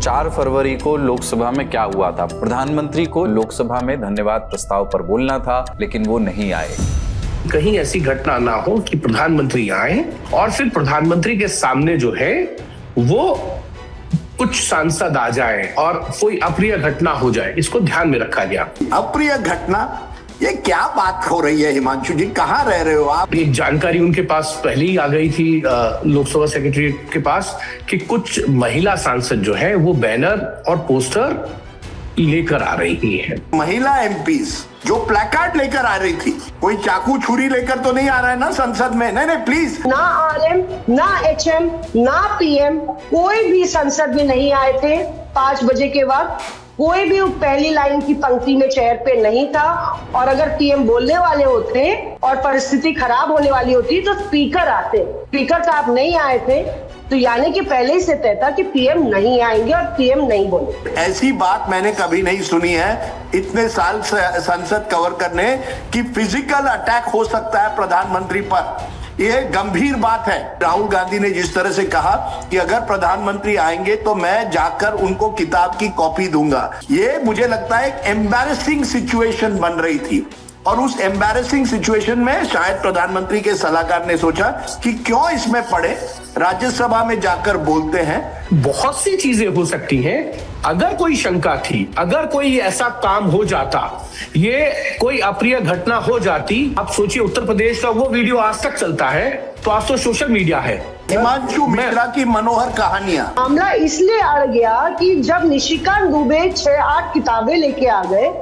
4 फरवरी को लोकसभा में क्या हुआ था। प्रधानमंत्री को लोकसभा में धन्यवाद प्रस्ताव पर बोलना था, लेकिन वो नहीं आए। कहीं ऐसी घटना ना हो कि प्रधानमंत्री आए और फिर प्रधानमंत्री के सामने जो है वो कुछ सांसद आ जाए और कोई अप्रिय घटना हो जाए, इसको ध्यान में रखा गया। अप्रिय घटना, ये क्या बात हो रही है हिमांशु जी, कहाँ रह रहे हो आप? एक जानकारी उनके पास पहले ही आ गई थी लोकसभा सेक्रेटरीट के पास कि कुछ महिला सांसद जो है वो बैनर और पोस्टर लेकर आ रही है। महिला एमपीज जो प्लेकार्ड लेकर आ रही थी, कोई चाकू छुरी लेकर तो नहीं आ रहा है ना संसद में? नहीं प्लीज। ना आरएम, ना एचएम, ना पीएम, कोई भी संसद में नहीं आए थे 5 बजे के बाद। कोई भी पहली लाइन की पंक्ति में चेयर पे नहीं था। और अगर पीएम बोलने वाले होते और परिस्थिति खराब होने वाली होती तो स्पीकर आते। स्पीकर साहब नहीं आए थे, तो यानी कि पहले ही से तय था कि पीएम नहीं आएंगे और पीएम नहीं बोले। ऐसी बात मैंने कभी नहीं सुनी है इतने साल संसद कवर करने कि फिजिकल अटैक हो सकता है प्रधानमंत्री पर। ये गंभीर बात है। राहुल गांधी ने जिस तरह से कहा कि अगर प्रधानमंत्री आएंगे तो मैं जाकर उनको किताब की कॉपी दूंगा, ये मुझे लगता है एक एम्बैरेसिंग सिचुएशन बन रही थी। और उस एम्बैरेसिंग सिचुएशन में शायद प्रधानमंत्री के सलाहकार ने सोचा कि क्यों इसमें पड़े, राज्यसभा में जाकर बोलते हैं। बहुत सी चीजें हो सकती हैं। अगर कोई शंका थी, अगर कोई ऐसा काम हो जाता, ये कोई अप्रिय घटना हो जाती, आप सोचिए उत्तर प्रदेश का वो वीडियो आज तक चलता है, तो आज तो सोशल मीडिया है। हिमांशु मिश्रा की मनोहर कहानियां। मामला इसलिए अड़ गया कि जब निशिकांत दुबे 6-8 किताबें लेके आ गए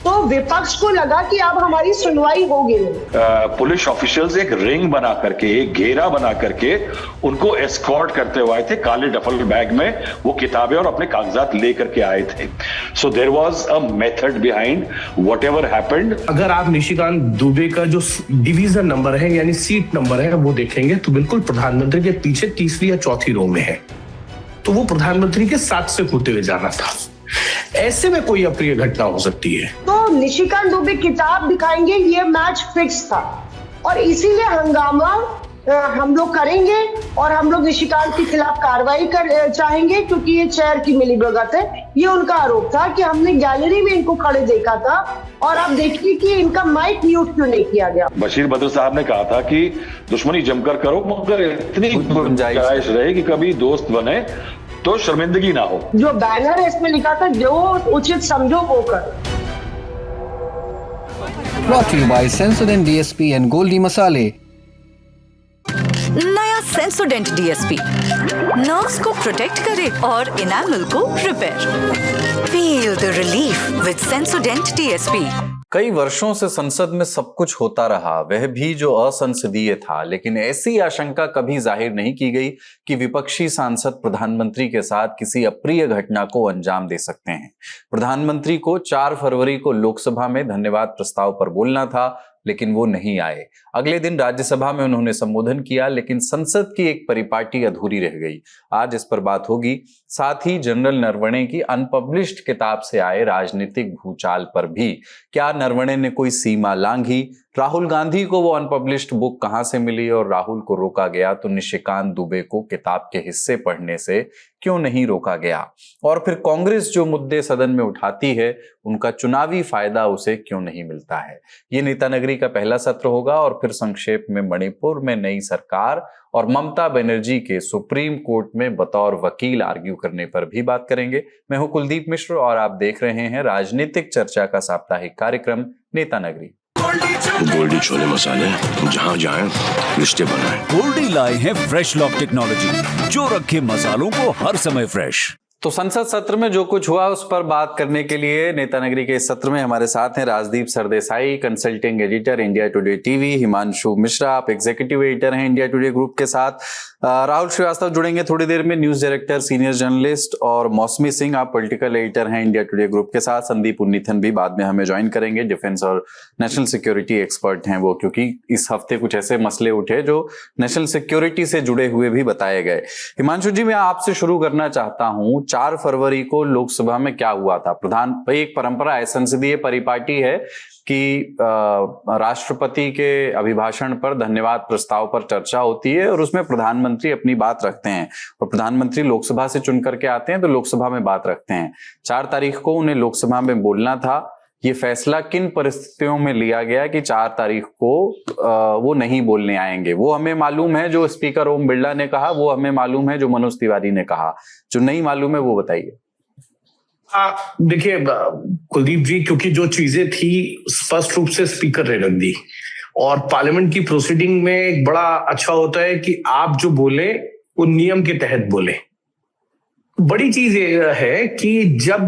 तो विपक्ष को लगा कि अब हमारी सुनवाई होगी नहीं। पुलिस ऑफिशियल्स एक रिंग बना करके, एक घेरा बना करके उनको एस्कॉर्ट करते हुए आए थे। काले डफल बैग में वो किताबें और अपने कागजात लेकर के आए थे। So there was a method behind व्हाटएवर हैपेंड। अगर आप निशिकांत दुबे का जो डिवीजन नंबर है यानी सीट नंबर है वो देखेंगे तो बिल्कुल प्रधानमंत्री के पीछे तीसरी या चौथी रो में है, तो वो प्रधानमंत्री के साथ से होते हुए जाना था। ऐसे में कोई अप्रिय घटना हो सकती है। तो निशिकांत दुबे किताब दिखाएंगे, ये मैच फिक्स था और इसीलिए हंगामा हम लोग करेंगे और हम लोग निशिकांत के खिलाफ कार्रवाई चाहेंगे, क्योंकि ये चेयर की मिलीभगत है। ये उनका आरोप था कि हमने गैलरी में इनको खड़े देखा था और आप देखिए कि इनका माइक म्यूट क्यों नहीं किया गया। बशीर बद्र साहब ने कहा था कि दुश्मनी जमकर करो, मगर इतनी गुंजाइश रहे कि कभी दोस्त बने तो शर्मिंदगी ना हो। जो बैनर है इसमें लिखा था जो उचित समझो वो कर। Brought to you by Sensodyne DSP and Goldi Masale। नया सेंसोडेंट डीएसपी नर्व्स को प्रोटेक्ट करे और इनामल को repair. Feel the relief with सेंसोडेंट DSP. कई वर्षों से संसद में सब कुछ होता रहा, वह भी जो असंसदीय था, लेकिन ऐसी आशंका कभी जाहिर नहीं की गई कि विपक्षी सांसद प्रधानमंत्री के साथ किसी अप्रिय घटना को अंजाम दे सकते हैं। प्रधानमंत्री को 4 फरवरी को लोकसभा में धन्यवाद प्रस्ताव पर बोलना था, लेकिन वो नहीं आए। अगले दिन राज्यसभा में उन्होंने संबोधन किया, लेकिन संसद की एक परिपाटी अधूरी रह गई। आज इस पर बात होगी। साथ ही जनरल नरवणे की अनपब्लिश्ड किताब से आए राजनीतिक भूचाल पर भी। क्या नरवणे ने कोई सीमा लांघी? राहुल गांधी को वो अनपब्लिश्ड बुक कहां से मिली और राहुल को रोका गया तो निशिकांत दुबे को किताब के हिस्से पढ़ने से क्यों नहीं रोका गया? और फिर कांग्रेस जो मुद्दे सदन में उठाती है उनका चुनावी फायदा उसे क्यों नहीं मिलता है? ये नेता नगरी का पहला सत्र होगा और फिर संक्षेप में मणिपुर में नई सरकार और ममता बनर्जी के सुप्रीम कोर्ट में बतौर वकील आर्ग्यू करने पर भी बात करेंगे। मैं हूं कुलदीप मिश्र और आप देख रहे हैं राजनीतिक चर्चा का साप्ताहिक कार्यक्रम नेता नगरी। गोल्डी छोले मसाले, जहाँ जाएं रिश्ते बनाएं। गोल्डी लाए हैं फ्रेश लॉक टेक्नोलॉजी जो रखे मसालों को हर समय फ्रेश। तो संसद सत्र में जो कुछ हुआ उस पर बात करने के लिए नेता नगरी के इस सत्र में हमारे साथ हैं Rajdeep Sardesai, consulting editor India today TV, Himanshu Mishra, आप एग्जीक्यूटिव एडिटर हैं इंडिया टुडे ग्रुप के साथ, राहुल श्रीवास्तव जुड़ेंगे थोड़ी देर में, न्यूज डायरेक्टर सीनियर जर्नलिस्ट, और मौसमी सिंह आप पॉलिटिकल एडिटर हैं इंडिया टुडे ग्रुप के साथ, संदीप उन्नीथन भी बाद में हमें ज्वाइन करेंगे, डिफेंस और नेशनल सिक्योरिटी एक्सपर्ट हैं वो, क्योंकि इस हफ्ते कुछ ऐसे मसले उठे जो नेशनल सिक्योरिटी से जुड़े हुए भी बताए गए। हिमांशु जी, मैं आपसे शुरू करना चाहता हूं, 4 फरवरी को लोकसभा में क्या हुआ था। भाई एक परंपरा है, संसदीय परिपाटी है कि राष्ट्रपति के अभिभाषण पर धन्यवाद प्रस्ताव पर चर्चा होती है और उसमें प्रधानमंत्री अपनी बात रखते हैं और प्रधानमंत्री लोकसभा से चुन करके आते हैं तो लोकसभा में बात रखते हैं। 4 तारीख को उन्हें लोकसभा में बोलना था। ये फैसला किन परिस्थितियों में लिया गया कि 4 तारीख को वो नहीं बोलने आएंगे, वो हमें मालूम है। जो स्पीकर ओम बिरला ने कहा वो हमें मालूम है, जो मनोज तिवारी ने कहा जो नहीं मालूम है वो बताइए। देखिए कुलदीप जी, क्योंकि जो चीजें थी स्पष्ट रूप से स्पीकर ने रख दी और पार्लियामेंट की प्रोसीडिंग में एक बड़ा अच्छा होता है कि आप जो बोले वो नियम के तहत बोले। बड़ी चीज ये है कि जब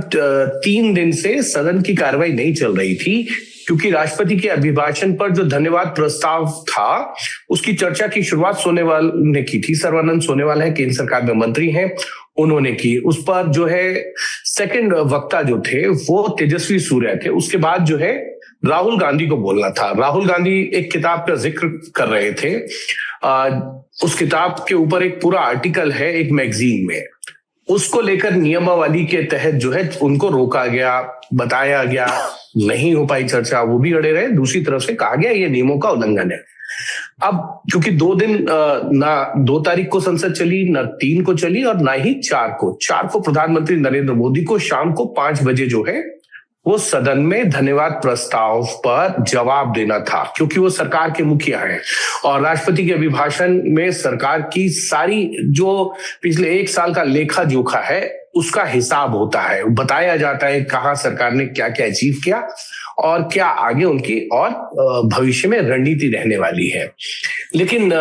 3 दिन से सदन की कार्रवाई नहीं चल रही थी, क्योंकि राष्ट्रपति के अभिभाषण पर जो धन्यवाद प्रस्ताव था उसकी चर्चा की शुरुआत सोनेवाल ने की थी। सर्बानंद सोनेवाल है, केंद्र सरकार में मंत्री हैं, उन्होंने की। उस पर जो है सेकंड वक्ता जो थे वो तेजस्वी सूर्या थे। उसके बाद जो है राहुल गांधी को बोलना था। राहुल गांधी एक किताब का जिक्र कर रहे थे। उस किताब के ऊपर एक पूरा आर्टिकल है एक मैगजीन में, उसको लेकर नियमावली के तहत जो है उनको रोका गया, बताया गया, नहीं हो पाई चर्चा, वो भी अड़े रहे। दूसरी तरफ से कहा गया ये नियमों का उल्लंघन है। अब क्योंकि 2 दिन ना 2 तारीख को संसद चली, ना 3 को चली और ना ही 4 को प्रधानमंत्री नरेंद्र मोदी को शाम को 5 बजे जो है वो सदन में धन्यवाद प्रस्ताव पर जवाब देना था, क्योंकि वो सरकार के मुखिया हैं और राष्ट्रपति के अभिभाषण में सरकार की सारी जो पिछले 1 साल का लेखा जोखा है उसका हिसाब होता है। बताया जाता है कहाँ सरकार ने क्या क्या अचीव किया और क्या आगे उनकी और भविष्य में रणनीति रहने वाली है। लेकिन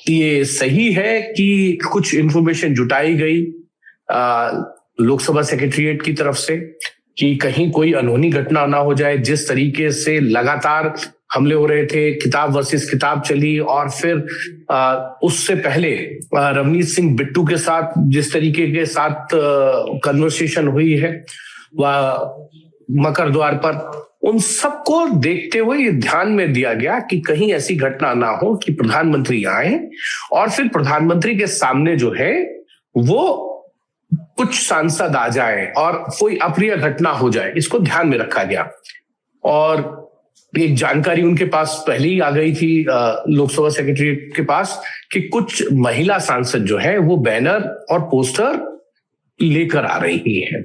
ये सही है कि कुछ इंफॉर्मेशन जुटाई गई लोकसभा सेक्रेटेरिएट की तरफ से कि कहीं कोई अनहोनी घटना ना हो जाए। जिस तरीके से लगातार हमले हो रहे थे, किताब वर्सेस किताब चली और फिर उससे पहले रवनीत सिंह बिट्टू के साथ जिस तरीके के साथ कन्वर्सेशन हुई है वह मकर द्वार पर, उन सबको देखते हुए ये ध्यान में दिया गया कि कहीं ऐसी घटना ना हो कि प्रधानमंत्री आए और फिर प्रधानमंत्री के सामने जो है वो कुछ सांसद आ जाए और कोई अप्रिय घटना हो जाए, इसको ध्यान में रखा गया। और एक जानकारी उनके पास पहले ही आ गई थी लोकसभा सेक्रेटरीट के पास कि कुछ महिला सांसद जो है वो बैनर और पोस्टर लेकर आ रही हैं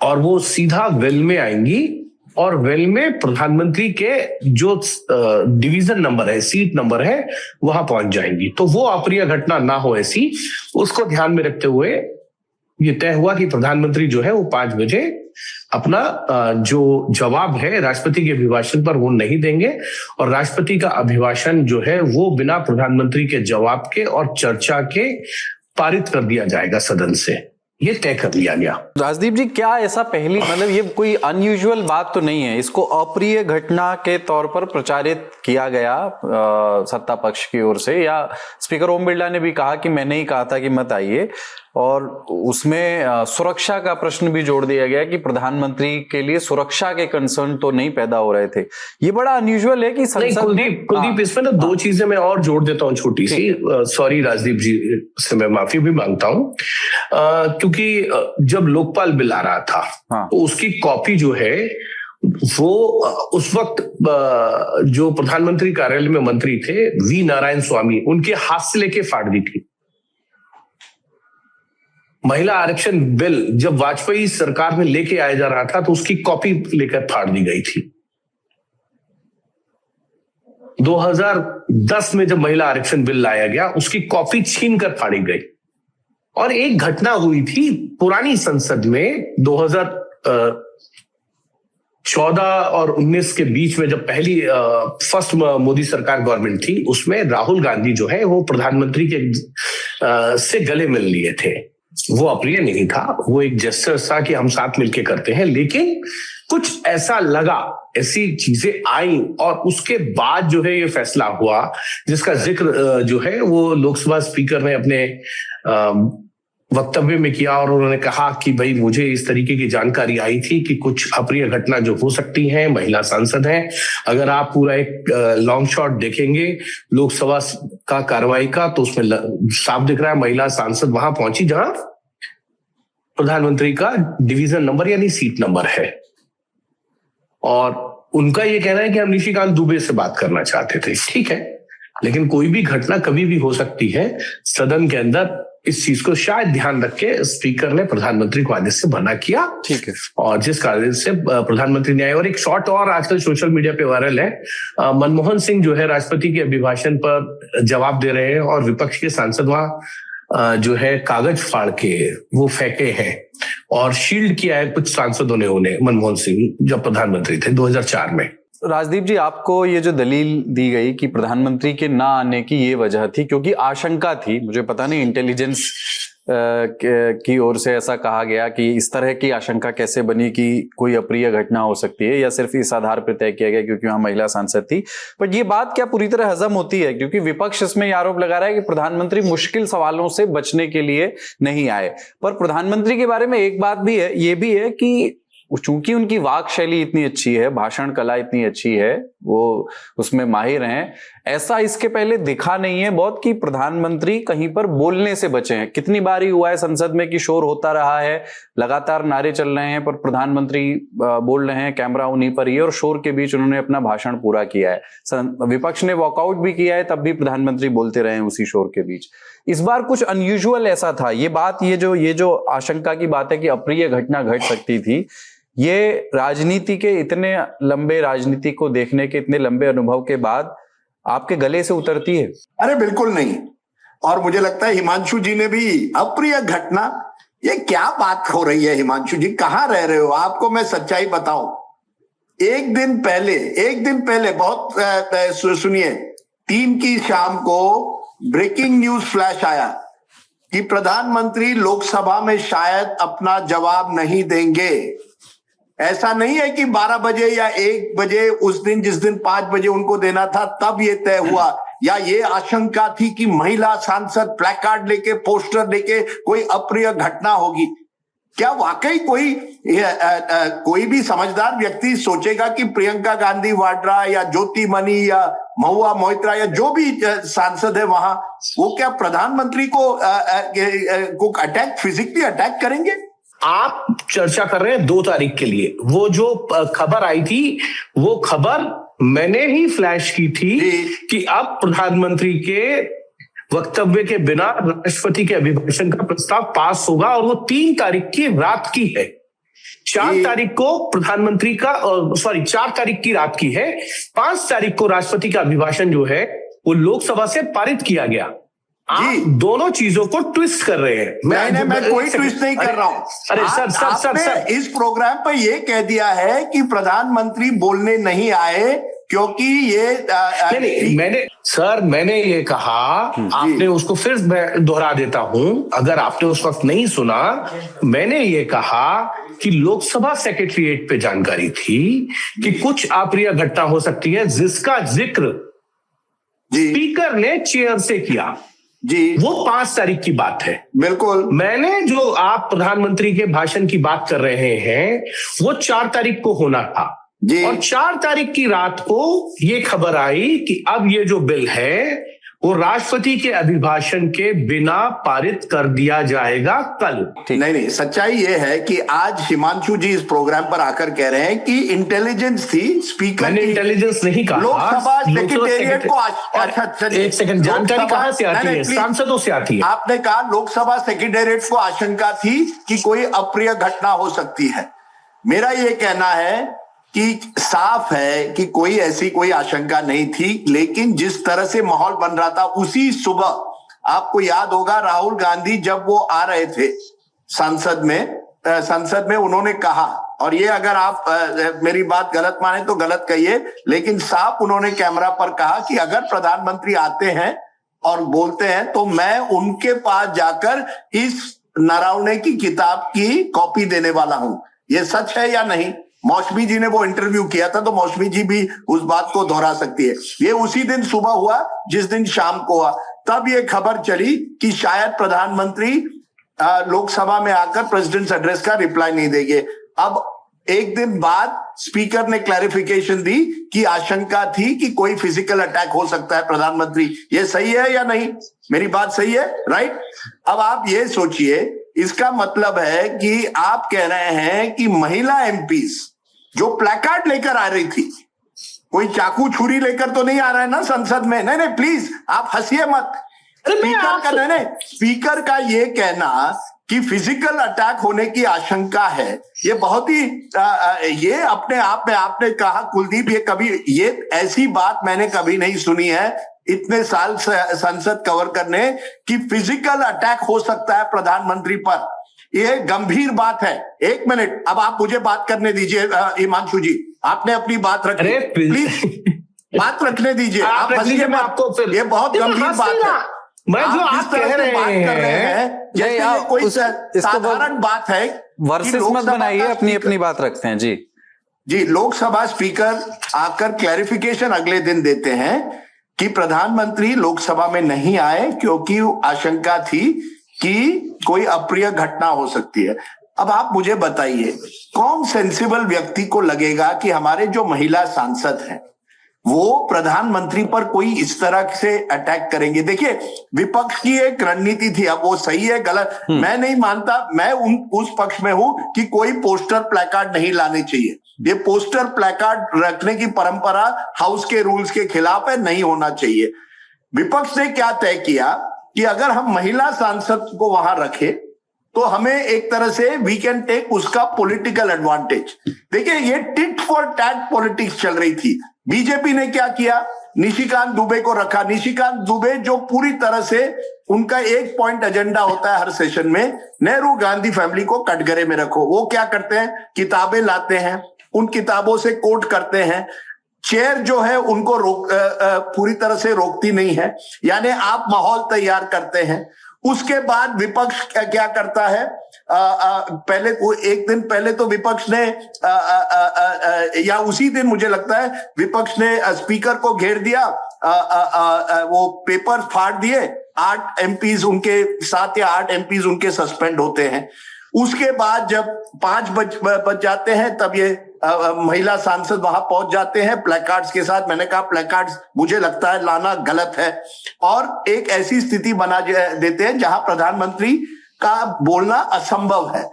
और वो सीधा वेल में आएंगी और वेल में प्रधानमंत्री के जो डिवीजन नंबर है, सीट नंबर है, वहां पहुंच जाएंगी। तो वो अप्रिय घटना ना हो ऐसी, उसको ध्यान में रखते हुए ये तय हुआ कि प्रधानमंत्री जो है वो 5 बजे अपना जो जवाब है राष्ट्रपति के अभिभाषण पर वो नहीं देंगे और राष्ट्रपति का अभिभाषण जो है वो बिना प्रधानमंत्री के जवाब के और चर्चा के पारित कर दिया जाएगा सदन से। ये तय कर लिया गया। राजदीप जी, क्या ऐसा पहली मतलब ये कोई अनयूजुअल बात तो नहीं है, इसको अप्रिय घटना के तौर पर प्रचारित किया गया सत्ता पक्ष की ओर से, या स्पीकर ओम बिरला ने भी कहा कि मैंने ही कहा था कि मत आइए, और उसमें सुरक्षा का प्रश्न भी जोड़ दिया गया कि प्रधानमंत्री के लिए सुरक्षा के कंसर्न तो नहीं पैदा हो रहे थे। ये बड़ा अनयूजुअल है कि कुलदीप इसमें ना 2 चीजें मैं और जोड़ देता हूँ छोटी सी। सॉरी राजदीप जी से मैं माफी भी मांगता हूँ क्योंकि जब लोकपाल बिल आ रहा था तो उसकी कॉपी जो है वो उस वक्त जो प्रधानमंत्री कार्यालय में मंत्री थे वी नारायण स्वामी, उनके हाथ से लेके फाड़ दी थी। महिला आरक्षण बिल जब वाजपेयी सरकार में लेके आया जा रहा था तो उसकी कॉपी लेकर फाड़ दी गई थी। 2010 में जब महिला आरक्षण बिल लाया गया उसकी कॉपी छीन कर फाड़ी गई। और एक घटना हुई थी पुरानी संसद में 2014 और 19 के बीच में, जब पहली फर्स्ट मोदी सरकार गवर्नमेंट थी, उसमें राहुल गांधी जो है वो प्रधानमंत्री के से गले मिल लिए थे। वो अप्रिय नहीं था, वो एक जेस्चर था कि हम साथ मिलके करते हैं, लेकिन कुछ ऐसा लगा, ऐसी चीजें आई और उसके बाद जो है ये फैसला हुआ जिसका जिक्र जो है वो लोकसभा स्पीकर ने अपने वक्तव्य में किया और उन्होंने कहा कि भाई मुझे इस तरीके की जानकारी आई थी कि कुछ अप्रिय घटना जो हो सकती है, महिला सांसद हैं। अगर आप पूरा एक लॉन्ग शॉट देखेंगे लोकसभा का कार्रवाई का तो उसमें साफ दिख रहा है महिला सांसद वहां पहुंची जहां प्रधानमंत्री का डिवीजन नंबर यानी सीट नंबर है। और उनका ये कहना है कि हम निशिकांत दुबे से बात करना चाहते थे। ठीक है, लेकिन कोई भी घटना कभी भी हो सकती है। सदन के अंदर इस चीज को शायद ध्यान रख के स्पीकर ने प्रधानमंत्री को आदेश से मना किया। ठीक है, और जिस कारण से प्रधानमंत्री ने आए। और एक शॉट और आजकल सोशल मीडिया पे वायरल है, मनमोहन सिंह जो है राष्ट्रपति के अभिभाषण पर जवाब दे रहे हैं और विपक्ष के सांसद वहां जो है कागज फाड़ के वो फेंके हैं और शील्ड किया है कुछ सांसदों ने उन्हें, मनमोहन सिंह जब प्रधानमंत्री थे 2004 में। राजदीप जी, आपको ये जो दलील दी गई कि प्रधानमंत्री के ना आने की ये वजह थी क्योंकि आशंका थी, मुझे पता नहीं इंटेलिजेंस की ओर से ऐसा कहा गया कि इस तरह की आशंका कैसे बनी कि कोई अप्रिय घटना हो सकती है, या सिर्फ इस आधार पर तय किया गया क्योंकि वहां महिला सांसद थी। पर ये बात क्या पूरी तरह हजम होती है? क्योंकि विपक्ष इसमें आरोप लगा रहा है कि प्रधानमंत्री मुश्किल सवालों से बचने के लिए नहीं आए। पर प्रधानमंत्री के बारे में एक बात भी है, ये भी है कि चूंकि उनकी वाक शैली इतनी अच्छी है, भाषण कला इतनी अच्छी है, वो उसमें माहिर हैं, ऐसा इसके पहले दिखा नहीं है बहुत कि प्रधानमंत्री कहीं पर बोलने से बचे हैं। कितनी बार ही हुआ है संसद में कि शोर होता रहा है, लगातार नारे चल रहे हैं, पर प्रधानमंत्री बोल रहे हैं, कैमरा उन्हीं पर ही है और शोर के बीच उन्होंने अपना भाषण पूरा किया है। विपक्ष ने वॉकआउट भी किया है, तब भी प्रधानमंत्री बोलते रहे उसी शोर के बीच। इस बार कुछ अनयूजुअल ऐसा था। ये बात, ये जो आशंका की बात है कि अप्रिय घटना घट सकती थी, ये राजनीति के इतने लंबे राजनीति को देखने के इतने लंबे अनुभव के बाद आपके गले से उतरती है? अरे बिल्कुल नहीं। और मुझे लगता है हिमांशु जी ने भी अप्रिय घटना, ये क्या बात हो रही है हिमांशु जी, कहां रह रहे हो? आपको मैं सच्चाई बताऊं, एक दिन पहले बहुत सुनिए, 3 की शाम को ब्रेकिंग न्यूज फ्लैश आया कि प्रधानमंत्री लोकसभा में शायद अपना जवाब नहीं देंगे। ऐसा नहीं है कि 12 बजे या 1 बजे उस दिन, जिस दिन 5 बजे उनको देना था तब ये तय हुआ, या ये आशंका थी कि महिला सांसद प्लैकार्ड लेके, पोस्टर लेके कोई अप्रिय घटना होगी। क्या वाकई कोई भी समझदार व्यक्ति सोचेगा कि प्रियंका गांधी वाड्रा या ज्योति मनी या महुआ मोइत्रा या जो भी सांसद है वहां, वो क्या प्रधानमंत्री को फिजिकली अटैक करेंगे? आप चर्चा कर रहे हैं 2 तारीख के लिए। वो जो खबर आई थी, वो खबर मैंने ही फ्लैश की थी कि अब प्रधानमंत्री के वक्तव्य के बिना राष्ट्रपति के अभिभाषण का प्रस्ताव पास होगा, और वो 3 तारीख की रात की है। 4 तारीख को प्रधानमंत्री का 4 तारीख की रात की है। 5 तारीख को राष्ट्रपति का अभिभाषण जो है वो लोकसभा से पारित किया गया। आप दोनों चीजों को ट्विस्ट कर रहे हैं। मैं कोई ट्विस्ट नहीं कर रहा हूं। अरे सर, इस प्रोग्राम पर यह कह दिया है कि प्रधानमंत्री बोलने नहीं आए क्योंकि ये मैंने ये कहा, आपने उसको फिर मैं दोहरा देता हूं अगर आपने उस वक्त नहीं सुना। मैंने ये कहा कि लोकसभा सेक्रेटरीएट पे जानकारी थी कि कुछ अप्रिय घटना हो सकती है, जिसका जिक्र स्पीकर ने चेयर से किया जी। वो 5 तारीख की बात है। बिल्कुल। मैंने जो आप प्रधानमंत्री के भाषण की बात कर रहे हैं वो 4 तारीख को होना था जी। और 4 तारीख की रात को ये खबर आई कि अब ये जो बिल है वो राष्ट्रपति के अभिभाषण के बिना पारित कर दिया जाएगा कल। नहीं, सच्चाई ये है कि आज हिमांशु जी इस प्रोग्राम पर आकर कह रहे हैं कि इंटेलिजेंस थी स्पीकर। मैंने इंटेलिजेंस नहीं कहा। लोकसभा सेक्रेटेरिएट को एक सेकंड, जानकारी कहां से आती है? सांसदों से आती है। आपने कहा लोकसभा सेक्रेटेरिएट को आशंका थी कि कोई अप्रिय घटना हो सकती है। मेरा ये कहना है कि साफ है कि कोई आशंका नहीं थी, लेकिन जिस तरह से माहौल बन रहा था उसी सुबह आपको याद होगा राहुल गांधी जब वो आ रहे थे संसद में उन्होंने कहा, और ये अगर आप मेरी बात गलत माने तो गलत कहिए, लेकिन साफ उन्होंने कैमरा पर कहा कि अगर प्रधानमंत्री आते हैं और बोलते हैं तो मैं उनके पास जाकर इस नरावने की किताब की कॉपी देने वाला हूं। ये सच है या नहीं? मौसमी जी ने वो इंटरव्यू किया था तो मौसमी जी भी उस बात को दोहरा सकती है। ये उसी दिन सुबह हुआ जिस दिन शाम को हुआ। तब ये खबर चली कि शायद प्रधानमंत्री लोकसभा में आकर प्रेसिडेंट्स एड्रेस का रिप्लाई नहीं देंगे। अब एक दिन बाद स्पीकर ने क्लैरिफिकेशन दी कि आशंका थी कि कोई फिजिकल अटैक हो सकता है प्रधानमंत्री। ये सही है या नहीं? मेरी बात सही है, राइट? अब आप ये सोचिए इसका मतलब है कि आप कह रहे हैं कि महिला एमपीज जो प्लेकार्ड लेकर आ रही थी, कोई चाकू छुरी लेकर तो नहीं आ रहा है ना संसद में? नहीं, प्लीज आप हंसिए मत। स्पीकर का ये कहना कि फिजिकल अटैक होने की आशंका है, ये बहुत ही ये अपने आप में आपने कहा कुलदीप, ये ऐसी बात मैंने कभी नहीं सुनी है इतने साल संसद कवर करने कि फिजिकल अटैक हो सकता है प्रधानमंत्री पर। ये गंभीर बात है। एक मिनट, अब आप मुझे बात करने दीजिए हिमांशु जी, आपने अपनी बात रखी, प्लीज बात रखने दीजिए। आप हंसिए मत, आपको फिर ये बहुत गंभीर बात है। मैं जो आप कह रहे हैं जैसे ये कोई साधारण बात है, वर्सेस मत बनाइए, अपनी अपनी बात रखते हैं जी। जी, लोकसभा स्पीकर आकर क्लैरिफिकेशन अगले दिन देते हैं कि प्रधानमंत्री लोकसभा में नहीं आए क्योंकि आशंका थी कि कोई अप्रिय घटना हो सकती है। अब आप मुझे बताइए, कौन सेंसिबल व्यक्ति को लगेगा कि हमारे जो महिला सांसद हैं वो प्रधानमंत्री पर कोई इस तरह से अटैक करेंगे? देखिए, विपक्ष की एक रणनीति थी, अब वो सही है गलत मैं नहीं मानता, मैं उस पक्ष में हूं कि कोई पोस्टर प्लेकार्ड नहीं लाने चाहिए। ये पोस्टर प्लेकार्ड रखने की परंपरा हाउस के रूल्स के खिलाफ है, नहीं होना चाहिए। विपक्ष ने क्या तय किया कि अगर हम महिला सांसद को वहां रखे तो हमें एक तरह से वी कैन टेक उसका पॉलिटिकल एडवांटेज। देखिए, ये टिट फॉर टैट पॉलिटिक्स चल रही थी। बीजेपी ने क्या किया, निशिकांत दुबे को रखा। निशिकांत दुबे जो पूरी तरह से उनका एक पॉइंट एजेंडा होता है हर सेशन में, नेहरू गांधी फैमिली को कटघरे में रखो। वो क्या करते हैं, किताबें लाते हैं, उन किताबों से कोट करते हैं। चेयर जो है उनको पूरी तरह से रोकती नहीं है, यानी आप माहौल तैयार करते हैं। उसके बाद विपक्ष क्या करता है, पहले एक दिन पहले तो विपक्ष ने या उसी दिन मुझे लगता है विपक्ष ने स्पीकर को घेर दिया, वो पेपर फाड़ दिए। 8 एमपीज उनके 7 या 8 एमपीज उनके सस्पेंड होते हैं। उसके बाद जब 5 बज जाते हैं तब ये महिला सांसद वहां पहुंच जाते हैं प्लेकार्ड्स के साथ। मैंने कहा प्लेकार्ड्स मुझे लगता है लाना गलत है, और एक ऐसी स्थिति बना देते हैं जहां प्रधानमंत्री का बोलना असंभव है।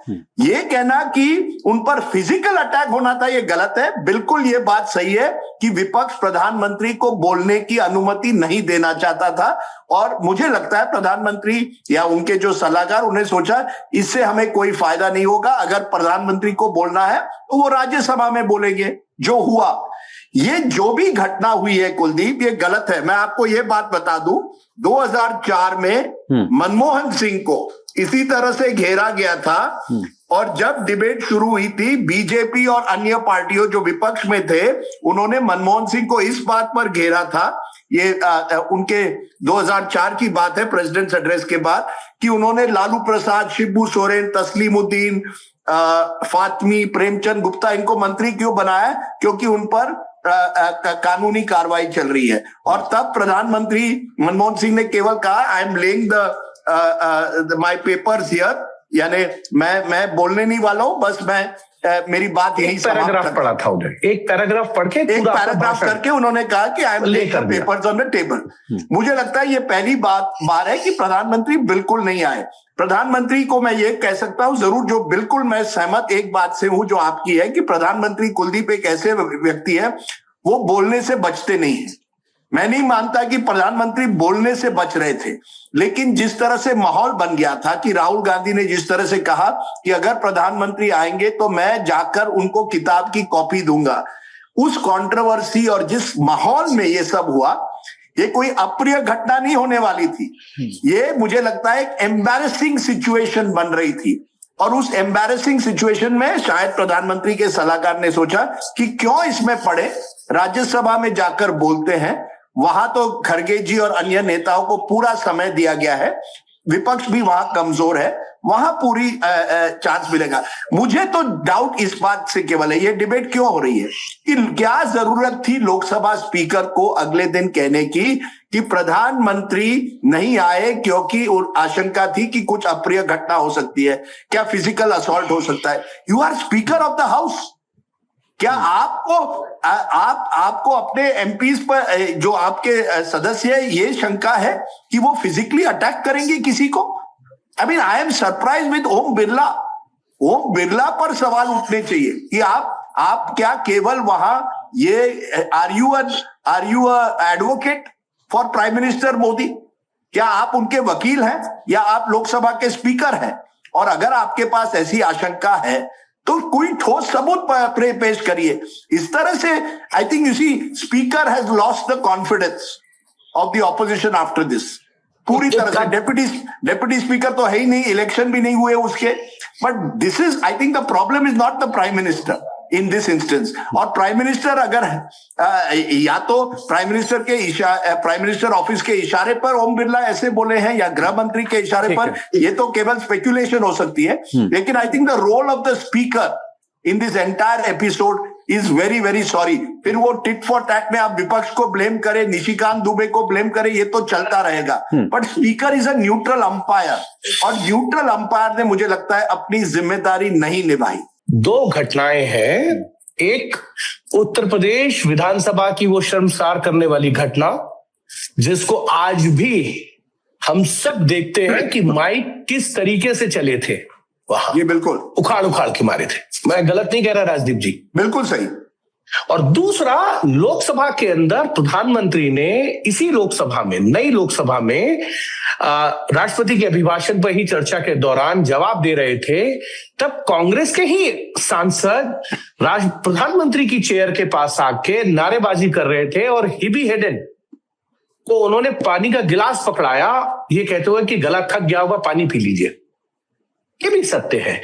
ये कहना कि उन पर फिजिकल अटैक होना था, ये गलत है। बिल्कुल ये बात सही है कि विपक्ष प्रधानमंत्री को बोलने की अनुमति नहीं देना चाहता था, और मुझे लगता है प्रधानमंत्री या उनके जो सलाहकार, उन्हें सोचा इससे हमें कोई फायदा नहीं होगा, अगर प्रधानमंत्री को बोलना है तो वो राज्यसभा में बोलेंगे। जो हुआ, ये जो भी घटना हुई है कुलदीप, ये गलत है। मैं आपको ये बात बता दूं, 2004 में मनमोहन सिंह को इसी तरह से घेरा गया था, और जब डिबेट शुरू हुई थी, बीजेपी और अन्य पार्टियों जो विपक्ष में थे, उन्होंने मनमोहन सिंह को इस बात पर घेरा था, ये उनके 2004 की बात है, प्रेसिडेंट्स एड्रेस के बाद, कि उन्होंने लालू प्रसाद, शिबू सोरेन, तस्लीमुद्दीन, फातमी, प्रेमचंद गुप्ता, इनको मंत्री क्यों बनाया, क्योंकि उन पर कानूनी कार्रवाई चल रही है। और तब प्रधानमंत्री मनमोहन सिंह ने केवल कहा, I am laying my papers here, यानी मैं बोलने नहीं वाला हूं, बस मैं मेरी बात यही पैराग्राफ पढ़ा था उन्हें, एक पैराग्राफ पढ़ के एक पैराग्राफ करके उन्होंने कहा कि I am laying the papers on the table. मुझे लगता है ये पहली बार है कि प्रधानमंत्री बिल्कुल नहीं आए। प्रधानमंत्री को मैं ये कह सकता हूं जरूर, जो बिल्कुल मैं सहमत एक बात से हूं जो आपकी है, कि प्रधानमंत्री कुलदीप एक ऐसे व्यक्ति है, वो बोलने से बचते नहीं है। मैं नहीं मानता कि प्रधानमंत्री बोलने से बच रहे थे, लेकिन जिस तरह से माहौल बन गया था कि राहुल गांधी ने जिस तरह से कहा कि अगर प्रधानमंत्री आएंगे तो मैं जाकर उनको किताब की कॉपी दूंगा, उस कंट्रोवर्सी और जिस माहौल में ये सब हुआ, ये कोई अप्रिय घटना नहीं होने वाली थी। ये मुझे लगता है एक एम्बैरेसिंग सिचुएशन बन रही थी, और उस एम्बैरेसिंग सिचुएशन में शायद प्रधानमंत्री के सलाहकार ने सोचा कि क्यों इसमें पड़े, राज्यसभा में जाकर बोलते हैं। वहां तो खड़गे जी और अन्य नेताओं को पूरा समय दिया गया है, विपक्ष भी वहां कमजोर है, वहां पूरी चांस मिलेगा। मुझे तो डाउट इस बात से केवल है, ये डिबेट क्यों हो रही है कि क्या जरूरत थी लोकसभा स्पीकर को अगले दिन कहने की कि प्रधानमंत्री नहीं आए क्योंकि आशंका थी कि कुछ अप्रिय घटना हो सकती है, क्या फिजिकल असॉल्ट हो सकता है। You are speaker of the house, क्या आपको अपने एमपीज पर, जो आपके सदस्य है, ये शंका है कि वो फिजिकली अटैक करेंगे किसी को? I mean I am surprise with Om Birla. Om Birla पर सवाल उठने चाहिए कि आप क्या केवल वहां ये are you advocate for prime minister Modi? क्या आप उनके वकील हैं या आप लोकसभा के स्पीकर हैं? और अगर आपके पास ऐसी आशंका है तो कोई ठोस सबूत पेश करिए। इस तरह से I think you see speaker has lost the confidence of the opposition after this. पूरी तरह से डेप्यूटी स्पीकर तो है ही नहीं, इलेक्शन भी नहीं हुए उसके। But this is I think the problem is not the prime minister in this instance. और प्राइम मिनिस्टर अगर या तो प्राइम मिनिस्टर ऑफिस के इशारे पर ओम बिरला ऐसे बोले हैं या गृह मंत्री के इशारे पर, ये तो केवल स्पेक्यूलेशन हो सकती है। लेकिन I think the role of the speaker in this entire episode is very very sorry. फिर वो टिट फॉर टैट में आप विपक्ष को ब्लेम करें, निशिकांत दुबे को ब्लेम करें, ये तो चलता रहेगा। But speaker is a neutral umpire, और न्यूट्रल अंपायर ने मुझे लगता है अपनी जिम्मेदारी नहीं निभाई। दो घटनाएं हैं। एक, उत्तर प्रदेश विधानसभा की वो शर्मसार करने वाली घटना जिसको आज भी हम सब देखते हैं कि माइक किस तरीके से चले थे वहां। ये बिल्कुल उखाड़ के मारे थे। मैं गलत नहीं कह रहा राजदीप जी, बिल्कुल सही। और दूसरा, लोकसभा के अंदर प्रधानमंत्री ने इसी लोकसभा में, नई लोकसभा में राष्ट्रपति के अभिभाषण पर ही चर्चा के दौरान जवाब दे रहे थे, तब कांग्रेस के ही सांसद प्रधानमंत्री की चेयर के पास आके नारेबाजी कर रहे थे और हिबी हेडन को उन्होंने पानी का गिलास पकड़ाया, ये कहते हुए कि गला थक गया होगा, पानी पी लीजिए। ये भी सत्य है।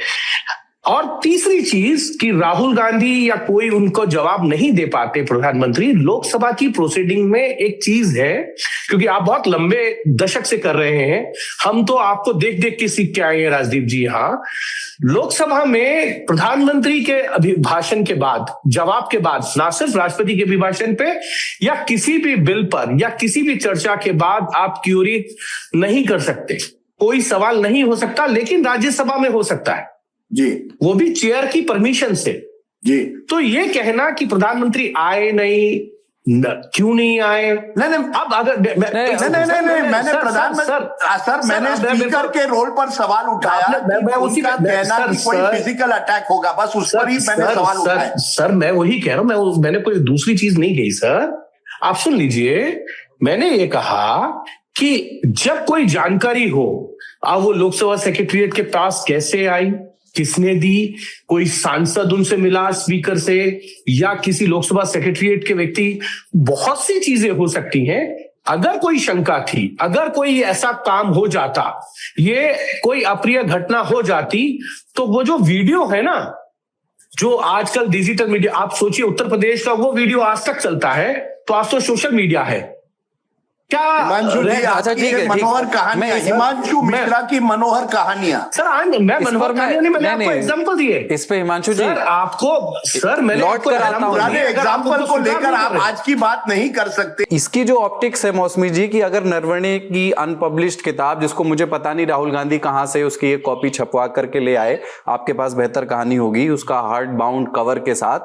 और तीसरी चीज कि राहुल गांधी या कोई उनको जवाब नहीं दे पाते प्रधानमंत्री। लोकसभा की प्रोसीडिंग में एक चीज है, क्योंकि आप बहुत लंबे दशक से कर रहे हैं, हम तो आपको देख देख के सीख के आए हैं राजदीप जी। यहाँ लोकसभा में प्रधानमंत्री के अभिभाषण के बाद, जवाब के बाद, ना सिर्फ राष्ट्रपति के अभिभाषण पे या किसी भी बिल पर या किसी भी चर्चा के बाद आप क्यूरी नहीं कर सकते, कोई सवाल नहीं हो सकता, लेकिन राज्यसभा में हो सकता है जी, वो भी चेयर की परमिशन से जी। तो ये कहना कि प्रधानमंत्री आए नहीं, क्यों नहीं आए? नहीं, अब अगर मैंने प्रधानमंत्री मैंने स्पीकर के रोल पर सवाल उठाया, उनका कहना कि कोई फिजिकल अटैक होगा, बस उस पर ही मैंने सवाल उठाया। सर मैं वही कह रहा हूं, मैंने कोई दूसरी चीज नहीं कही सर, आप सुन लीजिए। मैंने ये कहा कि जब कोई जानकारी हो, अब वो लोकसभा सेक्रेटरीट के पास कैसे आई, किसने दी, कोई सांसद उनसे मिला स्पीकर से या किसी लोकसभा सेक्रेटरीट के व्यक्ति, बहुत सी चीजें हो सकती हैं। अगर कोई शंका थी, अगर कोई ऐसा काम हो जाता, ये कोई अप्रिय घटना हो जाती, तो वो जो वीडियो है ना, जो आजकल डिजिटल मीडिया, आप सोचिए उत्तर प्रदेश का वो वीडियो आज तक चलता है, तो आज तो सोशल मीडिया है। क्या अच्छा ठीक है, मनोहर कहानियां, हिमांशु मिश्रा की मनोहर कहानियां। सर मैं मनोहर कहानियां नहीं, मैंने आपको एग्जांपल दिए इस पे। हिमांशु जी आपको, सर मैंने लौट कर आता हूं, एग्जाम्पल को लेकर आप आज की बात नहीं कर सकते। इसकी जो ऑप्टिक्स है मौसमी जी की, अगर नरवणे की अनपब्लिश्ड किताब, जिसको मुझे पता नहीं राहुल गांधी कहां से उसकी एक कॉपी छपवा करके ले आए, आपके पास बेहतर कहानी होगी, उसका हार्ड बाउंड कवर के साथ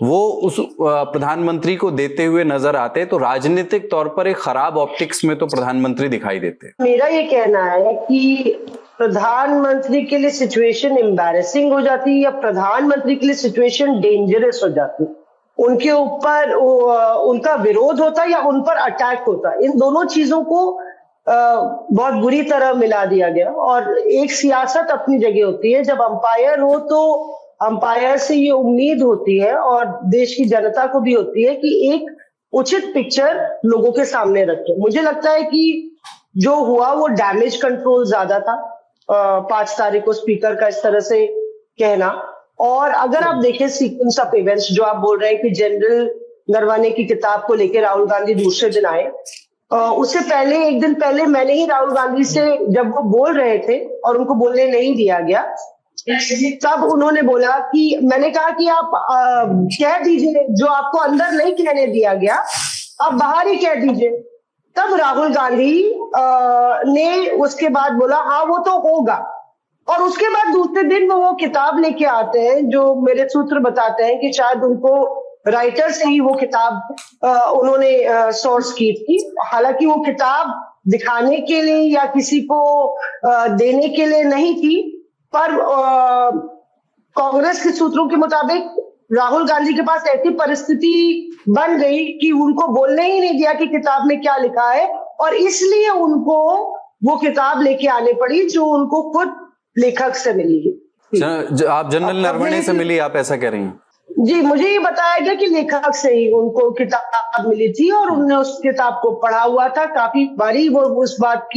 वो उस प्रधानमंत्री को देते हुए नजर आते, तो राजनीतिक तौर पर एक खराब ऑप्टिक्स में तो प्रधानमंत्री दिखाई देते। मेरा ये कहना है कि प्रधानमंत्री के लिए सिचुएशन एम्बैरेसिंग हो जाती है या प्रधानमंत्री के लिए सिचुएशन डेंजरस हो जाती है। उनके ऊपर उनका विरोध होता है या उन पर अटैक होता है, इन दोनों चीजों को बहुत बुरी तरह मिला दिया गया। और एक सियासत अपनी जगह होती है, जब अंपायर हो तो अंपायर से ये उम्मीद होती है और देश की जनता को भी होती है कि एक उचित पिक्चर लोगों के सामने रखे। मुझे लगता है कि जो हुआ वो डैमेज कंट्रोल ज्यादा था 5 तारीख को स्पीकर का इस तरह से कहना। और अगर आप देखें सीक्वेंस ऑफ इवेंट्स, जो आप बोल रहे हैं कि जनरल नरवणे की किताब को लेकर राहुल गांधी दूसरे दिन आए, उससे पहले एक दिन पहले मैंने ही राहुल गांधी से, जब वो बोल रहे थे और उनको बोलने नहीं दिया गया, तब उन्होंने बोला कि, मैंने कहा कि आप कह दीजिए जो आपको अंदर नहीं कहने दिया गया, आप बाहर ही कह दीजिए। तब राहुल गांधी ने उसके बाद बोला हाँ वो तो होगा, और उसके बाद दूसरे दिन वो किताब लेके आते हैं, जो मेरे सूत्र बताते हैं कि शायद उनको राइटर से ही वो किताब उन्होंने सोर्स की थी। हालांकि वो किताब दिखाने के लिए या किसी को देने के लिए नहीं थी, पर कांग्रेस के सूत्रों के मुताबिक राहुल गांधी के पास ऐसी परिस्थिति बन गई कि उनको बोलने ही नहीं दिया कि किताब में क्या लिखा है, और इसलिए उनको वो किताब लेके आने पड़ी जो उनको खुद लेखक से मिली। आप जनरल नरवणे से मिली, आप ऐसा कह रही हैं? जी, मुझे ये बताया गया कि लेखक से ही उनको किताब मिली थी और उन्होंने उस किताब को पढ़ा हुआ था। काफी बारी वो उस बात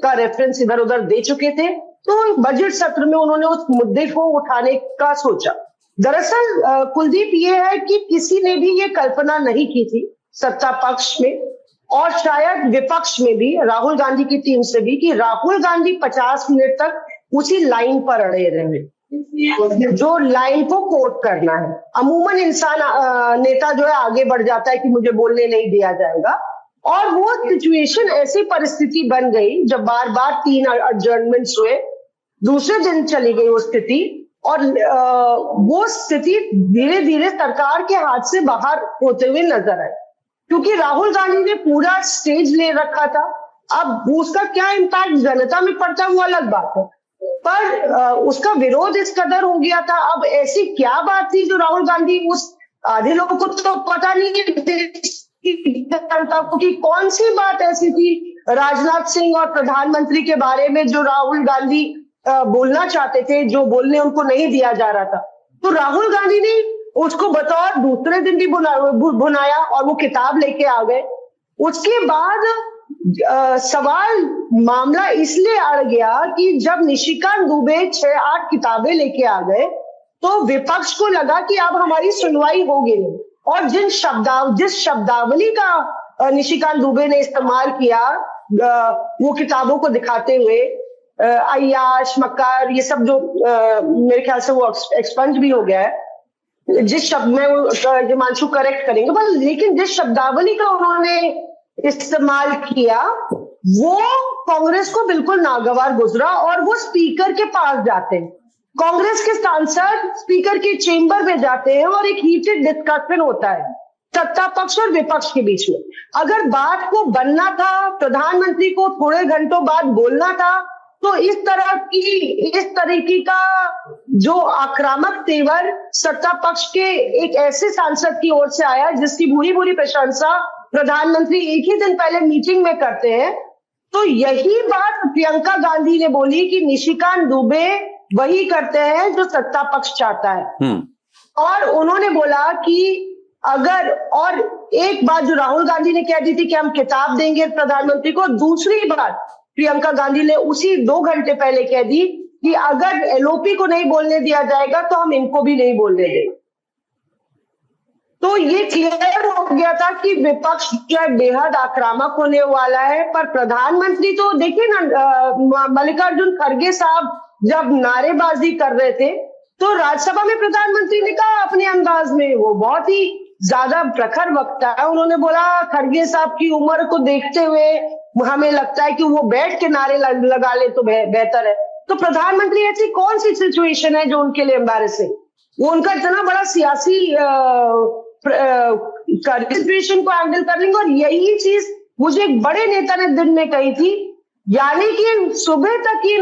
का रेफरेंस इधर उधर दे चुके थे। तो बजट सत्र में उन्होंने उस मुद्दे को उठाने का सोचा। दरअसल कुलदीप, ये है कि किसी ने भी ये कल्पना नहीं की थी, सत्ता पक्ष में और शायद विपक्ष में भी, राहुल गांधी की टीम से भी, कि राहुल गांधी 50 मिनट तक उसी लाइन पर अड़े रहे जो लाइन को कोट करना है। अमूमन इंसान नेता जो है आगे बढ़ जाता है कि मुझे बोलने नहीं दिया जाएगा, और वो सिचुएशन, ऐसी परिस्थिति बन गई जब बार बार 3 एडजर्नमेंट्स हुए, दूसरे दिन चली गई वो स्थिति, और वो स्थिति धीरे धीरे सरकार के हाथ से बाहर होते हुए नजर आई, क्योंकि राहुल गांधी ने पूरा स्टेज ले रखा था। अब उसका क्या इम्पैक्ट जनता में पड़ता है वो अलग बात है, पर उसका विरोध इस कदर हो गया था। अब ऐसी क्या बात थी जो राहुल गांधी, उस आधे लोगों को तो पता नहीं जनता को कि कौन सी बात ऐसी थी राजनाथ सिंह और प्रधानमंत्री के बारे में जो राहुल गांधी बोलना चाहते थे, जो बोलने उनको नहीं दिया जा रहा था। तो राहुल गांधी ने उसको बतौर दूसरे दिन भी बुनाया और वो किताब लेके आ गए। उसके बाद सवाल, मामला इसलिए अड़ गया कि जब निशिकांत दुबे 6-8 किताबें लेके आ गए तो विपक्ष को लगा कि अब हमारी सुनवाई होगी नहीं, और जिस शब्दावली का निशिकांत दुबे ने इस्तेमाल किया वो किताबों को दिखाते हुए, अय्याश, मक्कार, ये सब जो मेरे ख्याल से वो एक्सपंज भी हो गया है, जिस शब्द में वो हिमांशु करेक्ट करेंगे, बस, लेकिन जिस शब्दावली का उन्होंने इस्तेमाल किया वो कांग्रेस को बिल्कुल नागवार गुजरा, और वो स्पीकर के पास जाते हैं, कांग्रेस के सांसद स्पीकर के चेंबर में जाते हैं और एक हीटेड डिस्कशन होता है सत्ता पक्ष और विपक्ष के बीच में। अगर बात को बनना था, प्रधानमंत्री को थोड़े घंटों बाद बोलना था, तो इस तरीके का जो आक्रामक तेवर सत्ता पक्ष के एक ऐसे सांसद की ओर से आया जिसकी बुरी बुरी प्रशंसा प्रधानमंत्री एक ही दिन पहले मीटिंग में करते हैं। तो यही बात प्रियंका गांधी ने बोली कि निशिकांत दुबे वही करते हैं जो सत्ता पक्ष चाहता है। और उन्होंने बोला कि अगर, और एक बात जो राहुल गांधी ने कह दी थी कि हम किताब देंगे प्रधानमंत्री को, दूसरी बात प्रियंका गांधी ने उसी 2 घंटे पहले कह दी कि अगर एलओपी को नहीं बोलने दिया जाएगा तो हम इनको भी नहीं बोलने देंगे। तो ये क्लियर हो गया था कि विपक्ष जो है बेहद आक्रामक होने वाला है। पर प्रधानमंत्री तो देखिए ना, मल्लिकार्जुन खड़गे साहब जब नारेबाजी कर रहे थे तो राज्यसभा में प्रधानमंत्री ने कहा अपने अंदाज में, वो बहुत ही ज्यादा प्रखर वक्ता है, उन्होंने बोला खड़गे साहब की उम्र को देखते हुए हमें लगता है कि वो बैठ के नारे लगा ले तो बेहतर है। तो प्रधानमंत्री ऐसी कौन सी सिचुएशन है जो उनके लिए एम्बैरेसिंग, वो उनका इतना बड़ा सियासी सिचुएशन को हैंडल कर लेंगे। और यही चीज मुझे एक बड़े नेता ने दिन में कही थी, यानी कि सुबह तक ये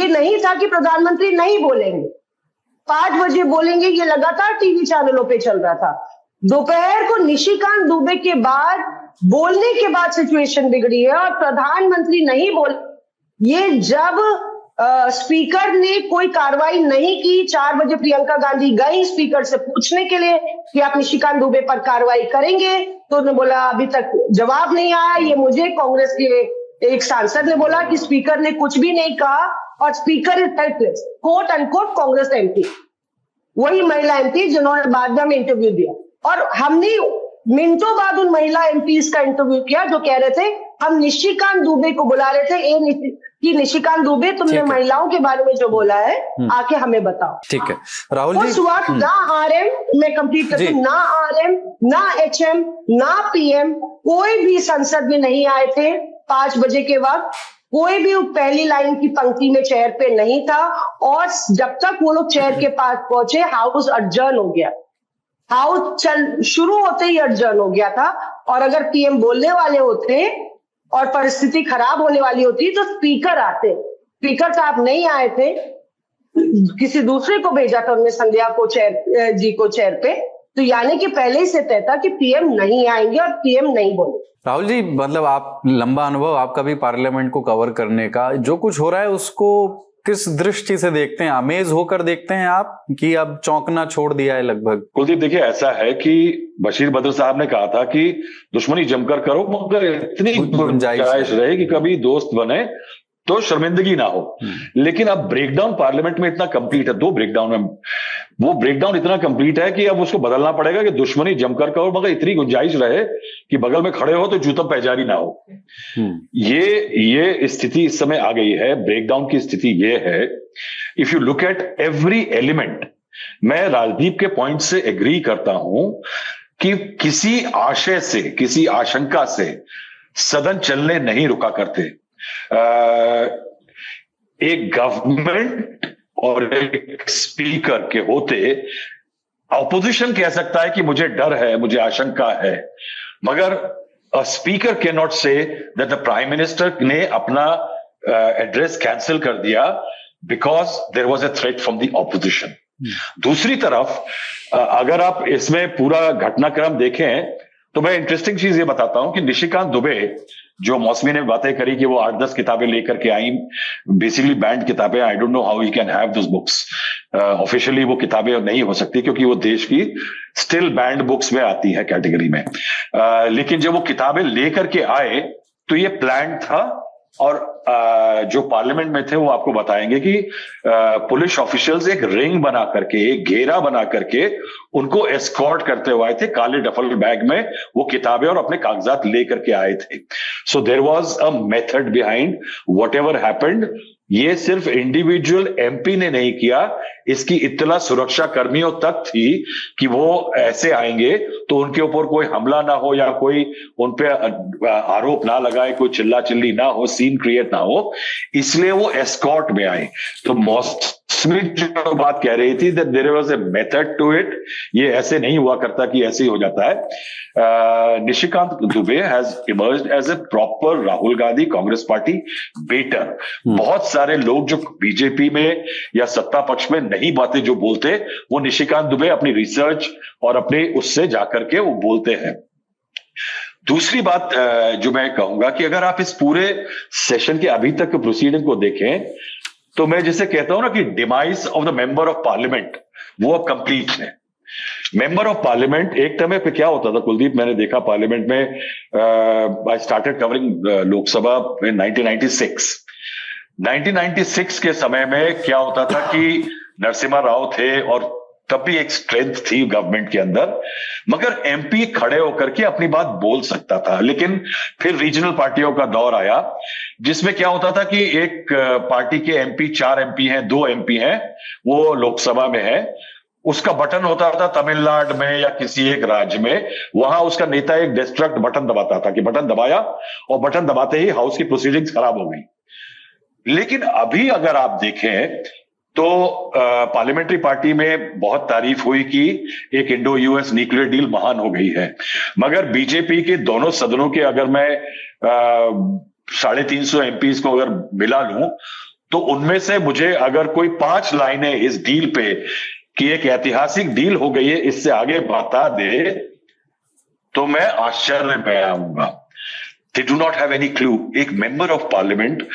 नहीं था कि प्रधानमंत्री नहीं बोलेंगे, 5 बजे बोलेंगे, ये लगातार टीवी चैनलों पे चल रहा था। दोपहर को निशिकांत दुबे के बाद बोलने के बाद सिचुएशन बिगड़ी है और प्रधानमंत्री नहीं बोले। ये जब स्पीकर ने कोई कार्रवाई नहीं की, 4 बजे प्रियंका गांधी गई स्पीकर से पूछने के लिए कि आप निशिकांत दुबे पर कार्रवाई करेंगे, तो उन्होंने बोला अभी तक जवाब नहीं आया। ये मुझे कांग्रेस के एक सांसद ने बोला कि स्पीकर ने कुछ भी नहीं कहा और speaker is helpless, quote unquote Congress MP, वही महिला एमपी जिन्होंने बाद में हमें इंटरव्यू दिया। और हमने मिनटों बाद उन महिला एमपीज का इंटरव्यू किया जो कह रहे थे हम निशिकांत दुबे को बुला रहे थे कि निशिकांत दुबे तुमने महिलाओं के बारे में जो बोला है आके हमें बताओ। ठीक है राहुल जी, उस वक्त ना आरएम, मैं कंप्लीट करती हूँ, ना आरएम, ना एचएम, ना पीएम, कोई भी संसद में नहीं आए थे 5 बजे के वक्त, कोई भी पहली लाइन की पंक्ति में चेयर पे नहीं था। और जब तक वो लोग चेयर के पास पहुंचे हाउस अडजर्न हो गया। हाउस शुरू होते ही अडजर्न हो गया था, और अगर पीएम बोलने वाले होते और परिस्थिति खराब होने वाली होती तो स्पीकर आते। स्पीकर साहब नहीं आए थे, किसी दूसरे को भेजा था उन्होंने, संध्या को चेयर पे, तो यानी कि पहले ही से तय था कि पीएम नहीं आएंगे और पीएम नहीं बोले। राहुल जी, मतलब आप लंबा अनुभव आपका भी पार्लियामेंट को कवर करने का, जो कुछ हो रहा है उसको किस दृष्टि से देखते हैं? अमेज होकर देखते हैं आप कि अब चौंकना छोड़ दिया है लगभग? कुलदीप, देखिए ऐसा है कि बशीर बद्र साहब ने कहा था कि दुश्मनी जमकर करो, मगर इतनी गुंजाइश रहे कि कभी दोस्त बने तो शर्मिंदगी ना हो। लेकिन अब ब्रेकडाउन पार्लियामेंट में इतना कंप्लीट है, 2 ब्रेकडाउन में, वो ब्रेकडाउन इतना कंप्लीट है कि अब उसको बदलना पड़ेगा कि दुश्मनी जमकर करो मगर इतनी गुंजाइश रहे कि बगल में खड़े हो तो जूता पैजारी ना हो। ये स्थिति इस समय आ गई है। ब्रेकडाउन की स्थिति ये है, if you look at every element, मैं राजदीप के पॉइंट से एग्री करता हूं कि किसी आशय से, किसी आशंका से सदन चलने नहीं रुका करते। एक गवर्नमेंट और एक स्पीकर के होते ऑपोजिशन कह सकता है कि मुझे डर है, मुझे आशंका है, मगर a speaker can not say that the prime minister ने अपना एड्रेस कैंसिल कर दिया because there was a threat from the opposition. दूसरी तरफ अगर आप इसमें पूरा घटनाक्रम देखें तो मैं इंटरेस्टिंग चीज ये बताता हूं कि निशिकांत दुबे, जो मौसमी ने बातें करी कि वो 8-10 किताबें लेकर के आई, बेसिकली बैंड किताबें, I don't know how he can have this books. Officially वो किताबें नहीं हो सकती क्योंकि वो देश की स्टिल बैंड बुक्स में आती है कैटेगरी में। लेकिन जब वो किताबें लेकर के आए तो ये प्लान था, और जो पार्लियामेंट में थे वो आपको बताएंगे कि पुलिस ऑफिशियल्स एक रिंग बना करके, एक घेरा बना करके उनको एस्कॉर्ट करते हुए आए थे। काले डफल बैग में वो किताबें और अपने कागजात लेकर के आए थे। So there was a method behind व्हाटएवर हैपेंड। ये सिर्फ इंडिविजुअल एमपी ने नहीं किया, इसकी इत्तला सुरक्षा कर्मियों तक थी कि वो ऐसे आएंगे तो उनके ऊपर कोई हमला ना हो या कोई उन पे आरोप ना लगाए, कोई चिल्ला चिल्ली ना हो, सीन क्रिएट ना हो, इसलिए वो एस्कॉर्ट में आए। तो मौसमी जो बात कह रही थी that there was a method to it, ये ऐसे नहीं हुआ करता कि ऐसे ही हो जाता है। Nishikant Dubey has emerged as a proper Rahul Gandhi Congress party better. बहुत सारे लोग जो बीजेपी में या सत्ता पक्ष में नहीं बातें जो बोलते, वो निशिकांत दुबे अपनी रिसर्च और अपने उससे जाकर के वो बोलते हैं। दूसरी बात जो मैं कहूंगा कि अगर आप इस पूरे सेशन के अभी तक के प्रोसीडिंग को देखें तो मैं जैसे कहता हूं ना कि demise of the member of parliament वो अब कंप्लीट है। मेंबर ऑफ पार्लियामेंट एक समय पे क्या होता था कुलदीप, मैंने देखा पार्लियामेंट में, आई स्टार्टेड कवरिंग लोकसभा इन 1996 के समय में क्या होता था कि नरसिम्हा राव थे और तब भी एक स्ट्रेंथ थी गवर्नमेंट के अंदर, मगर एमपी खड़े होकर के अपनी बात बोल सकता था। लेकिन फिर रीजनल पार्टियों का दौर आया जिसमें क्या होता था कि एक पार्टी के एमपी, 4 एमपी हैं, 2 एमपी हैं, वो लोकसभा में है, उसका बटन होता था तमिलनाडु में या किसी एक राज्य में, वहां उसका नेता एक डिस्ट्रक्ट बटन दबाता था कि बटन दबाया और बटन दबाते ही हाउस की प्रोसीडिंग्स खराब हो गई। लेकिन अभी अगर आप देखें तो पार्लियामेंट्री पार्टी में बहुत तारीफ हुई कि एक इंडो यूएस न्यूक्लियर डील महान हो गई है, मगर बीजेपी के दोनों सदनों के अगर मैं 350 एमपीज को अगर मिला लूं तो उनमें से मुझे अगर कोई 5 लाइनें इस डील पे कि एक ऐतिहासिक डील हो गई है इससे आगे बता दे तो मैं आश्चर्य में आऊंगा। They do not have any clue. एक member of parliament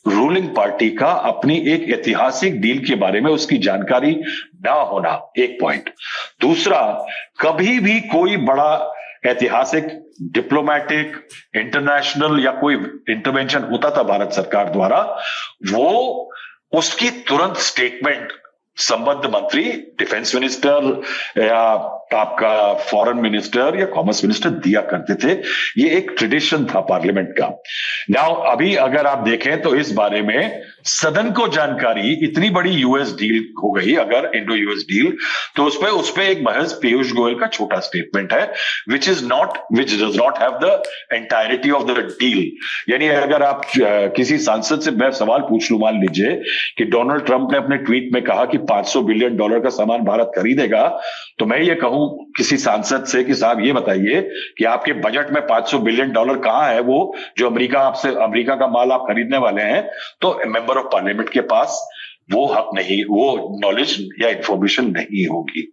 ruling party का अपनी एक ऐतिहासिक डील के बारे में उसकी जानकारी ना होना, एक पॉइंट। दूसरा, कभी भी कोई बड़ा ऐतिहासिक डिप्लोमेटिक इंटरनेशनल या कोई इंटरवेंशन होता था भारत सरकार द्वारा, वो उसकी तुरंत स्टेटमेंट संबद्ध मंत्री, डिफेंस मिनिस्टर या आपका फॉरेन मिनिस्टर या कॉमर्स मिनिस्टर दिया करते थे। ये एक ट्रेडिशन था पार्लियामेंट का। नाउ अभी अगर आप देखें तो इस बारे में सदन को जानकारी इतनी बड़ी यूएस डील हो गई, अगर इंडो यूएस डील, तो उस पे एक महज पीयूष गोयल का छोटा स्टेटमेंट है, which does not have the entirety of the deal. यानी अगर आप किसी सांसद से मैं सवाल पूछ लूं, मान लीजिए कि डोनाल्ड ट्रंप ने अपने ट्वीट में कहा कि $500 बिलियन का सामान भारत खरीदेगा, तो मैं ये कहूं किसी सांसद से कि साहब ये बताइए कि आपके बजट में $500 बिलियन कहां है, वो जो अमेरिका का माल आप खरीदने वाले हैं, तो मेंबर ऑफ पार्लियामेंट के पास वो हक नहीं, वो नॉलेज या इंफॉर्मेशन नहीं होगी।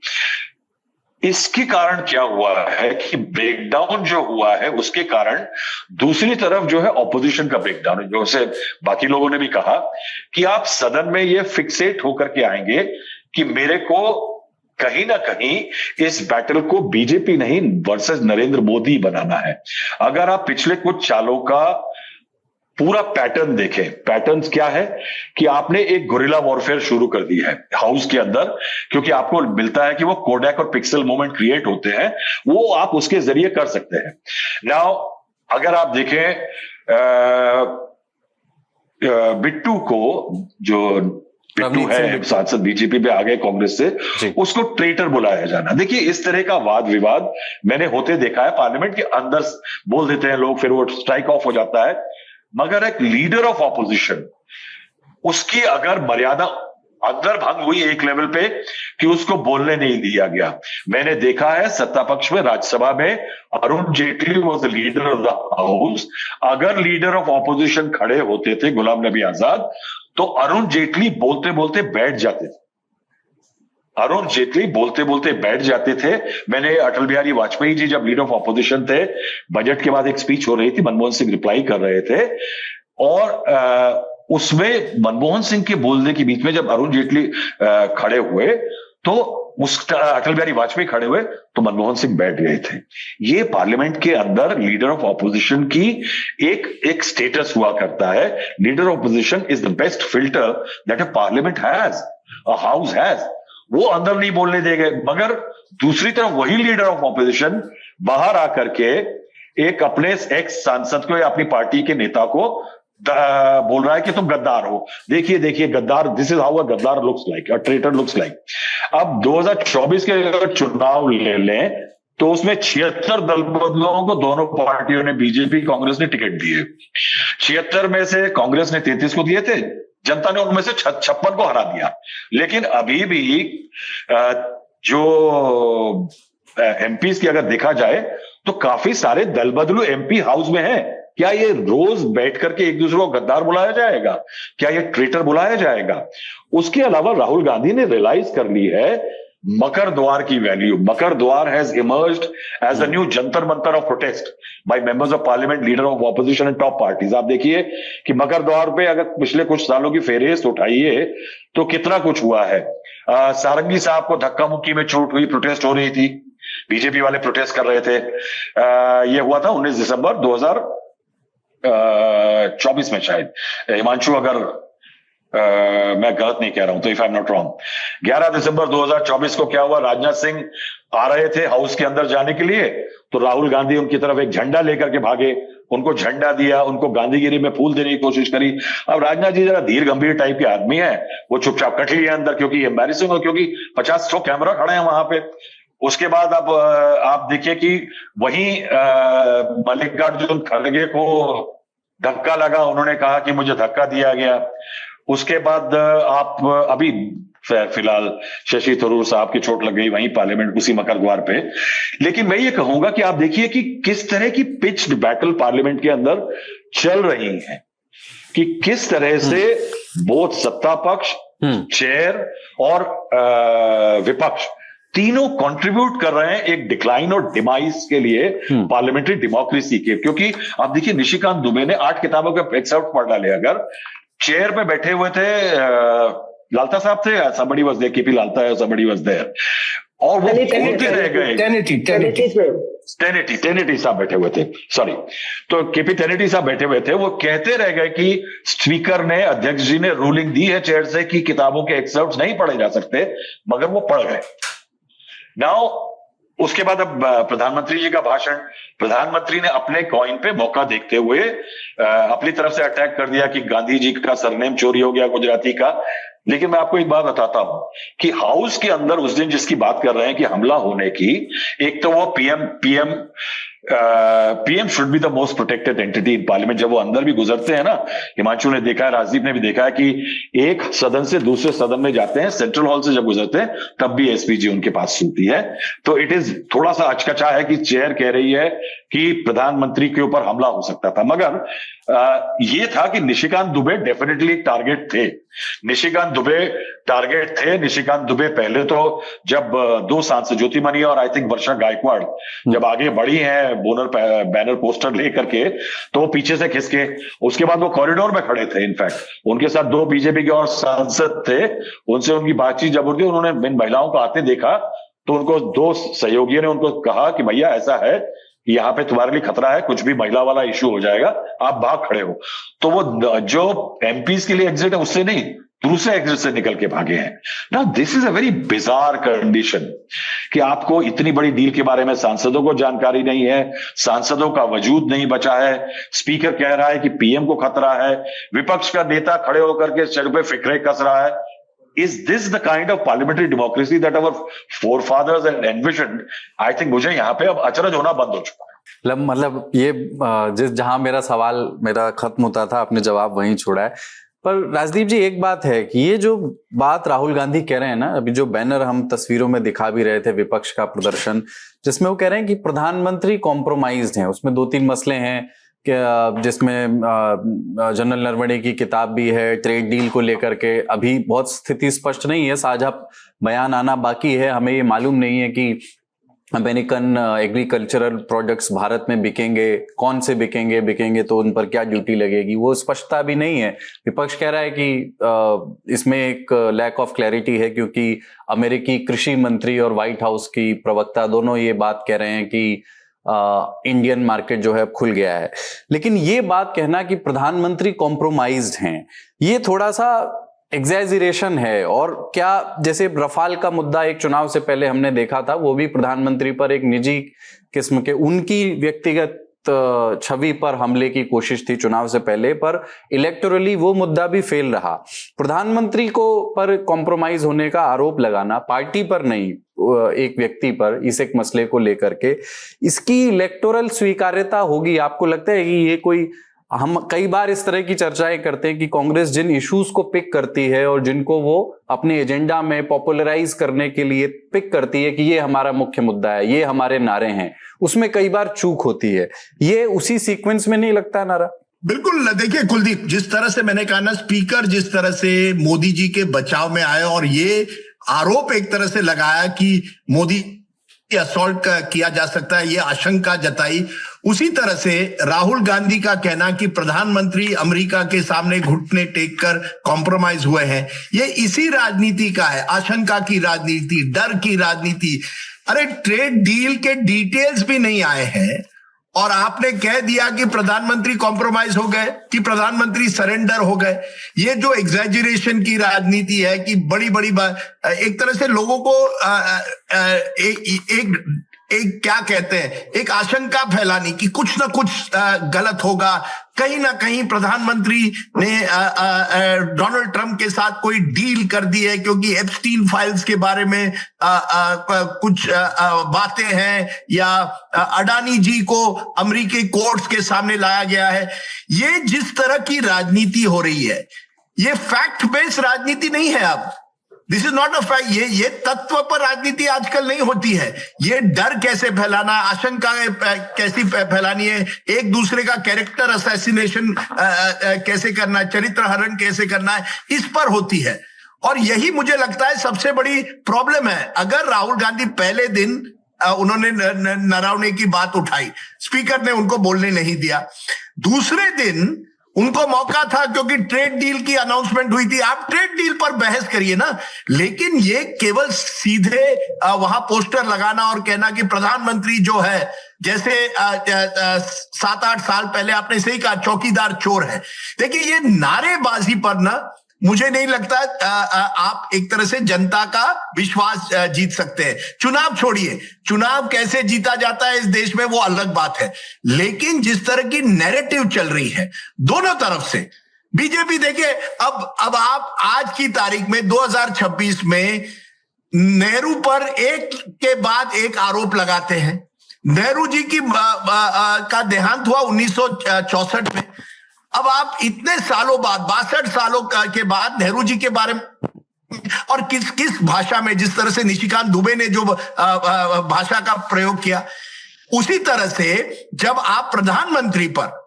इसके कारण क्या हुआ है कि ब्रेकडाउन जो हुआ है, उसके कारण दूसरी तरफ जो है ऑपोजिशन का ब्रेकडाउन है। जैसे बाकी लोगों ने भी कहा कि आप सदन में ये फिक्सेट होकर के आएंगे कि मेरे को कहीं ना कहीं इस बैटल को बीजेपी नहीं वर्सेस नरेंद्र मोदी बनाना है। अगर आप पिछले कुछ सालों का पूरा पैटर्न देखें, पैटर्न्स क्या है कि आपने एक गुरिल्ला वॉरफेयर शुरू कर दी है हाउस के अंदर, क्योंकि आपको मिलता है कि वो कोडैक और पिक्सल मोमेंट क्रिएट होते हैं, वो आप उसके जरिए कर सकते हैं। नाउ अगर आप देखें बिट्टू को, जो बिट्टू है सांसद बीजेपी पे आ गए कांग्रेस से, उसको ट्रेटर बुलाया जाना। देखिए इस तरह का वाद विवाद मैंने होते देखा है, पार्लियामेंट के अंदर बोल देते हैं लोग, फिर वो स्ट्राइक ऑफ हो जाता है। मगर एक लीडर ऑफ ऑपोजिशन, उसकी अगर मर्यादा अंदर भंग हुई एक लेवल पे कि उसको बोलने नहीं दिया गया। मैंने देखा है सत्ता पक्ष में राज्यसभा में Arun Jaitley was the leader of the house, अगर लीडर ऑफ ऑपोजिशन खड़े होते थे गुलाम नबी आजाद, तो अरुण जेटली बोलते बोलते बैठ जाते थे। अरुण जेटली बोलते बोलते बैठ जाते थे। मैंने अटल बिहारी वाजपेयी जी जब लीडर ऑफ ऑपोजिशन थे, बजट के बाद एक स्पीच हो रही थी, मनमोहन सिंह रिप्लाई कर रहे थे, और उसमें मनमोहन सिंह के बोलने के बीच में जब अरुण जेटली खड़े हुए, तो अटल बिहारी वाजपेयी खड़े हुए, तो मनमोहन सिंह बैठ गए थे। ये पार्लियामेंट के अंदर लीडर ऑफ ऑपोजिशन की एक स्टेटस हुआ करता है। Leader of opposition is the best filter that a parliament has, a house has. वो अंदर नहीं बोलने देंगे, मगर दूसरी तरफ वही लीडर ऑफ ऑपोजिशन बाहर आकर के एक अपने एक्स सांसद को या अपनी पार्टी के नेता को बोल रहा है कि तुम गद्दार हो। देखिए गद्दार, दिस इज हाउ अ गद्दार लुक्स लाइक, अ ट्रेटर लुक्स लाइक। अब 2024 के अगर चुनाव ले लें, तो उसमें 76 दल बदलों को दोनों पार्टियों ने, बीजेपी कांग्रेस ने टिकट दिए। 76 में से कांग्रेस ने 33 को दिए थे, जनता ने उनमें से 56 को हरा दिया। लेकिन अभी भी जो एमपीज की अगर देखा जाए, तो काफी सारे दल बदलू एमपी हाउस में हैं। क्या ये रोज बैठ करके एक दूसरे को गद्दार बुलाया जाएगा? क्या ये ट्रेटर बुलाया जाएगा? उसके अलावा राहुल गांधी ने रियलाइज कर ली है मकर द्वार की value. Makar Dwar has emerged as a new Jantar Mantar of protest by members of parliament, leader of opposition and top parties. आप देखिए कि मकर द्वार पे अगर पिछले कुछ सालों की फेहरिस्त उठाइए तो कितना कुछ हुआ है। सारंगी साहब को धक्का मुक्की में चोट हुई, प्रोटेस्ट हो रही थी, बीजेपी वाले प्रोटेस्ट कर रहे थे। यह हुआ था 19 दिसंबर 2024 में शायद। हिमांशु अगर मैं गलत नहीं कह रहा हूं तो, if I am not wrong, 11 दिसंबर 2024 को क्या हुआ, राजनाथ सिंह आ रहे थे हाउस के अंदर जाने के लिए, तो राहुल गांधी उनकी तरफ एक झंडा लेकर के भागे, उनको झंडा दिया, उनको गांधीगिरी में फूल देने की कोशिश करी। अब राजनाथ जी जरा धीर गंभीर टाइप के आदमी है, वो चुपचाप कट लिए अंदर, क्योंकि एम्बैरेसिंग हो, क्योंकि 50 कैमरा खड़े हैं वहां पे। उसके बाद अब आप देखिए कि वहीं मल्लिकार्जुन खड़गे को धक्का लगा, उन्होंने कहा कि मुझे धक्का दिया गया। उसके बाद आप अभी फिलहाल शशि थरूर साहब की चोट लग गई वहीं पार्लियामेंट, उसी मकर द्वार पे। लेकिन मैं ये कहूंगा कि आप देखिए कि किस तरह की पिच्ड बैटल पार्लियामेंट के अंदर चल रही है, कि किस तरह से बोथ सत्ता पक्ष, चेयर और विपक्ष तीनों कंट्रीब्यूट कर रहे हैं एक डिक्लाइन और डिमाइस के लिए पार्लियामेंट्री डेमोक्रेसी के। क्योंकि आप देखिए निशिकांत दुबे ने 8 किताबों के एक्सर्प्ट पढ़ डाले। अगर चेयर पे बैठे हुए थे लालता साहब थे, somebody was there, KP Lalta है, somebody was there, और वो बोलते रह गए। टेनिटी साहब बैठे हुए थे, सॉरी, तो केपी टेनिटी साहब बैठे हुए थे, वो कहते रह गए कि स्पीकर ने, अध्यक्ष जी ने रूलिंग दी है चेयर से कि किताबों के एक्सर्प्ट नहीं पढ़े जा सकते, मगर वो पढ़ गए। नाउ उसके बाद अब प्रधानमंत्री जी का भाषण, प्रधानमंत्री ने अपने कॉइन पे मौका देखते हुए अपनी तरफ से अटैक कर दिया कि गांधी जी का सरनेम चोरी हो गया गुजराती का। लेकिन मैं आपको एक बात बताता हूं कि हाउस के अंदर उस दिन जिसकी बात कर रहे हैं कि हमला होने की, एक तो वो PM should be the most protected entity in parliament. जब वो अंदर भी गुजरते हैं ना, हिमांशु ने देखा है, राजदीप ने भी देखा है कि एक सदन से दूसरे सदन में जाते हैं, सेंट्रल हॉल से जब गुजरते हैं तब भी एसपीजी उनके पास सूती है। तो इट इज थोड़ा सा अचकचा है कि चेयर कह रही है कि प्रधानमंत्री के ऊपर हमला हो सकता था, मगर ये था कि निशिकांत दुबे डेफिनेटली एक टारगेट थे। निशिकांत दुबे टारगेट थे। निशिकांत दुबे पहले तो जब दो सांसद ज्योतिमणि और आई थिंक वर्षा गायकवाड़ जब आगे बढ़ी हैं बैनर पोस्टर लेकर के, तो वो पीछे से खिसके, उसके बाद वो कॉरिडोर में खड़े थे। इनफैक्ट उनके साथ दो बीजेपी के और सांसद थे, उनसे उनकी बातचीत जब होती, उन्होंने इन महिलाओं को आते देखा तो उनको दो सहयोगियों ने उनको कहा कि भैया ऐसा है, यहां पे तुम्हारे लिए खतरा है, कुछ भी महिला वाला इश्यू हो जाएगा, आप भाग खड़े हो। तो वो जो एमपीज के लिए एग्जिट है उससे नहीं, दूसरे एग्जिट से निकल के भागे हैं। Now this is a very bizarre condition कि आपको इतनी बड़ी डील के बारे में सांसदों को जानकारी नहीं है, सांसदों का वजूद नहीं बचा है, स्पीकर कह रहा है कि पीएम को खतरा है, विपक्ष का नेता खड़े होकर के सिर पे फिक्रे कस रहा है। Is this the kind of parliamentary democracy that our forefathers had envisioned? I think मुझे यहाँ पे अब अचरज होना बंद हो चुका है। मतलब ये जहां मेरा सवाल मेरा खत्म होता था, आपने जवाब वहीं छोड़ा है। पर राजदीप जी, एक बात है कि ये जो बात राहुल गांधी कह रहे हैं ना, अभी जो बैनर हम तस्वीरों में दिखा भी रहे थे, विपक्ष का प्रदर्शन जिसमें वो कह रहे हैं कि प्रधानमंत्री कॉम्प्रोमाइज्ड हैं, उसमें 2-3 मसले हैं जिसमें जनरल नरवणे की किताब भी है, ट्रेड डील को लेकर के अभी बहुत स्थिति स्पष्ट नहीं है, साझा बयान आना बाकी है। हमें ये मालूम नहीं है कि अमेरिकन एग्रीकल्चरल प्रोडक्ट्स भारत में बिकेंगे, कौन से बिकेंगे तो उन पर क्या ड्यूटी लगेगी, वो स्पष्टता भी नहीं है। विपक्ष कह रहा है कि इसमें एक लैक ऑफ क्लैरिटी है, क्योंकि अमेरिकी कृषि मंत्री और व्हाइट हाउस की प्रवक्ता दोनों ये बात कह रहे हैं कि इंडियन मार्केट जो है खुल गया है। लेकिन ये बात कहना कि प्रधानमंत्री कॉम्प्रोमाइज्ड हैं, ये थोड़ा सा एग्जैजरेशन है। और क्या जैसे रफाल का मुद्दा एक चुनाव से पहले हमने देखा था, वो भी प्रधानमंत्री पर एक निजी किस्म के उनकी व्यक्तिगत छवि पर हमले की कोशिश थी चुनाव से पहले, पर इलेक्टोरली वो मुद्दा भी फेल रहा। प्रधानमंत्री को पर कॉम्प्रोमाइज होने का आरोप लगाना, पार्टी पर नहीं एक व्यक्ति पर, इस एक मसले को लेकर के, इसकी इलेक्टोरल स्वीकार्यता होगी? आपको लगता है कि ये कोई, हम कई बार इस तरह की चर्चाएं करते हैं कि कांग्रेस जिन इश्यूज को पिक करती है और जिनको वो अपने एजेंडा में पॉपुलराइज करने के लिए पिक करती है कि ये हमारा मुख्य मुद्दा है, ये हमारे नारे हैं, उसमें कई बार चूक होती है। ये उसी सीक्वेंस में नहीं लगता नारा? बिल्कुल। देखिए कुलदीप, जिस तरह से मैंने कहा ना, स्पीकर जिस तरह से मोदी जी के बचाव में आए और ये आरोप एक तरह से लगाया कि मोदी असॉल्ट किया जा सकता है, ये आशंका जताई, उसी तरह से राहुल गांधी का कहना कि प्रधानमंत्री अमेरिका के सामने घुटने टेक कर कॉम्प्रोमाइज हुए हैं, ये इसी राजनीति का है, आशंका की राजनीति, डर की राजनीति। अरे ट्रेड डील के डिटेल्स भी नहीं आए हैं और आपने कह दिया कि प्रधानमंत्री कॉम्प्रोमाइज हो गए, कि प्रधानमंत्री सरेंडर हो गए। ये जो एग्जैजरेशन की राजनीति है कि बड़ी बड़ी बात, एक तरह से लोगों को एक क्या कहते हैं, एक आशंका फैलानी कि कुछ ना कुछ गलत होगा, कहीं ना कहीं प्रधानमंत्री ने डोनाल्ड ट्रंप के साथ कोई डील कर दी है क्योंकि एप्स्टीन फाइल्स के बारे में कुछ बातें हैं, या अडानी जी को अमेरिकी कोर्ट्स के सामने लाया गया है। ये जिस तरह की राजनीति हो रही है, ये फैक्ट बेस्ड राजनीति नहीं है। अब this is not a fact, ये तत्व पर राजनीति आजकल नहीं होती है। ये डर कैसे फैलाना, आशंकाएं कैसी फैलानी है, एक दूसरे का कैरेक्टर असैसिनेशन कैसे करना है, चरित्र हरण कैसे करना है, इस पर होती है। और यही मुझे लगता है सबसे बड़ी प्रॉब्लम है। अगर राहुल गांधी पहले दिन उन्होंने नरवणे की बात उठाई, स्पीकर ने उनको बोलने नहीं दिया, दूसरे दिन उनको मौका था क्योंकि ट्रेड डील की अनाउंसमेंट हुई थी, आप ट्रेड डील पर बहस करिए ना, लेकिन ये केवल सीधे वहां पोस्टर लगाना और कहना कि प्रधानमंत्री जो है, जैसे 7-8 साल पहले आपने सही कहा चौकीदार चोर है। देखिए ये नारेबाजी पर ना मुझे नहीं लगता आप एक तरह से जनता का विश्वास जीत सकते हैं। चुनाव छोड़िए, चुनाव कैसे जीता जाता है इस देश में वो अलग बात है, लेकिन जिस तरह की नैरेटिव चल रही है दोनों तरफ से, बीजेपी देखिए, अब आप आज की तारीख में 2026 में नेहरू पर एक के बाद एक आरोप लगाते हैं। नेहरू जी की का देहांत हुआ 1964 में। अब आप इतने सालों बाद, 62 सालों के बाद नेहरू जी के बारे में, और किस भाषा में, जिस तरह से निशिकांत दुबे ने जो भाषा का प्रयोग किया, उसी तरह से जब आप प्रधानमंत्री पर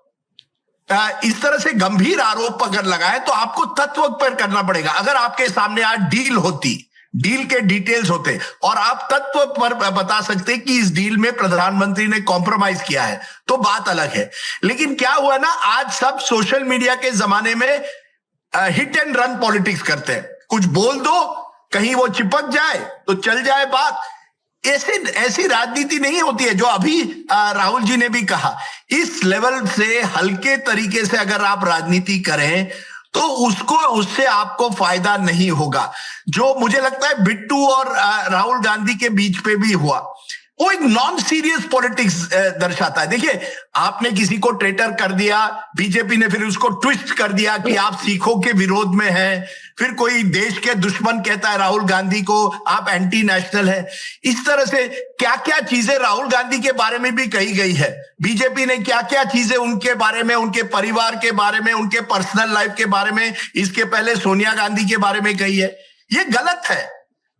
इस तरह से गंभीर आरोप अगर लगाए तो आपको तत्व पर करना पड़ेगा। अगर आपके सामने आज डील होती, डील के डिटेल्स होते और आप तत्व पर बता सकते कि इस डील में प्रधानमंत्री ने कॉम्प्रोमाइज किया है, तो बात अलग है। लेकिन क्या हुआ ना, आज सब सोशल मीडिया के जमाने में हिट एंड रन पॉलिटिक्स करते हैं। कुछ बोल दो, कहीं वो चिपक जाए तो चल जाए बात। ऐसी राजनीति नहीं होती है जो अभी राहुल जी ने भी कहा। इस लेवल से हल्के तरीके से अगर आप राजनीति करें तो उससे आपको फायदा नहीं होगा। जो मुझे लगता है बिट्टू और राहुल गांधी के बीच पे भी हुआ, वो एक नॉन सीरियस पॉलिटिक्स दर्शाता है। देखिए, आपने किसी को ट्रेटर कर दिया, बीजेपी ने फिर उसको ट्विस्ट कर दिया कि आप सिखों के विरोध में हैं, फिर कोई देश के दुश्मन कहता है राहुल गांधी को, आप एंटी नेशनल है। इस तरह से क्या क्या चीजें राहुल गांधी के बारे में भी कही गई है। बीजेपी ने क्या क्या चीजें उनके बारे में, उनके परिवार के बारे में, उनके पर्सनल लाइफ के बारे में, इसके पहले सोनिया गांधी के बारे में कही है। ये गलत है।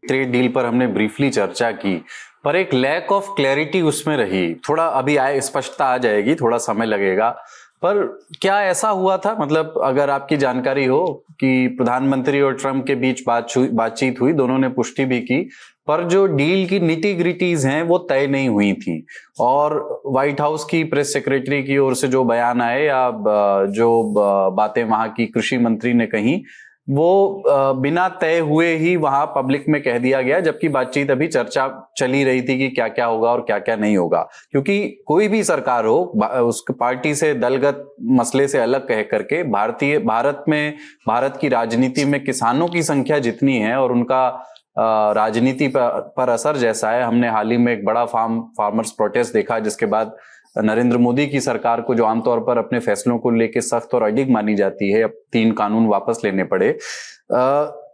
ट्रेड डील पर हमने ब्रीफली चर्चा की, पर एक लैक ऑफ क्लैरिटी उसमें रही। थोड़ा अभी स्पष्टता आ जाएगी, थोड़ा समय लगेगा। पर क्या ऐसा हुआ था, मतलब अगर आपकी जानकारी हो, कि प्रधानमंत्री और ट्रंप के बीच बातचीत हुई, दोनों ने पुष्टि भी की, पर जो डील की निटी ग्रिटीज हैं वो तय नहीं हुई थी। और व्हाइट हाउस की प्रेस सेक्रेटरी की ओर से जो बयान आए या जो बातें वहां की कृषि मंत्री ने कही, वो बिना तय हुए ही वहां पब्लिक में कह दिया गया, जबकि बातचीत अभी चर्चा चली रही थी कि क्या क्या होगा और क्या क्या नहीं होगा। क्योंकि कोई भी सरकार हो, उस पार्टी से दलगत मसले से अलग कह करके भारत की राजनीति में किसानों की संख्या जितनी है और उनका राजनीति पर असर जैसा है, हमने हाल ही में एक बड़ा फार्मर्स प्रोटेस्ट देखा, जिसके बाद नरेंद्र मोदी की सरकार को, जो आमतौर पर अपने फैसलों को लेकर सख्त और अडिग मानी जाती है, अब 3 कानून वापस लेने पड़े।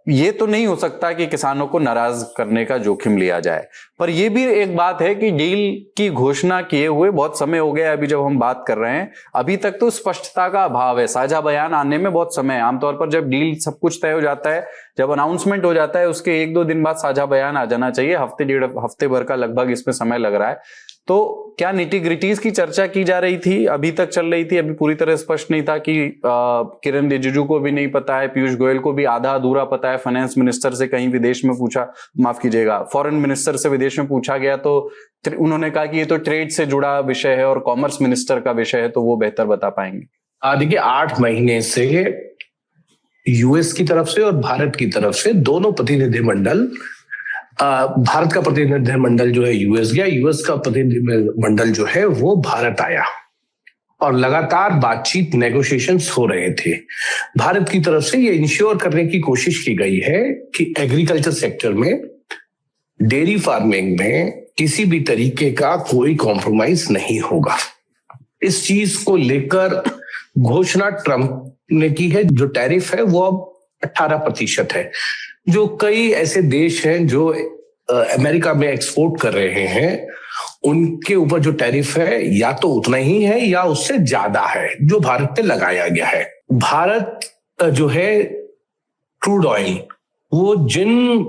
ये तो नहीं हो सकता कि किसानों को नाराज करने का जोखिम लिया जाए। पर यह भी एक बात है कि डील की घोषणा किए हुए बहुत समय हो गया, अभी जब हम बात कर रहे हैं, अभी तक तो स्पष्टता का अभाव है। साझा बयान आने में बहुत समय है। आमतौर पर जब डील सब कुछ तय हो जाता है, जब अनाउंसमेंट हो जाता है, उसके 1-2 दिन बाद साझा बयान आ जाना चाहिए। हफ्ते भर का लगभग इसमें समय लग रहा है। तो क्या निटी-ग्रिटीज की चर्चा की जा रही थी, अभी तक चल रही थी? अभी पूरी तरह स्पष्ट नहीं था कि किरण रिजिजू को भी नहीं पता है, पीयूष गोयल को भी आधा अधूरा पता है। फाइनेंस मिनिस्टर से कहीं विदेश में पूछा, माफ कीजिएगा, फॉरेन मिनिस्टर से विदेश में पूछा गया तो उन्होंने कहा कि ये तो ट्रेड से जुड़ा विषय है और कॉमर्स मिनिस्टर का विषय है, तो वो बेहतर बता पाएंगे। देखिए, 8 महीने से यूएस की तरफ से और भारत की तरफ से दोनों प्रतिनिधिमंडल, भारत का प्रतिनिधिमंडल जो है यूएस गया, यूएस का प्रतिनिधिमंडल जो है वो भारत आया और लगातार बातचीत, नेगोशिएशंस हो रहे थे। भारत की तरफ से ये इंश्योर करने की कोशिश की गई है कि एग्रीकल्चर सेक्टर में, डेयरी फार्मिंग में किसी भी तरीके का कोई कॉम्प्रोमाइज नहीं होगा। इस चीज को लेकर घोषणा ट्रंप ने की है। जो टैरिफ है वो अब 18% है। जो कई ऐसे देश हैं जो अमेरिका में एक्सपोर्ट कर रहे हैं, उनके ऊपर जो टैरिफ है या तो उतना ही है या उससे ज्यादा है जो भारत पे लगाया गया है। भारत जो है क्रूड ऑयल, वो जिन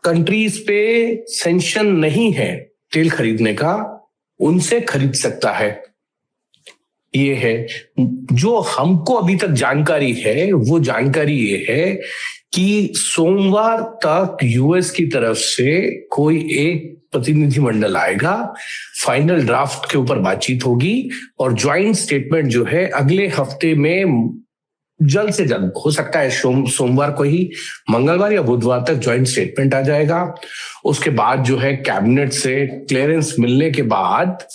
कंट्रीज पे सैंक्शन नहीं है तेल खरीदने का, उनसे खरीद सकता है। ये है जो हमको अभी तक जानकारी है। वो जानकारी ये है कि सोमवार तक यूएस की तरफ से कोई एक प्रतिनिधिमंडल आएगा, फाइनल ड्राफ्ट के ऊपर बातचीत होगी और ज्वाइंट स्टेटमेंट जो है अगले हफ्ते में, जल्द से जल्द, हो सकता है सोमवार को ही, मंगलवार या बुधवार तक ज्वाइंट स्टेटमेंट आ जाएगा। उसके बाद जो है कैबिनेट से क्लियरेंस मिलने के बाद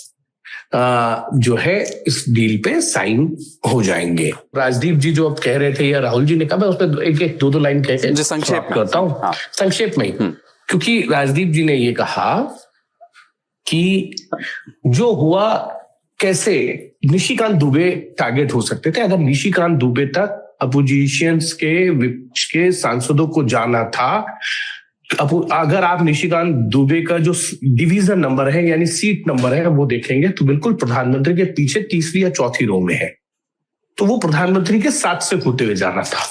जो है इस डील पे साइन हो जाएंगे। राजदीप जी जो अब कह रहे थे या राहुल जी ने कहा, मैं उसमें एक दो लाइन कह के संक्षेप करता हूँ। हाँ। संक्षेप में ही, क्योंकि राजदीप जी ने ये कहा कि जो हुआ कैसे निशिकांत दुबे टारगेट हो सकते थे। अगर निशिकांत दुबे तक अपोजिशंस के विपक्ष के सांसदों को जाना था, अगर आप निशिकांत दुबे का जो डिवीजन नंबर है यानी सीट नंबर है वो देखेंगे तो बिल्कुल प्रधानमंत्री के पीछे तीसरी या चौथी रो में है, तो वो प्रधानमंत्री के साथ से होते हुए जाना था।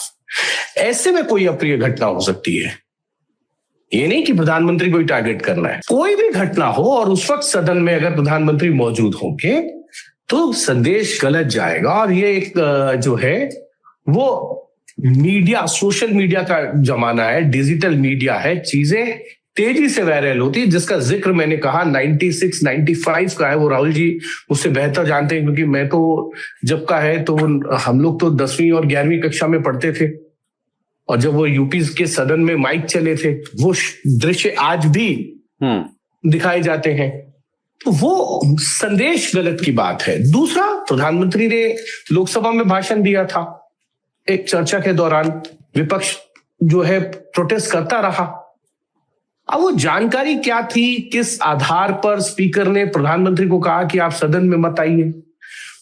ऐसे में कोई अप्रिय घटना हो सकती है, ये नहीं कि प्रधानमंत्री को ही टारगेट करना है, कोई भी घटना हो और उस वक्त सदन में अगर प्रधानमंत्री मौजूद होंगे तो संदेश गलत जाएगा। और ये एक जो है वो मीडिया, सोशल मीडिया का जमाना है, डिजिटल मीडिया है, चीजें तेजी से वायरल होती है, जिसका जिक्र मैंने कहा 96, 95 का है। वो राहुल जी उससे बेहतर जानते हैं, क्योंकि मैं तो जब का है तो हम लोग तो 10वीं और 11वीं कक्षा में पढ़ते थे, और जब वो यूपी के सदन में माइक चले थे वो दृश्य आज भी दिखाए जाते हैं। तो वो संदेश गलत की बात है। दूसरा, प्रधानमंत्री ने लोकसभा में भाषण दिया था, एक चर्चा के दौरान विपक्ष जो है प्रोटेस्ट करता रहा। अब वो जानकारी क्या थी, किस आधार पर स्पीकर ने प्रधानमंत्री को कहा कि आप सदन में मत आइए,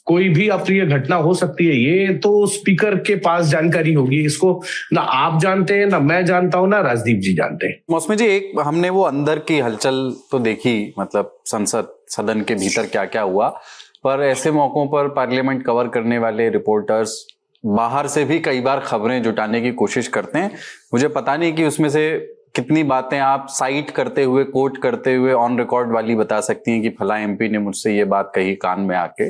कोई भी अप्रिय घटना हो सकती है, ये तो स्पीकर के पास जानकारी होगी। इसको ना आप जानते हैं, ना मैं जानता हूं, ना राजदीप जी जानते हैं। मौसमी जी, एक हमने वो अंदर की हलचल तो देखी, मतलब संसद सदन के भीतर क्या क्या हुआ, पर ऐसे मौकों पर पार्लियामेंट कवर करने वाले रिपोर्टर्स बाहर से भी कई बार खबरें जुटाने की कोशिश करते हैं। मुझे पता नहीं कि उसमें से कितनी बातें आप साइट करते हुए, कोट करते हुए, ऑन रिकॉर्ड वाली बता सकती हैं कि फला एमपी ने मुझसे ये बात कही कान में आके,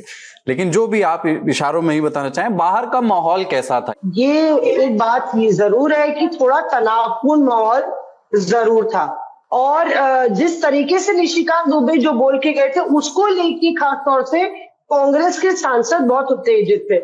लेकिन जो भी आप इशारों में ही बताना चाहें, बाहर का माहौल कैसा था? ये एक बात ये जरूर है कि थोड़ा तनावपूर्ण माहौल जरूर था, और जिस तरीके से निशिकांत दुबे जो बोल के गए थे उसको लेके खास तौर से कांग्रेस के सांसद बहुत उत्तेजित थे।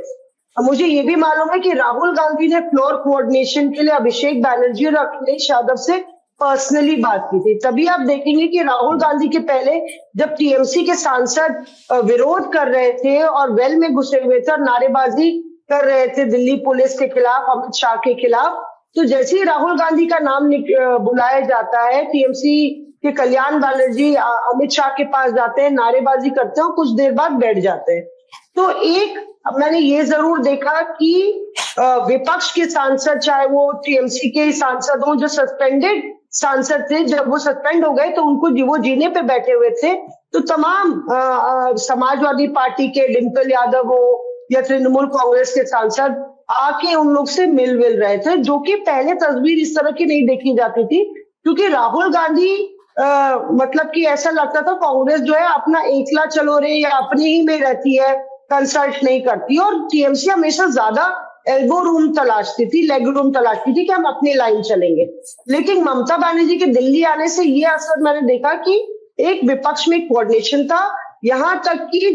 मुझे ये भी मालूम है कि राहुल गांधी ने फ्लोर कोऑर्डिनेशन के लिए अभिषेक बैनर्जी और अखिलेश यादव से पर्सनली बात की थी। तभी आप देखेंगे कि राहुल गांधी के पहले जब टीएमसी के सांसद विरोध कर रहे थे और वेल में घुसे हुए थे और नारेबाजी कर रहे थे दिल्ली पुलिस के खिलाफ, अमित शाह के खिलाफ, तो जैसे ही राहुल गांधी का नाम बुलाया जाता है, टीएमसी के कल्याण बैनर्जी अमित शाह के पास जाते हैं, नारेबाजी करते हैं और कुछ देर बाद बैठ जाते हैं। तो एक मैंने ये जरूर देखा कि विपक्ष के सांसद, चाहे वो टीएमसी के सांसद हों, जो सस्पेंडेड सांसद थे, जब वो सस्पेंड हो गए तो उनको वो जीने पे बैठे हुए थे, तो तमाम समाजवादी पार्टी के डिम्पल यादव हो या तृणमूल कांग्रेस के सांसद आके उन लोग से मिल रहे थे, जो कि पहले तस्वीर इस तरह की नहीं देखी जाती थी, क्योंकि राहुल गांधी मतलब कि ऐसा लगता था कांग्रेस जो है अपना एकला चलो रे या अपने ही में रहती है, कंसल्ट नहीं करती, और टीएमसी हमेशा ज्यादा एल्बो रूम तलाशती थी, लेग रूम तलाशती थी कि हम अपनी लाइन चलेंगे। लेकिन ममता बनर्जी के दिल्ली आने से ये असर मैंने देखा कि एक विपक्ष में कोऑर्डिनेशन था, यहां तक कि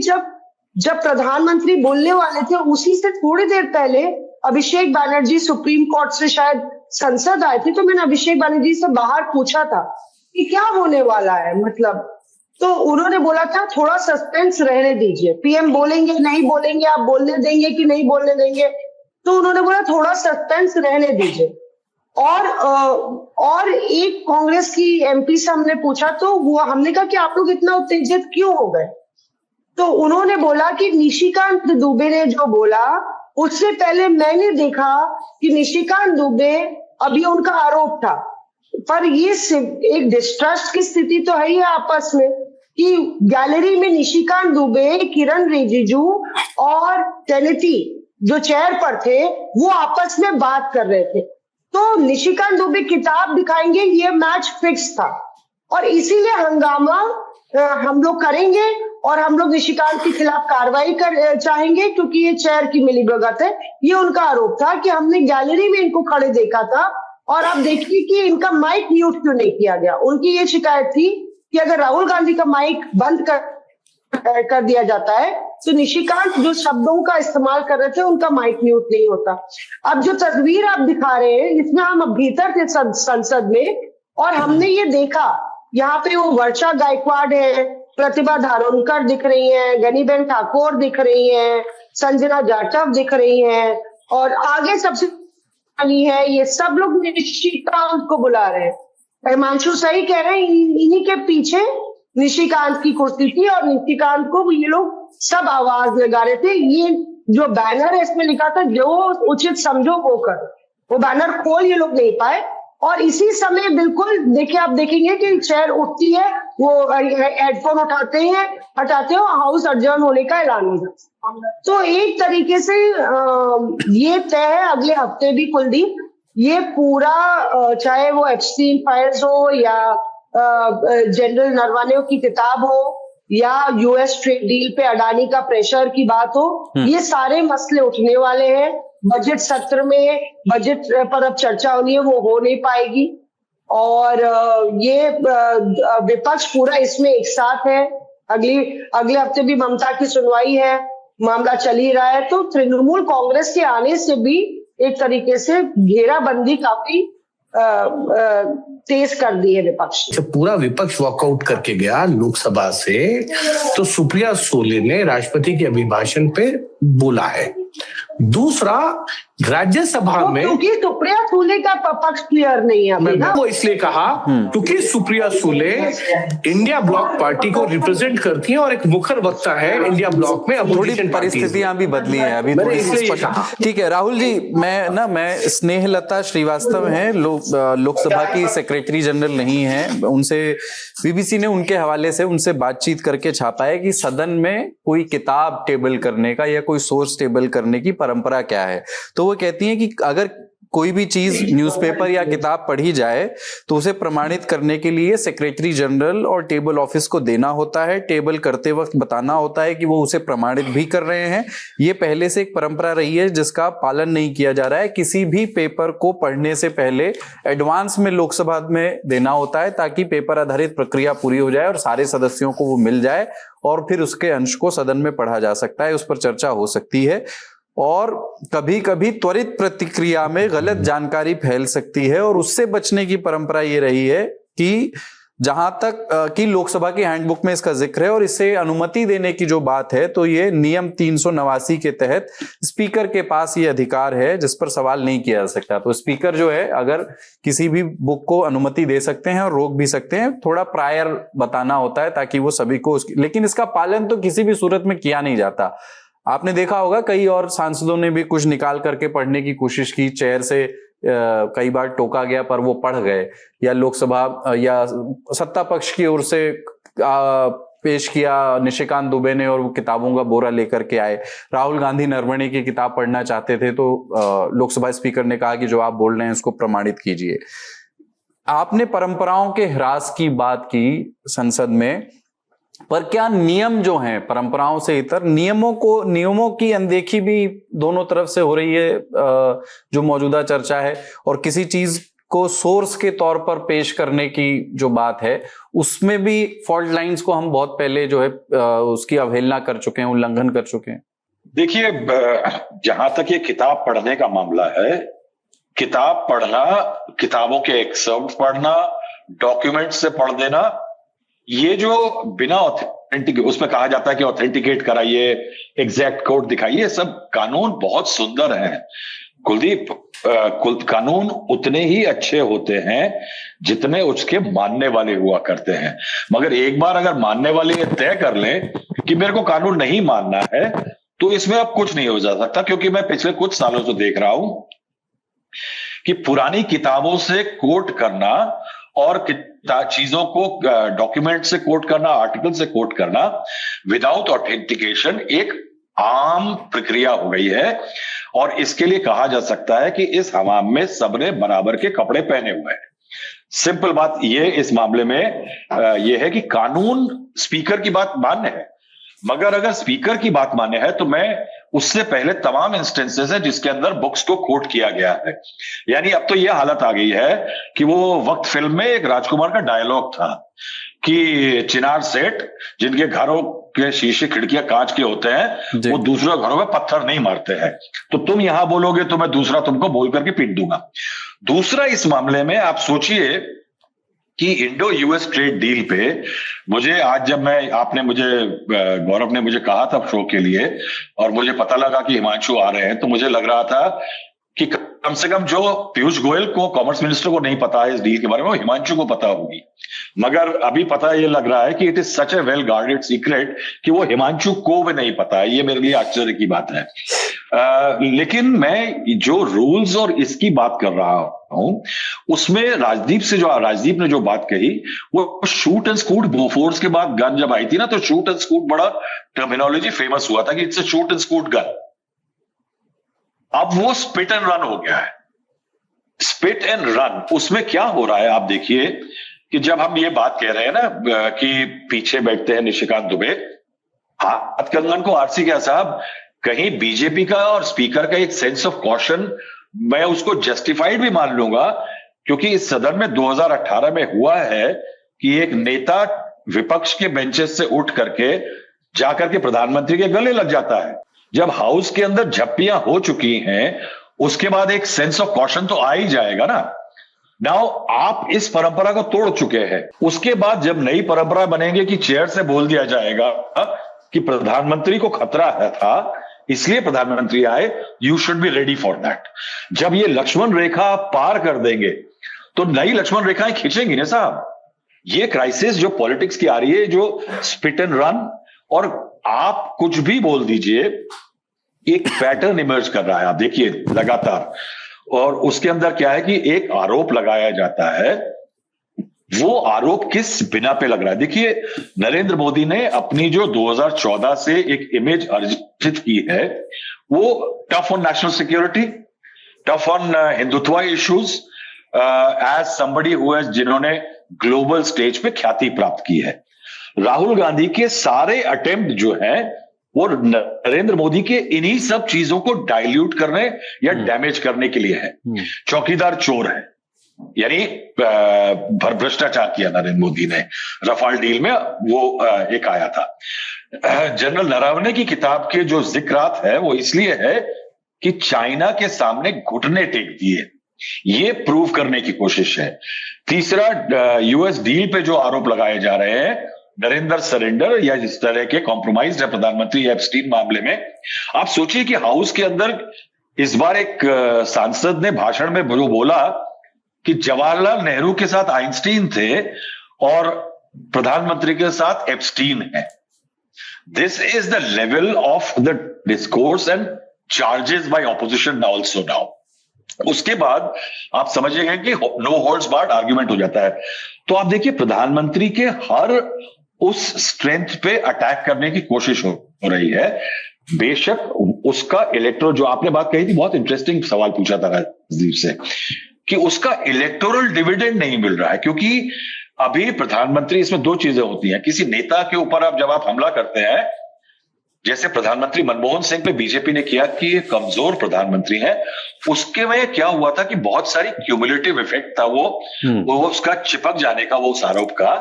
जब प्रधानमंत्री बोलने वाले थे उसी से थोड़ी देर पहले अभिषेक बैनर्जी सुप्रीम कोर्ट से शायद संसद आए थे, तो मैंने अभिषेक बैनर्जी से बाहर पूछा था कि क्या होने वाला है, मतलब, तो उन्होंने बोला था थोड़ा सस्पेंस रहने दीजिए, पीएम बोलेंगे नहीं बोलेंगे, आप बोलने देंगे कि नहीं बोलने देंगे, तो उन्होंने बोला थोड़ा सस्पेंस रहने दीजिए। और एक कांग्रेस की एमपी से हमने पूछा, तो वो हमने कहा कि आप लोग इतना उत्तेजित क्यों हो गए, तो उन्होंने बोला कि निशिकांत दुबे ने जो बोला उससे पहले मैंने देखा कि निशिकांत दुबे, अभी उनका आरोप था, पर ये एक डिस्ट्रस्ट की स्थिति तो है ही आपस में कि गैलरी में निशिकांत दुबे, किरण रिजिजू और टेनेटी जो चेयर पर थे वो आपस में बात कर रहे थे, तो निशिकांत दुबे किताब दिखाएंगे, ये मैच फिक्स था, और इसीलिए हंगामा हम लोग करेंगे और हम लोग निशिकांत के खिलाफ कार्रवाई चाहेंगे, क्योंकि ये चेयर की मिलीभगत है। ये उनका आरोप था कि हमने गैलरी में इनको खड़े देखा था, और आप देखिए कि इनका माइक म्यूट क्यों नहीं किया गया। उनकी ये शिकायत थी कि अगर राहुल गांधी का माइक बंद कर दिया जाता है तो निशिकांत जो शब्दों का इस्तेमाल कर रहे थे उनका माइक म्यूट नहीं होता। अब जो तस्वीर आप दिखा रहे हैं इसमें हम भीतर थे संसद में, और हमने ये देखा यहाँ पे वो वर्षा गायकवाड़ है, प्रतिभा धारोनकर दिख रही हैं, गनीबेन ठाकुर दिख रही हैं, संजना जाटव दिख रही हैं, और आगे सबसे है ये सब लोग निशिकांत को बुला रहे हैं। हिमांशु सही कह रहे हैं, इन्हीं के पीछे निशिकांत की कुर्सी थी और निशिकांत को ये लोग सब आवाज लगा रहे थे। ये जो बैनर है इसमें लिखा था जो उचित समझो वो कर, वो बैनर खोल ये लोग नहीं पाए। और इसी समय बिल्कुल देखिए, आप देखेंगे कि चेयर उठती है, वो हेडफोन हटाते हैं और हाउस एडजर्न होने का ऐलान हो जाता है। तो एक तरीके से ये तय है अगले हफ्ते भी कुलदीप, ये पूरा चाहे वो एप्स्टीन फाइल्स हो या जनरल नरवाने की किताब हो या यूएस ट्रेड डील पे अडानी का प्रेशर की बात हो, ये सारे मसले उठने वाले हैं। बजट सत्र में बजट पर अब चर्चा होनी है, वो हो नहीं पाएगी, और ये विपक्ष पूरा इसमें एक साथ है। अगले हफ्ते भी ममता की सुनवाई है, मामला चल ही रहा है। तो तृणमूल कांग्रेस के आने से भी एक तरीके से घेराबंदी काफी तेज कर दी है विपक्ष। जब पूरा विपक्ष वॉकआउट करके गया लोकसभा से, तो सुप्रिया सुले ने राष्ट्रपति के अभिभाषण पे बोला है। दूसरा, राज्यसभा में क्योंकि सुप्रिया सुले का पक्ष क्लियर नहीं है मैं वो इसलिए कहा क्योंकि Supriya Sule India block party को रिप्रेजेंट करती हैं और एक मुखर वक्ता है इंडिया ब्लॉक में। थोड़ी परिस्थितियां भी बदली हैं अभी, थोड़ी सी। ठीक है राहुल जी, मैं स्नेहलता श्रीवास्तव हैं, लोकसभा की सेक्रेटरी जनरल नहीं है, उनसे बीबीसी ने उनके हवाले से उनसे बातचीत करके छापा है कि सदन में कोई किताब टेबल करने का या कोई सोर्स टेबल करने की परंपरा क्या है। तो वो कहती हैं कि अगर कोई भी चीज न्यूज़पेपर या किताब पढ़ी जाए तो उसे प्रमाणित करने के लिए सेक्रेटरी जनरल और टेबल ऑफिस को देना होता है, टेबल करते वक्त बताना होता है कि वो उसे प्रमाणित भी कर रहे हैं। ये पहले से एक परंपरा रही है जिसका पालन नहीं किया जा रहा है। किसी भी पेपर को पढ़ने से पहले एडवांस में लोकसभा में देना होता है ताकि पेपर आधारित प्रक्रिया पूरी हो जाए और सारे सदस्यों को वो मिल जाए और फिर उसके अंश को सदन में पढ़ा जा सकता है, उस पर चर्चा हो सकती है। और कभी कभी त्वरित प्रतिक्रिया में गलत जानकारी फैल सकती है और उससे बचने की परंपरा ये रही है कि जहां तक कि लोकसभा की हैंडबुक में इसका जिक्र है और इसे अनुमति देने की जो बात है तो ये नियम 389 के तहत स्पीकर के पास ये अधिकार है जिस पर सवाल नहीं किया जा सकता। तो स्पीकर जो है अगर किसी भी बुक को अनुमति दे सकते हैं और रोक भी सकते हैं, थोड़ा प्रायर बताना होता है ताकि वो सभी को, लेकिन इसका पालन तो किसी भी सूरत में किया नहीं जाता। आपने देखा होगा कई और सांसदों ने भी कुछ निकाल करके पढ़ने की कोशिश की, चेयर से कई बार टोका गया पर वो पढ़ गए, या लोकसभा या सत्ता पक्ष की ओर से पेश किया निशिकांत दुबे ने और वो किताबों का बोरा लेकर के आए। राहुल गांधी नरवणे की किताब पढ़ना चाहते थे तो लोकसभा स्पीकर ने कहा कि जो आप बोल रहे हैं उसको प्रमाणित कीजिए। आपने परंपराओं के ह्रास की बात की संसद में, पर क्या नियम जो हैं परंपराओं से इतर नियमों की अनदेखी भी दोनों तरफ से हो रही है जो मौजूदा चर्चा है, और किसी चीज को सोर्स के तौर पर पेश करने की जो बात है उसमें भी फॉल्ट लाइंस को हम बहुत पहले जो है उसकी अवहेलना कर चुके हैं, उल्लंघन कर चुके हैं। देखिए, जहां तक ये किताब पढ़ने का मामला है, किताब पढ़ना, किताबों के एक्सर्प्ट पढ़ना, डॉक्यूमेंट से पढ़ देना, ये जो बिना ऑथेंटिक, उसमें कहा जाता है कि ऑथेंटिकेट कराइए, एग्जैक्ट कोड दिखाइए, सब कानून बहुत सुंदर हैं कुलदीप। कानून उतने ही अच्छे होते हैं जितने उसके मानने वाले हुआ करते हैं, मगर एक बार अगर मानने वाले ये तय कर लें कि मेरे को कानून नहीं मानना है तो इसमें अब कुछ नहीं हो जा सकता। क्योंकि मैं पिछले कुछ सालों से देख रहा हूं कि पुरानी किताबों से कोट करना और चीजों को डॉक्यूमेंट से कोट करना, आर्टिकल से कोट करना विदाउट ऑथेंटिकेशन एक आम प्रक्रिया हो गई है। और इसके लिए कहा जा सकता है कि इस हमाम में सबने बराबर के कपड़े पहने हुए हैं। सिंपल बात ये इस मामले में ये है कि कानून स्पीकर की बात मान्य है, मगर अगर स्पीकर की बात मान्य है तो मैं उससे पहले तमाम इंस्टेंसेस है जिसके अंदर बुक्स को कोट किया गया है। यानी अब तो यह हालत आ गई है कि वो वक्त फिल्म में एक राजकुमार का डायलॉग था कि चिनार सेठ जिनके घरों के शीशे खिड़कियां कांच के होते हैं वो दूसरे घरों में पत्थर नहीं मारते हैं, तो तुम यहां बोलोगे तो मैं दूसरा तुमको बोल करके पीट दूंगा। दूसरा, इस मामले में आप सोचिए कि इंडो यूएस ट्रेड डील पे मुझे आज जब गौरव ने मुझे कहा था शो के लिए और मुझे पता लगा कि हिमांशु आ रहे हैं, तो मुझे लग रहा था कि कम से कम जो पीयूष गोयल को, कॉमर्स मिनिस्टर को नहीं पता है इस डील के बारे में, वो हिमांशु को पता होगी। मगर अभी पता ये लग रहा है कि it is such A well guarded secret कि वो हिमांशु को भी नहीं पता है। ये मेरे लिए आश्चर्य की बात है। लेकिन मैं जो रूल्स और इसकी बात कर रहा हूं उसमें राजदीप ने जो बात कही, वो शूट एंड स्कूट, बोफोर्स के बाद गन जब आई थी ना, तो शूट एंड स्कूट बड़ा टर्मिनोलॉजी फेमस हुआ था कि it's a shoot and scoot gun. अब वो स्पिट एंड रन हो गया है। स्पिट एंड रन, उसमें क्या हो रहा है आप देखिए कि जब हम ये बात कह रहे हैं ना कि पीछे बैठते हैं निशिकांत दुबे, हाथ कंगन को आरसी क्या साहब, कहीं बीजेपी का और स्पीकर का एक सेंस ऑफ कॉशन, मैं उसको जस्टिफाइड भी मान लूंगा, क्योंकि इस सदन में 2018 में हुआ है कि एक नेता विपक्ष के बेंचेस से उठ करके जाकर के प्रधानमंत्री के गले लग जाता है। जब हाउस के अंदर झप्पियां हो चुकी हैं, उसके बाद एक सेंस ऑफ कॉशन तो आ ही जाएगा ना। नाउ आप इस परंपरा को तोड़ चुके हैं, उसके बाद जब नई परंपरा बनेंगे कि चेयर से बोल दिया जाएगा कि प्रधानमंत्री को खतरा था इसलिए प्रधानमंत्री आए, you should be ready for that. जब ये लक्ष्मण रेखा पार कर देंगे तो नई लक्ष्मण रेखाएं खींचेंगी ना साहब। ये क्राइसिस जो पॉलिटिक्स की आ रही है, जो स्पिट एंड रन, और आप कुछ भी बोल दीजिए, एक पैटर्न इमर्ज कर रहा है, आप देखिए लगातार। और उसके अंदर क्या है कि एक आरोप लगाया जाता है, वो आरोप किस बिना पे लग रहा है। देखिए नरेंद्र मोदी ने अपनी जो 2014 से एक इमेज अर्जित की है, वो tough on national security, tough on Hindutva issues, as somebody जिन्होंने ग्लोबल स्टेज पे ख्याति प्राप्त की है। राहुल गांधी के सारे अटेम्प्ट जो हैं वो नरेंद्र मोदी के इन्हीं सब चीजों को डाइल्यूट करने या डैमेज करने के लिए है। चौकीदार चोर है, यानी भ्रष्टाचार किया नरेंद्र मोदी ने। रफाल डील में वो एक आया था। जनरल नरवणे की किताब के जो जिक्रात है वो इसलिए है कि चाइना के सामने घुटने टेक दिए, ये प्रूव करने की कोशिश है। तीसरा, यूएस डील पे जो आरोप लगाए जा रहे हैं, नरेंद्र सरेंडर या इस तरह के कॉम्प्रोमाइज है प्रधानमंत्री एप्स्टीन मामले में। आप सोचिए कि हाउस के अंदर इस बार एक सांसद ने भाषण में जो बोला कि जवाहरलाल नेहरू के साथ आइंस्टीन थे और प्रधानमंत्री के साथ एप्स्टीन है। This is the level of the discourse and charges by opposition also now. उसके बाद आप समझिएगा कि नो होल्ड्स बार्ड आर्ग्यूमेंट हो जाता है। तो आप देखिए प्रधानमंत्री के हर उस स्ट्रेंथ पे अटैक करने की कोशिश हो रही है। बेशक उसका इलेक्टोरल, जो आपने बात कही थी, बहुत इंटरेस्टिंग सवाल पूछा था राजदीप से, कि उसका इलेक्टोरल डिविडेंड नहीं मिल रहा है। क्योंकि अभी प्रधानमंत्री, इसमें दो चीजें होती हैं। किसी नेता के ऊपर जब आप हमला करते हैं, जैसे प्रधानमंत्री मनमोहन सिंह पे बीजेपी ने किया कि ये कमजोर प्रधानमंत्री हैं, उसके में क्या हुआ था कि बहुत सारी क्यूमुलेटिव इफेक्ट था वो उसका चिपक जाने का, वो उस आरोप का।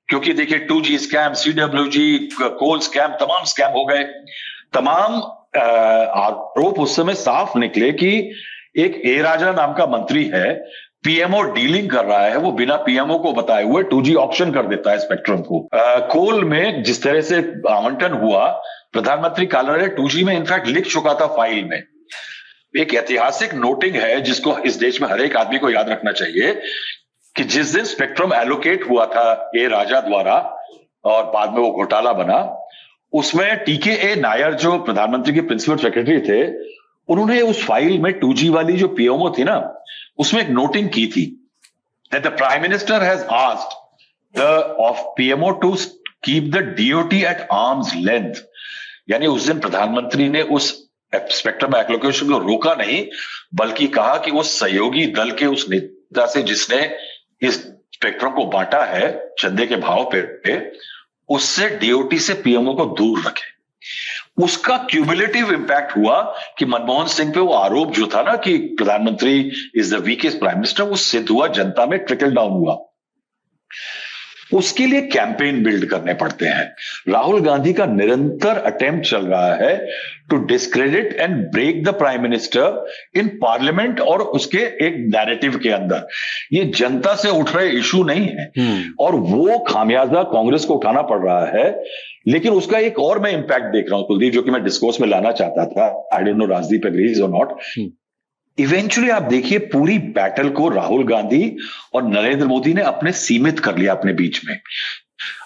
क्योंकि देखिए 2G स्कैम, CWG, कोल स्कैम, तमाम स्कैम हो गए। तमाम आरोप उस समय साफ निकले कि एक ए राजा नाम का मंत्री है, पीएमओ डीलिंग कर रहा है, वो बिना पीएमओ को बताए हुए 2G ऑप्शन कर देता है स्पेक्ट्रम को। कोल में जिस तरह से आवंटन हुआ, प्रधानमंत्री कार्यालय 2G में इनफैक्ट लिख चुका था फाइल में। एक ऐतिहासिक नोटिंग है जिसको इस देश में हर एक आदमी को याद रखना चाहिए कि जिस दिन स्पेक्ट्रम एलोकेट हुआ था ए राजा द्वारा और बाद में वो घोटाला बना, उसमें TKA नायर जो प्रधानमंत्री के प्रिंसिपल सेक्रेटरी थे, उन्होंने उस फाइल में 2G वाली जो पीएमओ थी ना, उसमें एक नोटिंग की थी that the Prime Minister has asked of PMO to keep the DOT at arm's length। यानी उस दिन प्रधानमंत्री ने उस स्पेक्ट्रम एलोकेशन को रोका नहीं, बल्कि कहा कि उस सहयोगी दल के उस नेता से जिसने इस स्पेक्ट्रम को बांटा है चंदे के भाव पे, उससे DOT से पीएमओ को दूर रखे। उसका क्यूमुलेटिव इंपैक्ट हुआ कि मनमोहन सिंह पे वो आरोप जो था ना कि प्रधानमंत्री is the weakest prime minister, वो सिद्ध हुआ, जनता में ट्रिकल डाउन हुआ। उसके लिए कैंपेन बिल्ड करने पड़ते हैं। राहुल गांधी का निरंतर अटेम्प्ट चल रहा है to discredit and break the prime minister in parliament और उसके एक नैरेटिव के अंदर। ये जनता से उठ रहे इशू नहीं है और वो खामियाजा कांग्रेस को उठाना पड़ रहा है। लेकिन उसका एक और मैं इंपैक्ट देख रहा हूं कुलदीप, जो कि मैं डिस्कोर्स में लाना चाहता था। I don't know Rajdeep agrees और नॉट। इवेंचुअली आप देखिए पूरी बैटल को राहुल गांधी और नरेंद्र मोदी ने अपने सीमित कर लिया अपने बीच में।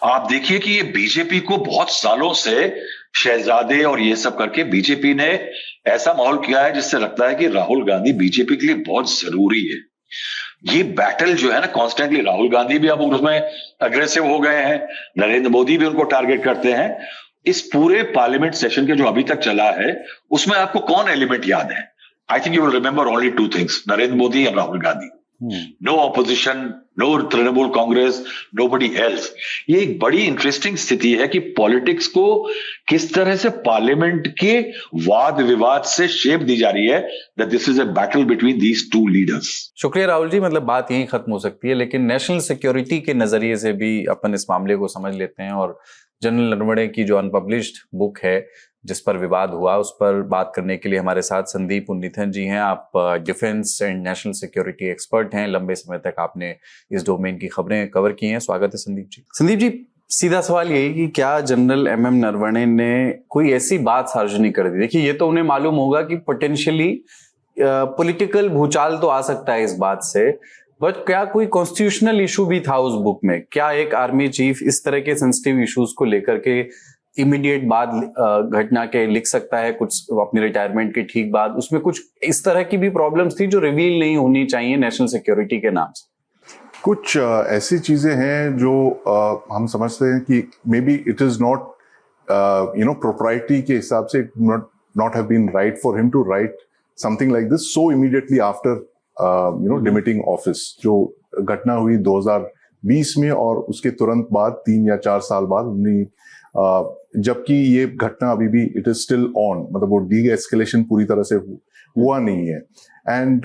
आप देखिए कि ये बीजेपी को बहुत सालों से शहजादे और ये सब करके बीजेपी ने ऐसा माहौल किया है जिससे लगता है कि राहुल गांधी बीजेपी के लिए बहुत जरूरी है। ये बैटल जो है ना कॉन्स्टेंटली, राहुल गांधी भी अब उसमें अग्रेसिव हो गए हैं, नरेंद्र मोदी भी उनको टारगेट करते हैं। इस पूरे पार्लियामेंट सेशन के जो अभी तक चला है उसमें आपको कौन एलिमेंट याद है? I think you will remember only two things: Narendra Modi and Rahul Gandhi. No opposition, no Trinamool Congress, nobody else. ये एक बड़ी इंटरेस्टिंग स्थिति है कि पॉलिटिक्स को किस तरह से पार्लियामेंट के वाद विवाद से शेप दी जा रही है, that this is a battle between these two leaders. शुक्रिया राहुल जी, मतलब बात यहीं खत्म हो सकती है, लेकिन नेशनल सिक्योरिटी के नजरिए से भी अपन इस मामले को समझ लेते हैं। और जनरल नरवणे की जो अनपब्लिश्ड बुक है जिस पर विवाद हुआ, उस पर बात करने के लिए हमारे साथ संदीप उन्नीथन जी हैं। आप defence and national security expert हैं, लंबे समय तक आपने इस डोमेन की खबरें कवर की हैं। स्वागत है संदीप जी। संदीप जी, सीधा सवाल यही कि क्या जनरल एमएम नरवणे ने कोई ऐसी बात सार्वजनिक कर दी? देखिए, ये तो उन्हें मालूम होगा कि पोटेंशियली पॉलिटिकल भूचाल तो आ सकता है इस बात से, बट क्या कोई कॉन्स्टिट्यूशनल इशू भी था उस बुक में? क्या एक आर्मी चीफ इस तरह के सेंसिटिव इश्यूज को लेकर के इमीडिएट बाद घटना के लिख सकता है, कुछ अपनी रिटायरमेंट के ठीक बाद? उसमें कुछ इस तरह की भी प्रॉब्लम्स थी जो रिवील नहीं होनी चाहिए नेशनल सिक्योरिटी के नाम से? कुछ ऐसी चीजें हैं जो हम समझते हैं कि may be it is not propriety के हिसाब से not have been right for him to write something like this so immediately after demitting office. जो घटना हुई 2020 में और उसके तुरंत बाद 3 या 4 साल बाद, जबकि ये घटना अभी भी इट इज स्टिल ऑन, मतलब वो डी एस्केलेशन पूरी तरह से हुआ नहीं है। एंड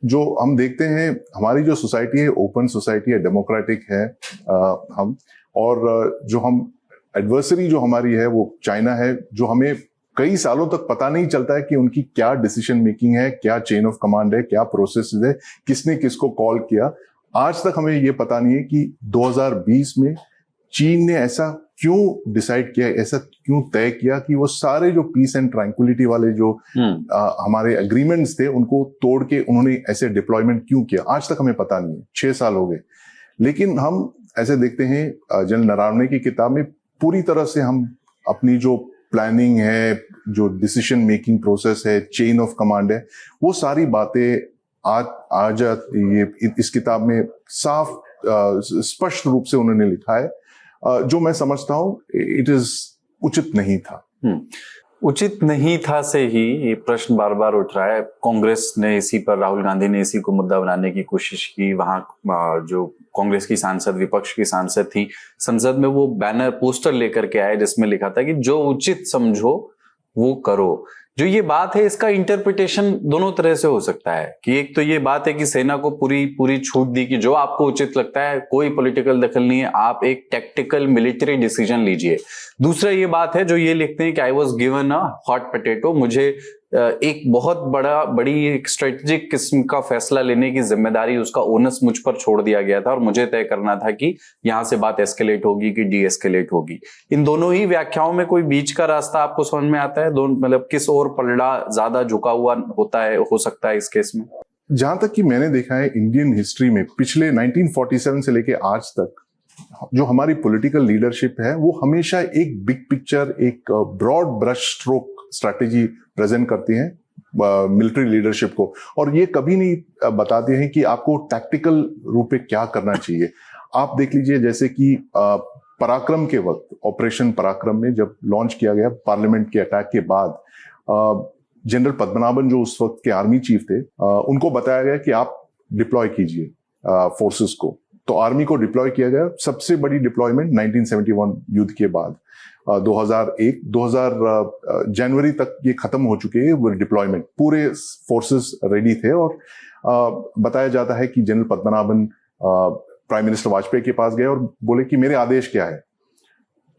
जो हम देखते हैं, हमारी जो सोसाइटी है ओपन सोसाइटी है, डेमोक्रेटिक है हम, और जो हम एडवर्सरी जो हमारी है वो चाइना है, जो हमें कई सालों तक पता नहीं चलता है कि उनकी क्या डिसीजन मेकिंग है, क्या चेन ऑफ कमांड है, क्या प्रोसेस है, किसने किसको कॉल किया। आज तक हमें ये पता नहीं है कि 2020 में चीन ने ऐसा क्यों डिसाइड किया, ऐसा क्यों तय किया कि वो सारे जो पीस एंड ट्रैंक्विलिटी वाले जो हमारे एग्रीमेंट्स थे उनको तोड़ के उन्होंने ऐसे डिप्लॉयमेंट क्यों किया। आज तक हमें पता नहीं है, 6 साल हो गए। लेकिन हम ऐसे देखते हैं जनरल नरवणे की किताब में पूरी तरह से हम अपनी जो प्लानिंग है, जो डिसीजन मेकिंग प्रोसेस है, चेन ऑफ कमांड है, वो सारी बातें आज ये इस किताब में साफ स्पष्ट रूप से उन्होंने लिखा है, जो मैं समझता हूं इट इज उचित नहीं था। उचित नहीं था से ही ये प्रश्न बार बार उठ रहा है। कांग्रेस ने इसी पर, राहुल गांधी ने इसी को मुद्दा बनाने की कोशिश की। वहां जो कांग्रेस की सांसद, विपक्ष की सांसद थी, संसद में वो बैनर पोस्टर लेकर के आए जिसमें लिखा था कि जो उचित समझो वो करो। जो ये बात है, इसका इंटरप्रिटेशन दोनों तरह से हो सकता है कि एक तो ये बात है कि सेना को पूरी छूट दी कि जो आपको उचित लगता है, कोई पॉलिटिकल दखल नहीं है, आप एक टैक्टिकल मिलिट्री डिसीजन लीजिए। दूसरा ये बात है जो ये लिखते हैं कि I was given a hot potato, मुझे एक बहुत बड़ी एक स्ट्रेटेजिक किस्म का फैसला लेने की जिम्मेदारी, उसका ओनस मुझ पर छोड़ दिया गया था और मुझे तय करना था कि यहां से बात एस्केलेट होगी कि डी एस्केलेट होगी। इन दोनों ही व्याख्याओं में कोई बीच का रास्ता आपको समझ में आता है? दोनों मतलब किस ओर पलड़ा ज्यादा झुका हुआ होता है, हो सकता है इस केस में? जहां तक कि मैंने देखा है इंडियन हिस्ट्री में पिछले 1947 से लेके आज तक जो हमारी पॉलिटिकल लीडरशिप है वो हमेशा एक बिग पिक्चर, एक broad brush stroke strategy present करती हैं मिलिट्री लीडरशिप को, और ये कभी नहीं बताते हैं कि आपको टैक्टिकल रूप में क्या करना चाहिए। आप देख लीजिए, जैसे कि पराक्रम के वक्त, ऑपरेशन पराक्रम में जब लॉन्च किया गया पार्लियामेंट के अटैक के बाद, जनरल पद्मनाभन जो उस वक्त के आर्मी चीफ थे, उनको बताया गया कि आप डिप्लॉय कीजिए फोर्सेस को। तो आर्मी को डिप्लॉय किया गया। सबसे बड़ी डिप्लॉयमेंट 1971 युद्ध के बाद 2001 जनवरी तक ये खत्म हो चुके हैं। वो डिप्लॉयमेंट पूरे फोर्सेस रेडी थे और बताया जाता है कि general Padmanabhan prime minister Vajpayee के पास गए और बोले कि मेरे आदेश क्या है।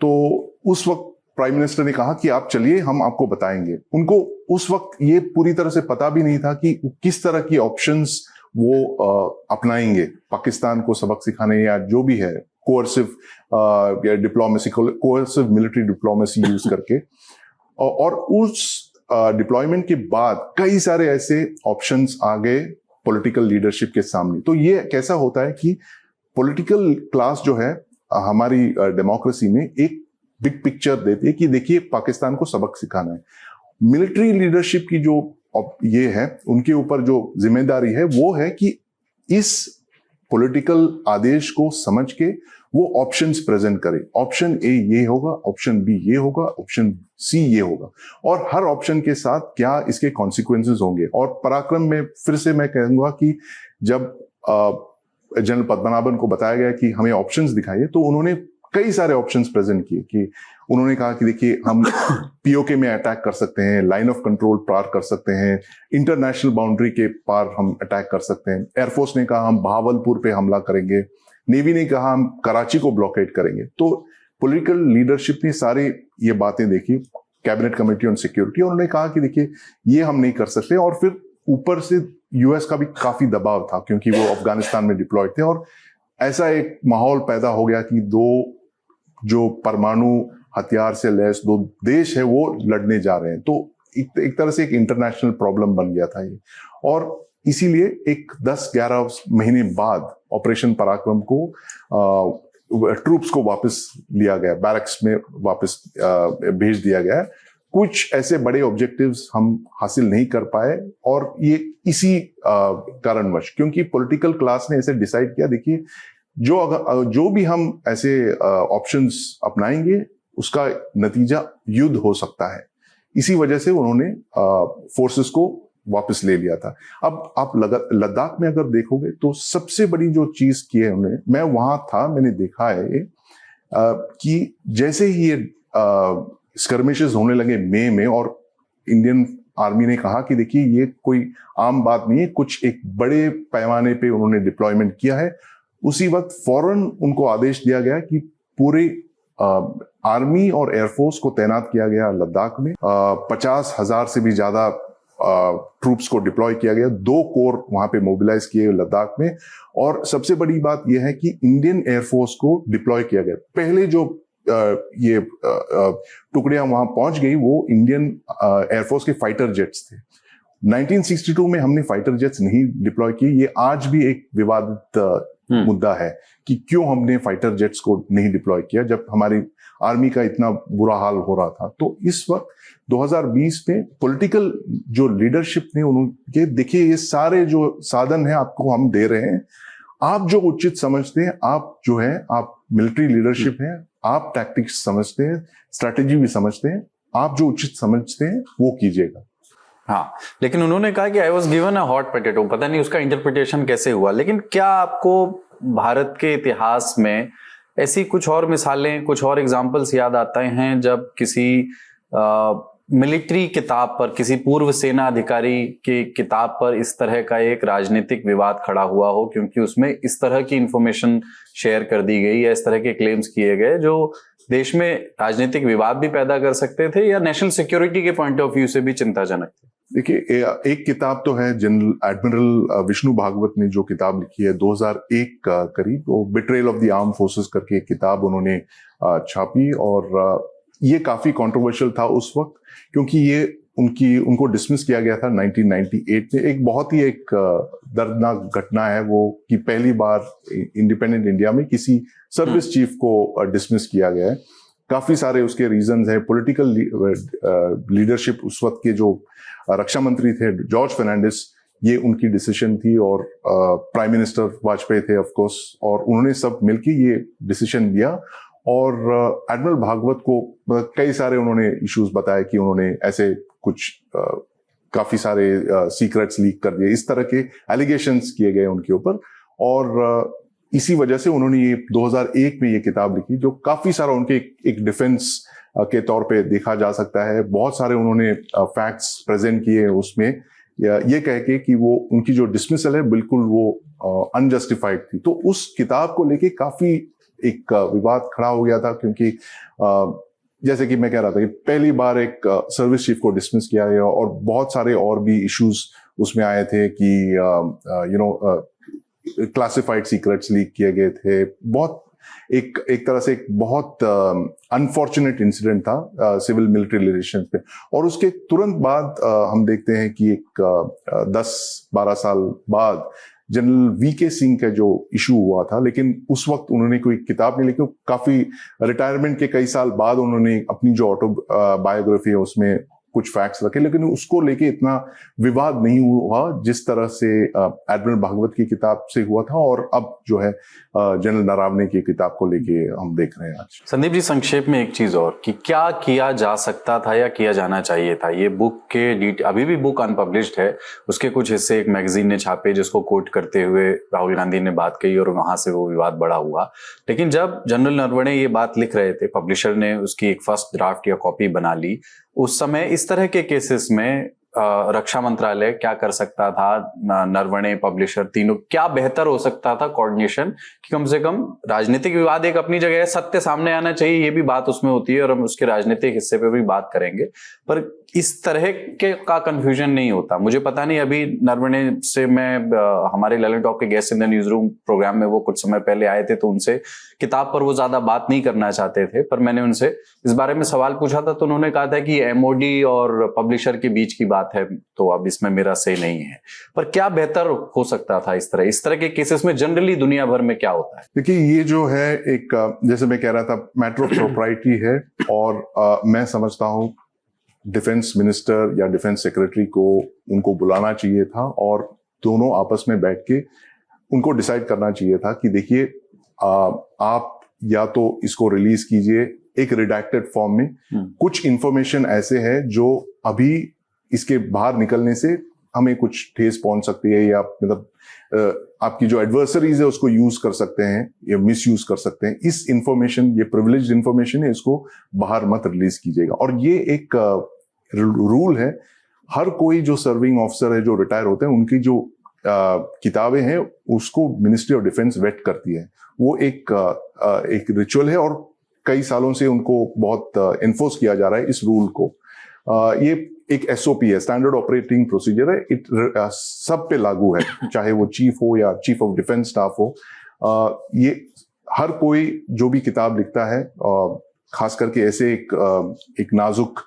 तो उस वक्त प्राइम मिनिस्टर ने कहा कि आप चलिए, हम आपको बताएंगे। उनको उस वक्त ये पूरी तरह से पता भी नहीं था कि किस तरह की ऑप्शंस वो अपनाएंगे पाकिस्तान को सबक सिखाने या जो भी है कोअर्सिव या diplomacy, coercive military diplomacy use करके। और उस डिप्लॉयमेंट के बाद कई सारे ऐसे ऑप्शंस आ गए पॉलिटिकल लीडरशिप के सामने। तो ये कैसा होता है कि पॉलिटिकल क्लास जो है हमारी डेमोक्रेसी में एक बिग पिक्चर देती है कि देखिए पाकिस्तान को सबक सिखाना है। मिलिट्री लीडरशिप की जो ये है, उनके ऊपर जो जिम्मेदारी है वो है कि इस पॉलिटिकल आदेश को समझ के वो ऑप्शंस प्रेजेंट करे। ऑप्शन ए ये होगा, ऑप्शन बी ये होगा, ऑप्शन सी ये होगा, और हर ऑप्शन के साथ क्या इसके कॉन्सिक्वेंसेस होंगे। और पराक्रम में फिर से मैं कहूंगा कि जब जनरल पद्मनाभन को बताया गया कि हमें ऑप्शंस दिखाइए, तो उन्होंने कई सारे ऑप्शंस प्रेजेंट किए। कि उन्होंने कहा कि देखिए हम पीओके में अटैक कर सकते हैं, लाइन ऑफ कंट्रोल पार कर सकते हैं, इंटरनेशनल बाउंड्री के पार हम अटैक कर सकते हैं। एयरफोर्स ने कहा हम बहावलपुर पे हमला करेंगे, नेवी ने कहा हम कराची को ब्लॉकेट करेंगे। तो पॉलिटिकल लीडरशिप ने सारी ये बातें देखी, कैबिनेट कमेटी ऑन सिक्योरिटी, उन्होंने कहा कि देखिए ये हम नहीं कर सकते। और फिर ऊपर से यूएस का भी काफी दबाव था क्योंकि वो अफगानिस्तान में डिप्लॉयड थे, और ऐसा एक माहौल पैदा हो गया कि दो जो परमाणु हथियार से लैस दो देश है वो लड़ने जा रहे हैं। तो एक तरह से एक इंटरनेशनल प्रॉब्लम बन गया था ये। और इसीलिए एक 10-11 महीने बाद ऑपरेशन पराक्रम को ट्रूप्स को वापस लिया गया, बैरक्स में वापस भेज दिया गया। कुछ ऐसे बड़े ऑब्जेक्टिव्स हम हासिल नहीं कर पाए, और ये इसी कारणवश, क्योंकि पॉलिटिकल क्लास ने ऐसे डिसाइड किया देखिए जो भी हम ऐसे ऑप्शंस अपनाएंगे उसका नतीजा युद्ध हो सकता है। इसी वजह से उन्होंने फोर्सेस को वापस ले लिया था। अब आप लद्दाख में अगर देखोगे तो सबसे बड़ी जो चीज की है उन्होंने, मैं वहां था, मैंने देखा है कि जैसे ही ये स्कर्मिशेस होने लगे मई में, और इंडियन आर्मी ने कहा कि देखिए ये कोई आम बात नहीं है, कुछ एक बड़े पैमाने पे उन्होंने डिप्लॉयमेंट किया है। उसी वक्त फौरन उनको आदेश दिया गया कि पूरे आर्मी और एयरफोर्स को तैनात किया गया लद्दाख में। 50,000 से भी ज्यादा ट्रूप्स को डिप्लॉय किया गया, 2 कोर वहां पे मोबिलाइज किए लद्दाख में। और सबसे बड़ी बात यह है कि इंडियन एयरफोर्स को डिप्लॉय किया गया। पहले जो ये टुकड़ियां वहां पहुंच गई वो इंडियन एयरफोर्स के फाइटर जेट्स थे। 1962 में हमने फाइटर जेट्स नहीं डिप्लॉय किए। ये आज भी एक विवादित मुद्दा है कि क्यों हमने फाइटर जेट्स को नहीं डिप्लॉय किया जब हमारी आर्मी का इतना बुरा हाल हो रहा था। तो इस वक्त 2020 में पॉलिटिकल जो लीडरशिप ने उन्होंने देखिए ये सारे जो साधन है आपको हम दे रहे हैं, आप जो उचित समझते हैं, आप जो है आप मिलिट्री लीडरशिप है, आप टैक्टिक्स समझते हैं, स्ट्रैटेजी भी समझते हैं, आप जो उचित समझते हैं वो कीजिएगा। हाँ, लेकिन उन्होंने कहा कि I was given a hot potato, पता नहीं उसका इंटरप्रिटेशन कैसे हुआ। लेकिन क्या आपको भारत के इतिहास में ऐसी कुछ और मिसालें, कुछ और एग्जाम्पल्स याद आते हैं जब किसी मिलिट्री किताब पर, किसी पूर्व सेना अधिकारी की किताब पर इस तरह का एक राजनीतिक विवाद खड़ा हुआ हो, क्योंकि उसमें इस तरह की इंफॉर्मेशन शेयर कर दी गई या इस तरह के क्लेम्स किए गए जो देश में राजनीतिक विवाद भी पैदा कर सकते थे या नेशनल सिक्योरिटी के पॉइंट ऑफ व्यू से भी चिंताजनक थे? देखिए, एक किताब तो है जनरल एडमिरल विष्णु भागवत ने जो किताब लिखी है 2001 का करीब, वो betrayal of the arm forces करके एक किताब उन्होंने छापी। और ये काफी कंट्रोवर्शियल था उस वक्त, क्योंकि ये उनको डिसमिस किया गया था 1998 में। एक बहुत ही एक दर्दनाक घटना है वो कि पहली बार इंडिपेंडेंट इंडिया में किसी सर्विस चीफ को डिसमिस किया गया है। काफी सारे उसके रीजंस हैं। पॉलिटिकल लीडरशिप उस वक्त के जो रक्षा मंत्री थे जॉर्ज फर्नांडिस, ये उनकी डिसीजन थी, और प्राइम मिनिस्टर वाजपेयी थे ऑफ कोर्स, और उन्होंने सब मिलके ये डिसीजन लिया। और एडमिरल भागवत को कई सारे उन्होंने इश्यूज बताए कि उन्होंने ऐसे कुछ काफी सारे सीक्रेट्स लीक कर दिए, इस तरह के एलिगेशंस किए गए उनके ऊपर। और इसी वजह से उन्होंने ये 2001 में ये किताब लिखी, जो काफी सारा उनके एक डिफेंस के तौर पे देखा जा सकता है। बहुत सारे उन्होंने फैक्ट्स प्रेजेंट किए उसमें ये कह के कि वो उनकी जो डिसमिसल है बिल्कुल वो अनजस्टिफाइड थी। तो उस किताब को लेके काफी एक विवाद खड़ा हो गया था, क्योंकि जैसे कि मैं कह रहा था कि पहली बार एक सर्विस चीफ को डिसमिस किया गया और बहुत सारे और भी इश्यूज उसमें आए थे कि क्लासिफाइड सीक्रेट्स लीक किए गए थे। बहुत एक तरह से एक बहुत अनफॉर्चुनेट इंसिडेंट था सिविल मिलिट्री रिलेशंस पे। और उसके तुरंत बाद हम देखते हैं कि एक 10-12 साल बाद जनरल वीके सिंह का जो इशू हुआ था, लेकिन उस वक्त उन्होंने कोई किताब नहीं लिखी। काफी रिटायरमेंट के कई साल बाद उन्होंने अपनी जो ऑटोबायोग्राफी है उसमें कुछ फैक्ट्स रखे, लेकिन उसको लेके इतना विवाद नहीं हुआ जिस तरह से एडमिरल भागवत की किताब से हुआ था और अब जो है जनरल नरावने की किताब को लेके हम देख रहे हैं आज। संदीप जी, संक्षेप में एक चीज और कि क्या किया जा सकता था या किया जाना चाहिए था। ये बुक के अभी भी बुक अनपब्लिश्ड है, उसके कुछ हिस्से एक मैगजीन ने छापे जिसको कोट करते हुए राहुल गांधी ने बात कही और वहां से वो विवाद बड़ा हुआ। लेकिन जब जनरल नरवणे ये बात लिख रहे थे, पब्लिशर ने उसकी एक फर्स्ट ड्राफ्ट या कॉपी बना ली, उस समय इस तरह के केसेस में रक्षा मंत्रालय क्या कर सकता था, नरवणे, पब्लिशर, तीनों क्या बेहतर हो सकता था कोऑर्डिनेशन, कि कम से कम राजनीतिक विवाद एक अपनी जगह है, सत्य सामने आना चाहिए, ये भी बात उसमें होती है और हम उसके राजनीतिक हिस्से पे भी बात करेंगे, पर इस तरह के का कंफ्यूजन नहीं होता। मुझे पता नहीं, अभी नरवणे से मैं हमारे ललन टॉक के guest in the newsroom programme में वो कुछ समय पहले आए थे, तो उनसे किताब पर वो ज्यादा बात नहीं करना चाहते थे, पर मैंने उनसे इस बारे में सवाल पूछा था तो उन्होंने कहा था कि एमओडी और पब्लिशर के बीच की बात है, तो अब इसमें मेरा से नहीं है। पर क्या बेहतर हो सकता था इस तरह के केसेस में जनरली दुनिया भर में क्या होता है? देखिए, ये जो है एक जैसे मैं कह रहा था मैटर ऑफ प्रोप्राइटी है, और मैं समझता हूँ डिफेंस मिनिस्टर या डिफेंस सेक्रेटरी को उनको बुलाना चाहिए था और दोनों आपस में बैठ के उनको डिसाइड करना चाहिए था कि देखिए, आप या तो इसको रिलीज कीजिए एक रिडैक्टेड फॉर्म में, कुछ इंफॉर्मेशन ऐसे है जो अभी इसके बाहर निकलने से हमें कुछ ठेस पहुंच सकती है, या मतलब आपकी जो एडवर्सरीज है उसको यूज कर सकते हैं या मिस यूज कर सकते हैं। इस इंफॉर्मेशन, ये प्रिविलेज्ड इंफॉर्मेशन है, इसको बाहर मत रिलीज कीजिएगा। और ये एक रूल है, हर कोई जो सर्विंग ऑफिसर है, जो रिटायर होते हैं, उनकी जो किताबें हैं उसको मिनिस्ट्री ऑफ डिफेंस वेट करती है। वो एक रिचुअल है और कई सालों से उनको बहुत एनफोर्स किया जा रहा है इस रूल को। ये एक एसओपी है, स्टैंडर्ड ऑपरेटिंग प्रोसीजर है, सब पे लागू है, चाहे वो चीफ हो या चीफ ऑफ डिफेंस स्टाफ हो। ये हर कोई जो भी किताब लिखता है, खास करके ऐसे एक नाजुक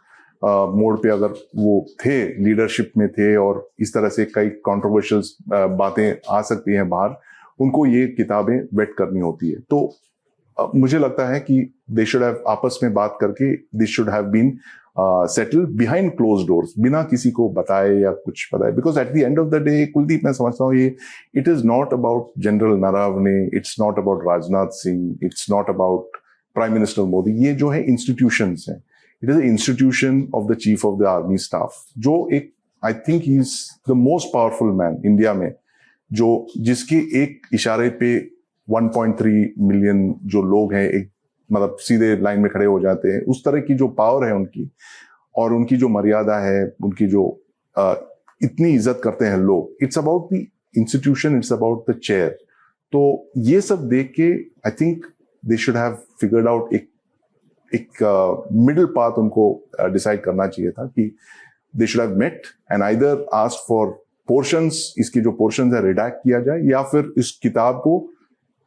मोड पे अगर वो थे, लीडरशिप में थे और इस तरह से कई कंट्रोवर्शियल बातें आ सकती हैं बाहर, उनको ये किताबें वेट करनी होती है। तो मुझे लगता है कि दे शुड हैव आपस में बात करके, this should have been settled behind closed doors, बिना किसी को बताए या कुछ बताए। Because at the end of the day, Kuldeep, मैं समझता हूँ ये it is not about general Naravane, it's not about Rajnath Singh, it's not about prime minister Modi. ये जो है इंस्टीट्यूशंस हैं, it is institution of the chief of the army staff, जो एक I think he is the most powerful man India में, जो जिसके एक इशारे पे 1.3 मिलियन जो लोग हैं एक मतलब सीधे लाइन में खड़े हो जाते हैं। उस तरह की जो पावर है उनकी, और उनकी जो मर्यादा है, उनकी जो इतनी इज्जत करते हैं लोग, it's about the institution, it's about the chair. तो ये सब देख के I think they should have figured out एक मिडिल पाथ उनको डिसाइड करना चाहिए था कि they should have met and either asked for portions, इसकी जो पोर्शंस है रिडैक्ट किया जाए, या फिर इस किताब को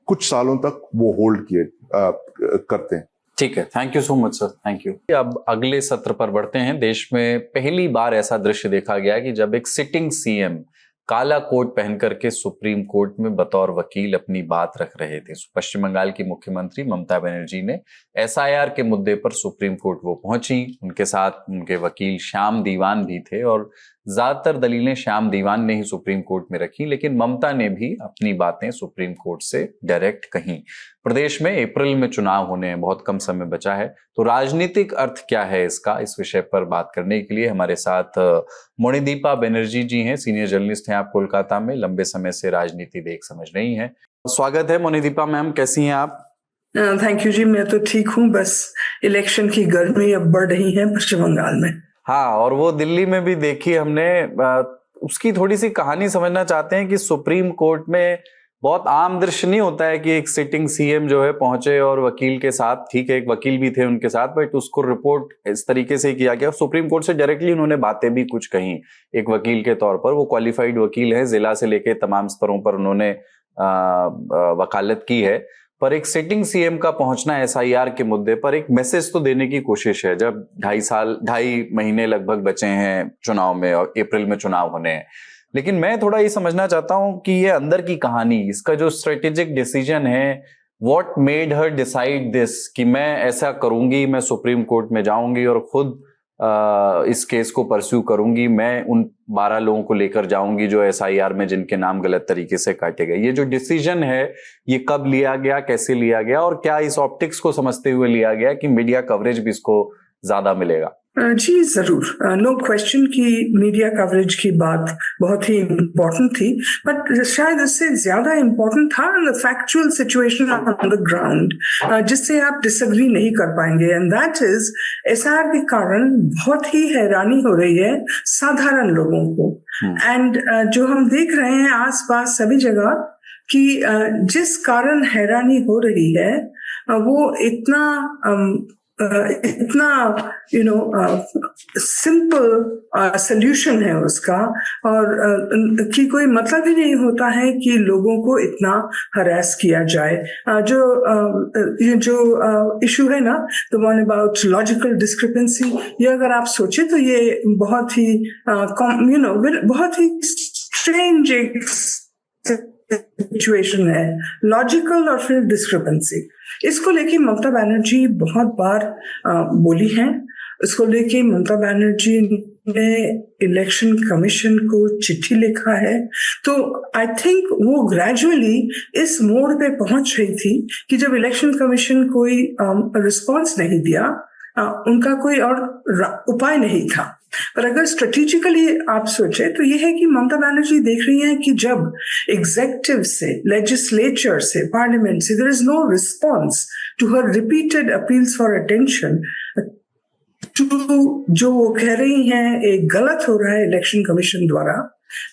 कुछ सालों तक वो होल्ड किए करते हैं। ठीक है, thank you so much sir, thank you. अब अगले सत्र पर बढ़ते हैं। देश में पहली बार ऐसा दृश्य देखा गया कि जब एक सिटिंग सीएम काला कोट पहन करके सुप्रीम कोर्ट में बतौर वकील अपनी बात रख रहे थे। पश्चिम बंगाल की मुख्यमंत्री ममता बनर्जी ने एसआईआर के मुद्दे पर सुप्रीम कोर्ट वो पहुंची, उनके साथ उनके वकील श्याम दीवान भी थे और ज्यादातर दलीलें श्याम दीवान ने ही सुप्रीम कोर्ट में रखी, लेकिन ममता ने भी अपनी बातें सुप्रीम कोर्ट से डायरेक्ट कहीं। प्रदेश में अप्रैल में चुनाव होने हैं, बहुत कम समय बचा है, तो राजनीतिक अर्थ क्या है इसका, इस विषय पर बात करने के लिए हमारे साथ मोनिदीपा बनर्जी जी हैं, सीनियर जर्नलिस्ट हैं आप कोलकाता में, लंबे समय से राजनीति देख समझ रही हैं। स्वागत है मोनिदीपा मैम, कैसी हैं आप? थैंक यू जी, मैं तो ठीक हूँ, बस इलेक्शन की गर्मी अब बढ़ रही है पश्चिम बंगाल में। हाँ, और वो दिल्ली में भी देखी हमने, उसकी थोड़ी सी कहानी समझना चाहते हैं कि सुप्रीम कोर्ट में बहुत आम दृश्य नहीं होता है कि एक सिटिंग सीएम जो है पहुंचे और वकील के साथ, ठीक है एक वकील भी थे उनके साथ, बट उसको रिपोर्ट इस तरीके से किया गया। सुप्रीम कोर्ट से डायरेक्टली उन्होंने बातें भी कुछ कही एक वकील के तौर पर। वो क्वालिफाइड वकील है, जिला से लेके तमाम स्तरों पर उन्होंने वकालत की है। पर एक सिटिंग सीएम का पहुंचना एसआईआर के मुद्दे पर एक मैसेज तो देने की कोशिश है, जब 2.5 महीने लगभग बचे हैं चुनाव में और अप्रैल में चुनाव होने हैं। लेकिन मैं थोड़ा ये समझना चाहता हूं कि ये अंदर की कहानी, इसका जो स्ट्रेटेजिक डिसीजन है, what made her decide this कि मैं ऐसा करूंगी, मैं सुप्रीम कोर्ट में जाऊंगी और खुद इस केस को परस्यू करूंगी, मैं उन 12 लोगों को लेकर जाऊंगी जो एसआईआर में जिनके नाम गलत तरीके से काटे गए। ये जो डिसीजन है ये कब लिया गया, कैसे लिया गया और क्या इस ऑप्टिक्स को समझते हुए लिया गया कि मीडिया कवरेज भी इसको ज्यादा मिलेगा? जी जरूर, नो क्वेश्चन की मीडिया कवरेज की बात बहुत ही इम्पोर्टेंट थी, बट शायद इससे ज्यादा इम्पोर्टेंट था the factual situation on the ground, जिससे आप डिसएग्री नहीं कर पाएंगे, एंड दैट इज एसआईआर के कारण बहुत ही हैरानी हो रही है साधारण लोगों को। एंड जो हम देख रहे हैं आसपास सभी जगह कि जिस कारण हैरानी हो रही है वो इतना सिंपल सोल्यूशन है उसका, और कि कोई मतलब ही नहीं होता है कि लोगों को इतना हरास किया जाए। जो इशू है ना, the one about logical discrepancy, ये अगर आप सोचे तो ये बहुत ही बहुत ही स्ट्रेंज सिचुएशन है, लॉजिकल और फिर डिस्क्रिपेंसी। इसको लेके ममता बनर्जी बहुत बार बोली हैं। इसको लेके ममता बनर्जी ने इलेक्शन कमीशन को चिट्ठी लिखा है। तो आई थिंक वो ग्रेजुअली इस मोड़ पे पहुंच रही थी कि जब इलेक्शन कमीशन कोई रिस्पॉन्स नहीं दिया, उनका कोई और उपाय नहीं था। पर अगर स्ट्रेटेजिकली आप सोचे तो ये है कि ममता बनर्जी देख रही हैं कि जब एग्जेक्टिव से, लेजिस्लेचर से, पार्लियामेंट से there is no response to her repeated appeals for attention, जो वो कह रही हैं एक गलत हो रहा है इलेक्शन कमीशन द्वारा,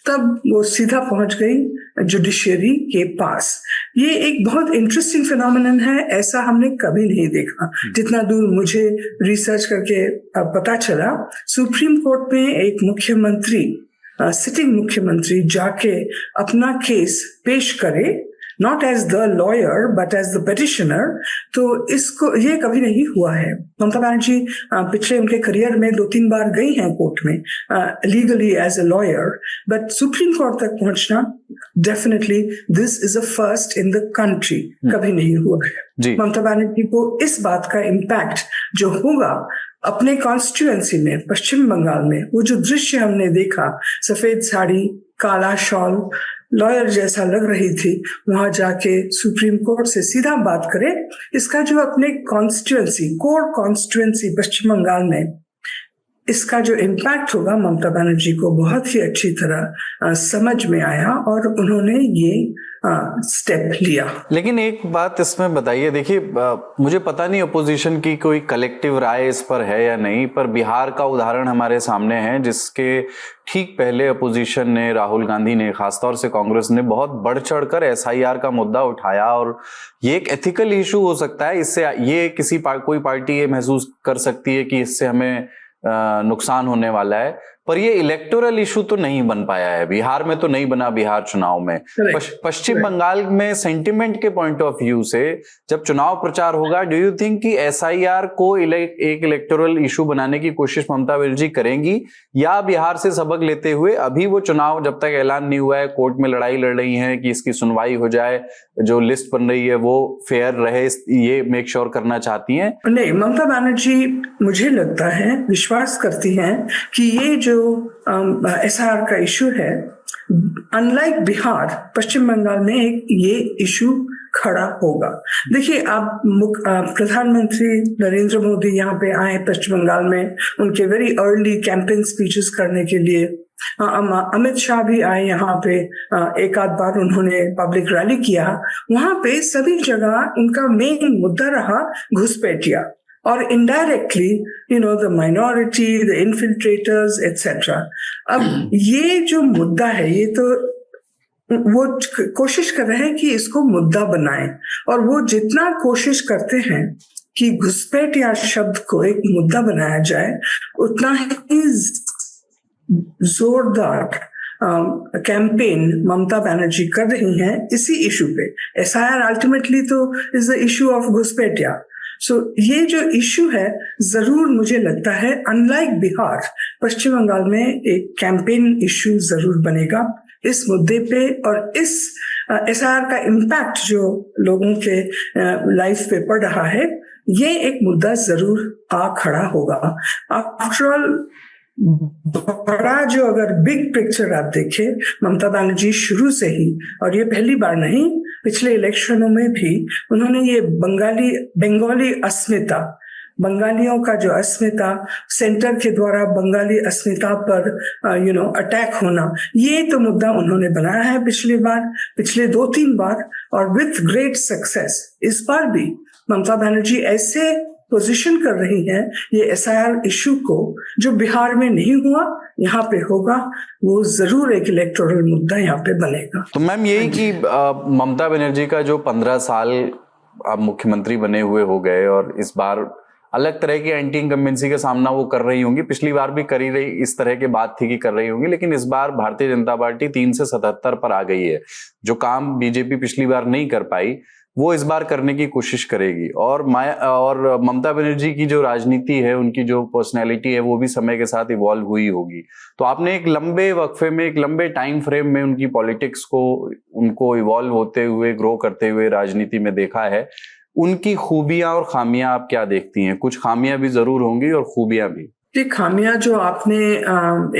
तब वो सीधा पहुंच गई जुडिशियरी के पास। ये एक बहुत इंटरेस्टिंग फिनोमेनन है, ऐसा हमने कभी नहीं देखा। जितना दूर मुझे रिसर्च करके पता चला, सुप्रीम कोर्ट में एक मुख्यमंत्री, सिटिंग मुख्यमंत्री जाके अपना केस पेश करे, not as the lawyer but as the petitioner, तो इसको ये कभी नहीं हुआ है। ममता बनर्जी पिछले उनके करियर में 2-3 बार गई हैं कोर्ट में legally as a lawyer, but supreme court तक पहुंचना definitely this is a first in the country, कभी नहीं हुआ है। ममता बनर्जी को इस बात का इम्पैक्ट जो होगा अपने कॉन्स्टिट्यूएंसी में, पश्चिम बंगाल में, वो जो दृश्य हमने देखा, सफेद साड़ी, काला शॉल, लॉयर जैसा लग रही थी, वहां जाके सुप्रीम कोर्ट से सीधा बात करे, इसका जो अपने कॉन्स्टिट्यूएंसी, कोर कॉन्स्टिट्यूएंसी पश्चिम बंगाल में, इसका जो इम्पैक्ट होगा ममता बनर्जी को बहुत ही अच्छी तरह समझ में आया और उन्होंने ये स्टेप लिया। लेकिन एक बात इसमें बताइए, देखिए मुझे पता नहीं अपोजिशन की कोई कलेक्टिव राय इस पर है या नहीं, पर बिहार का उदाहरण हमारे सामने है जिसके ठीक पहले अपोजिशन ने, राहुल गांधी ने, खासतौर से कांग्रेस ने बहुत बढ़ चढ़कर एसआईआर का मुद्दा उठाया और ये एक एथिकल इशू हो सकता है। इससे ये कोई पार्टी ये महसूस कर सकती है कि इससे हमें नुकसान होने वाला है, पर ये इलेक्टोरल इशू तो नहीं बन पाया है। बिहार में तो नहीं बना, बिहार चुनाव में। पश्चिम बंगाल में सेंटिमेंट के पॉइंट ऑफ व्यू से जब चुनाव प्रचार होगा, डू यू थिंक कि एसआईआर को एक इलेक्टोरल इशू बनाने की कोशिश ममता बनर्जी करेंगी, या बिहार से सबक लेते हुए अभी वो चुनाव जब तक ऐलान नहीं हुआ है, कोर्ट में लड़ाई लड़ रही है कि इसकी सुनवाई हो जाए, जो लिस्ट बन रही है वो फेयर रहे, ये मेक श्योर करना चाहती हैं? नहीं, ममता बनर्जी मुझे लगता है, विश्वास करती हैं कि ये जो एसआईआर का इशू है, अनलाइक बिहार, पश्चिम बंगाल में ये इशू खड़ा होगा। देखिए, आप प्रधानमंत्री नरेंद्र मोदी यहाँ पे आए पश्चिम बंगाल में, उनके वेरी अर्ली कैंपेन स्पीचेस करने के लिए। अमित शाह भी आए यहाँ पे, एक आध बार उन्होंने पब्लिक रैली किया। वहां पे सभी जगह उनका मेन मुद्दा रहा घुसपैठिया, और indirectly the minority, the infiltrators etcetera. अब ये जो मुद्दा है, ये तो वो कोशिश कर रहे हैं कि इसको मुद्दा बनाएं, और वो जितना कोशिश करते हैं कि घुसपैठ या शब्द को एक मुद्दा बनाया जाए, उतना ही जोरदार कैंपेन ममता बनर्जी कर रही हैं इसी इशू पे। एसआईआर अल्टीमेटली तो इज द इशू ऑफ घुसपैठिया। सो ये जो इशू है, जरूर मुझे लगता है अनलाइक बिहार, पश्चिम बंगाल में एक कैंपेन इशू जरूर बनेगा इस मुद्दे पे, और इस एसआईआर का इम्पैक्ट जो लोगों के लाइफ पे पड़ रहा है, ये एक मुद्दा जरूर आ खड़ा होगा। आफ्टर ऑल बड़ा जो अगर बिग पिक्चर आप देखें, ममता बनर्जी शुरू से ही, और ये पहली बार नहीं, पिछले इलेक्शनों में भी उन्होंने ये बंगाली अस्मिता, बंगालियों का जो अस्मिता, सेंटर के द्वारा बंगाली अस्मिता पर अटैक होना, ये तो मुद्दा उन्होंने बनाया है पिछले 2-3 बार, और विथ ग्रेट सक्सेस। इस बार भी ममता बनर्जी ऐसे पोजीशन कर रही है ये एसआईआर इशू को, जो बिहार में नहीं हुआ यहाँ पे होगा, वो जरूर एक इलेक्टोरल मुद्दा यहाँ पे बनेगा। तो मैम यही कि ममता बनर्जी का जो 15 साल आप मुख्यमंत्री बने हुए हो गए, और इस बार अलग तरह की एंटी इनकम्बेंसी का सामना वो कर रही होंगी, पिछली बार भी करी रही, इस तरह की बात थी कि कर रही होंगी, लेकिन इस बार भारतीय जनता पार्टी 3 से 77 पर आ गई है। जो काम बीजेपी पिछली बार नहीं कर पाई, वो इस बार करने की कोशिश करेगी। और ममता बनर्जी की जो राजनीति है, उनकी जो पर्सनैलिटी है, वो भी समय के साथ इवॉल्व हुई होगी। तो आपने एक लंबे वक्फे में, एक लंबे टाइम फ्रेम में उनकी पॉलिटिक्स को, उनको इवॉल्व होते हुए, ग्रो करते हुए राजनीति में देखा है। उनकी खूबियां और खामियां आप क्या देखती हैं? कुछ खामियां भी जरूर होंगी और खूबियां भी। खामियां जो आपने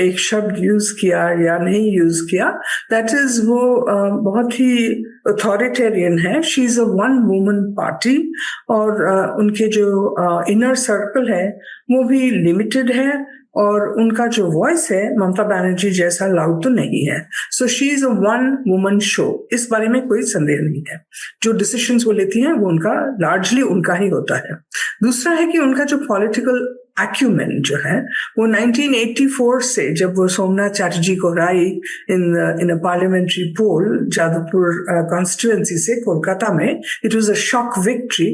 एक शब्द यूज किया या नहीं यूज किया, दैट इज वो बहुत ही अथॉरिटेरियन है। She is a one woman party, और उनके जो इनर सर्कल है वो भी लिमिटेड है, और उनका जो वॉइस है ममता बनर्जी जैसा लाउड तो नहीं है। So she is a one woman show, इस बारे में कोई संदेह नहीं है। जो डिसीजंस वो लेती हैं वो उनका लार्जली उनका ही होता है। दूसरा है कि उनका जो पॉलिटिकल एक्यूमेन जो है वो 1984 से, जब वो सोमनाथ चैटर्जी को हराई in a parliamentary poll Jadavpur constituency से कोलकाता में, it was a shock victory.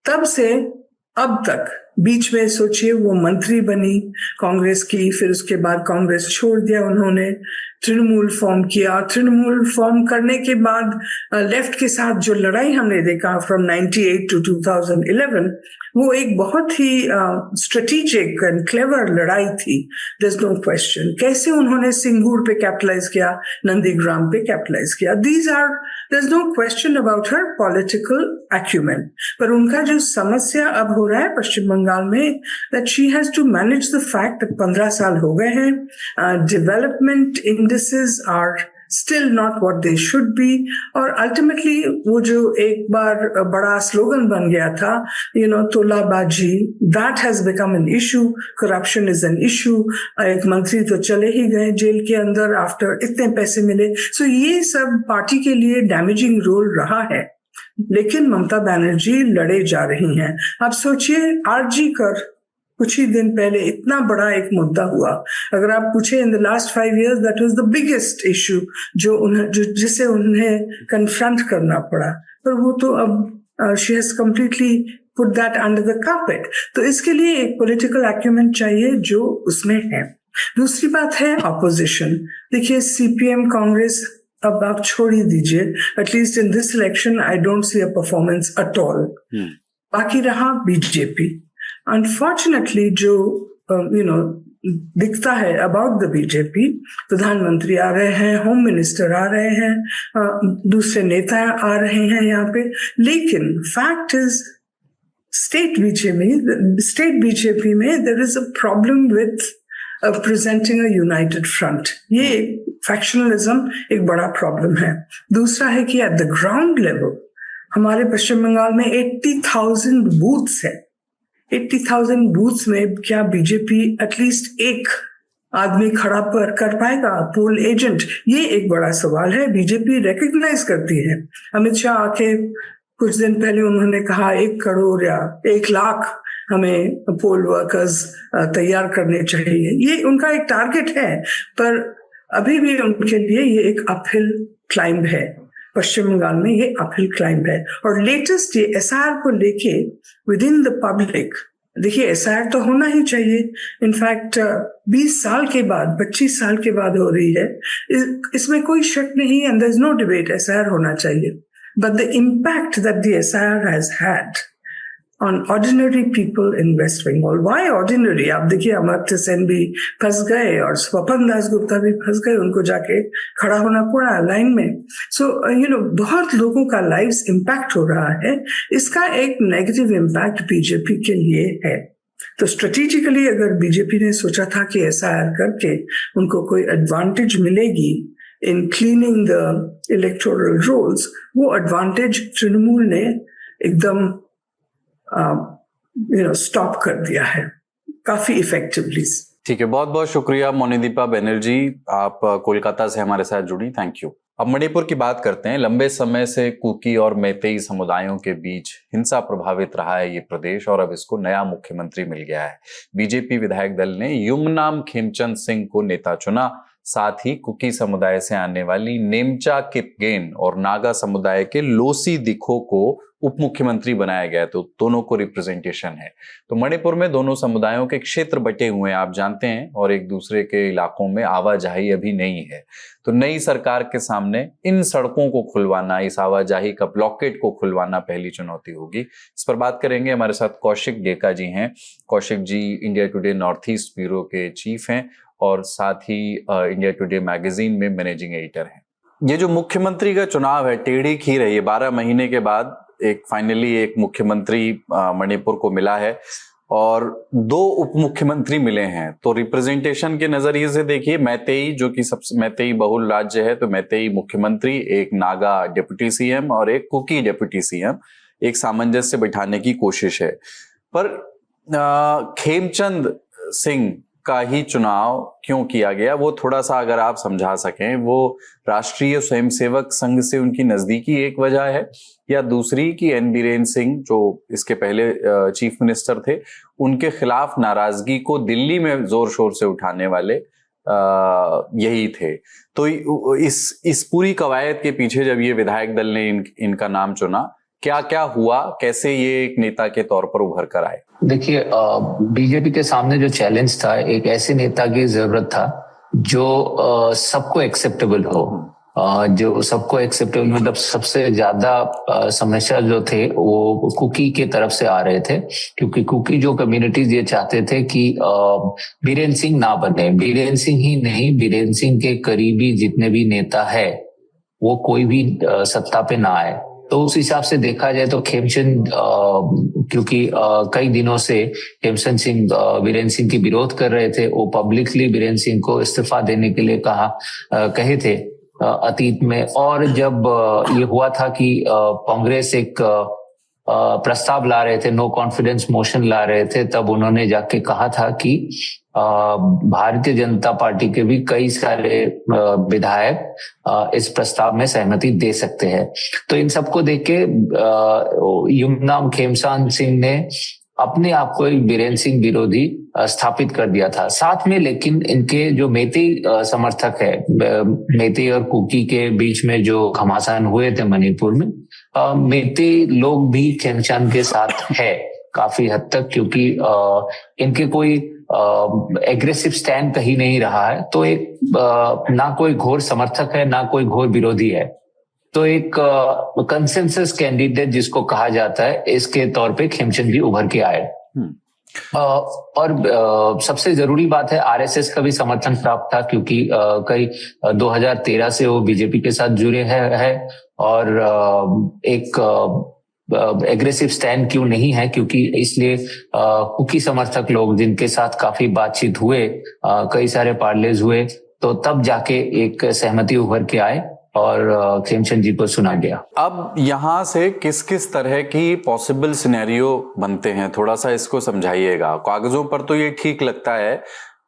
तब से अब तक, बीच में सोचिए वो मंत्री बनी कांग्रेस की, फिर उसके बाद कांग्रेस छोड़ दिया उन्होंने, तृणमूल फॉर्म किया। तृणमूल फॉर्म करने के बाद लेफ्ट के साथ जो लड़ाई हमने देखा फ्रॉम 98 टू 2011, वो एक बहुत ही स्ट्रेटेजिक एंड क्लेवर लड़ाई थी, देयर इज नो क्वेश्चन। कैसे उन्होंने सिंगूर पे कैपिटलाइज किया, नंदीग्राम पे कैपिटलाइज किया, there is no question about her political acumen. पर उनका जो समस्या अब हो रहा है पश्चिम बंगाल में, that she has to manage the fact 15 साल हो गए हैं, development indices are still not what they should be, और अल्टीमेटली वो जो एक बार बड़ा स्लोगन बन गया था, तोलाबाजी, that has become an issue, corruption is an issue, एक मंत्री तो चले ही गए जेल के अंदर आफ्टर इतने पैसे मिले। सो ये सब पार्टी के लिए डैमेजिंग रोल रहा है, लेकिन ममता बनर्जी लड़े जा रही हैं। आप सोचिए, आरजी कर कुछ ही दिन पहले इतना बड़ा एक मुद्दा हुआ, अगर आप पूछे in the last 5 years that was the biggest issue जिसे उन्हें कन्फ्रंट करना पड़ा, पर वो तो अब she has completely put that under the carpet. तो इसके लिए एक पॉलिटिकल एक्यूमेन चाहिए जो उसमें है। दूसरी बात है ऑपोजिशन। देखिए, सीपीएम कांग्रेस अब आप छोड़ ही दीजिए, at least in this election I don't see a performance at all. बाकी रहा बीजेपी। अनफॉर्चुनेटली जो दिखता है अबाउट द बीजेपी, प्रधानमंत्री आ रहे हैं, होम मिनिस्टर आ रहे हैं, दूसरे नेता आ रहे हैं यहाँ पे, लेकिन फैक्ट इज स्टेट बीजेपी में there is a problem with presenting a united front. ये फैक्शनलिज्म एक बड़ा प्रॉब्लम है। दूसरा है कि एट द ग्राउंड लेवल हमारे पश्चिम बंगाल में 80,000 बूथ्स है। 80,000 बूथ्स में क्या बीजेपी एटलीस्ट एक आदमी खड़ा कर पाएगा, पोल एजेंट? ये एक बड़ा सवाल है। बीजेपी रिकग्नाइज करती है। अमित शाह आके कुछ दिन पहले उन्होंने कहा 1 करोड़ या 1 लाख हमें पोल वर्कर्स तैयार करने चाहिए, ये उनका एक टारगेट है, पर अभी भी उनके लिए ये एक अपहिल क्लाइंब है। पश्चिम बंगाल में ये अपहिल क्लाइंब है। और लेटेस्ट ये एसआईआर को लेके विद इन द पब्लिक, देखिए एसआईआर तो होना ही चाहिए। इनफैक्ट 20 साल के बाद, 25 साल के बाद हो रही है, इसमें कोई शक नहीं, and there is no debate, SIR होना चाहिए। But the impact that the SIR has had on ordinary people in West Bengal. Why ordinary? आप देखिए अमर्त्य सेन भी फंस गए और स्वपन दास गुप्ता भी फंस गए, उनको जाके खड़ा होना पड़ा लाइन में। सो बहुत लोगों का लाइव्स इम्पैक्ट हो रहा है। इसका एक नेगेटिव इम्पैक्ट बीजेपी के लिए है। तो स्ट्रेटेजिकली अगर बीजेपी ने सोचा था कि एसआईआर करके उनको कोई एडवांटेज मिलेगी in cleaning the electoral rolls, वो एडवांटेज तृणमूल ने एकदम स्टॉप कर दिया है काफी इफेक्टिवली। ठीक है, बहुत बहुत शुक्रिया मोनिदीपा बनर्जी, आप कोलकाता से हमारे साथ जुड़ी, थैंक यू। अब मणिपुर की बात करते हैं। लंबे समय से कुकी और मैतेई समुदायों के बीच हिंसा प्रभावित रहा है ये प्रदेश, और अब इसको नया मुख्यमंत्री मिल गया है। बीजेपी विधायक दल ने युमनाम खेमचंद सिंह को नेता चुना। साथ ही कुकी समुदाय से आने वाली नेमचा किपगेन और नागा समुदाय के लोसी दिखो को उप मुख्यमंत्री बनाया गया, तो दोनों को रिप्रेजेंटेशन है। तो मणिपुर में दोनों समुदायों के क्षेत्र बटे हुए हैं, आप जानते हैं, और एक दूसरे के इलाकों में आवाजाही अभी नहीं है। तो नई सरकार के सामने इन सड़कों को खुलवाना, इस आवाजाही का ब्लॉकेट को खुलवाना पहली चुनौती होगी। इस पर बात करेंगे, हमारे साथ कौशिक डेका जी हैं। Kaushik ji India Today North East bureau के चीफ हैं और साथ ही इंडिया टुडे मैगजीन में मैनेजिंग एडिटर हैं। ये जो मुख्यमंत्री का चुनाव है, टेढ़ी खीर है, ये 12 महीने के बाद फाइनली एक मुख्यमंत्री मणिपुर को मिला है और 2 उप मुख्यमंत्री मिले हैं। तो रिप्रेजेंटेशन के नजरिए से देखिए, मैतेई जो कि सबसे मैतेई बहुल राज्य है, तो मैतेई मुख्यमंत्री, एक नागा डिप्टी सीएम और एक कुकी डिप्टी सीएम, एक सामंजस्य बिठाने की कोशिश है। पर खेमचंद सिंह का ही चुनाव क्यों किया गया, वो थोड़ा सा अगर आप समझा सकें। वो राष्ट्रीय स्वयंसेवक संघ से उनकी नजदीकी एक वजह है, या दूसरी कि एन बीरेन सिंह जो इसके पहले चीफ मिनिस्टर थे, उनके खिलाफ नाराजगी को दिल्ली में जोर शोर से उठाने वाले यही थे। तो इस पूरी कवायद के पीछे जब ये विधायक दल ने इनका नाम चुना, क्या क्या हुआ, कैसे ये एक नेता के तौर पर उभर कर आए? देखिए, बीजेपी के सामने जो चैलेंज था, एक ऐसे नेता की जरूरत था जो सबको एक्सेप्टेबल हो, जो सबको एक्सेप्टेबल, मतलब सबसे ज्यादा समस्या जो थे वो कुकी के तरफ से आ रहे थे, क्योंकि कुकी जो कम्युनिटीज ये चाहते थे कि बीरेन सिंह ना बने। बीरेन सिंह ही नहीं, बीरेन सिंह के करीबी जितने भी नेता है वो कोई भी सत्ता पे ना आए। तो उस हिसाब से देखा जाए तो खेमचंद, क्योंकि कई दिनों से खेमचंद सिंह बीरेन सिंह की विरोध कर रहे थे, वो पब्लिकली बीरेन सिंह को इस्तीफा देने के लिए कहे थे अतीत में। और जब ये हुआ था कि कांग्रेस एक प्रस्ताव ला रहे थे, नो कॉन्फिडेंस मोशन ला रहे थे, तब उन्होंने जाके कहा था कि भारतीय जनता पार्टी के भी कई सारे विधायक इस प्रस्ताव में सहमति दे सकते हैं। तो इन सबको देख के युमनाम खेमचंद सिंह ने अपने आप को एक बीरेन सिंह विरोधी स्थापित कर दिया था। साथ में लेकिन इनके जो मेतेई समर्थक है, मेतेई और कुकी के बीच में जो घमासान हुए थे मणिपुर में, मेतेई लोग भी खेमचंद के साथ है काफी हद तक, क्योंकि इनके कोई एग्रेसिव स्टैंड कहीं नहीं रहा है। तो एक ना कोई घोर समर्थक है, ना कोई घोर विरोधी है, तो एक कंसेंसस कैंडिडेट जिसको कहा जाता है, इसके तौर पे खेमचंद जी उभर के आए। और सबसे जरूरी बात है, आरएसएस का भी समर्थन प्राप्त था, क्योंकि कई 2013 से वो बीजेपी के साथ जुड़े हैं और एक एग्रेसिव स्टैंड क्यों नहीं है, क्योंकि इसलिए कुकी समर्थक लोग जिनके साथ काफी बातचीत हुए, कई सारे पार्लेज हुए, तो तब जाके एक सहमति उभर के आए और खेमचंद जी को सुना गया। अब यहाँ से किस किस तरह की पॉसिबल सिनेरियो बनते हैं, थोड़ा सा इसको समझाइएगा। कागजों पर तो ये ठीक लगता है,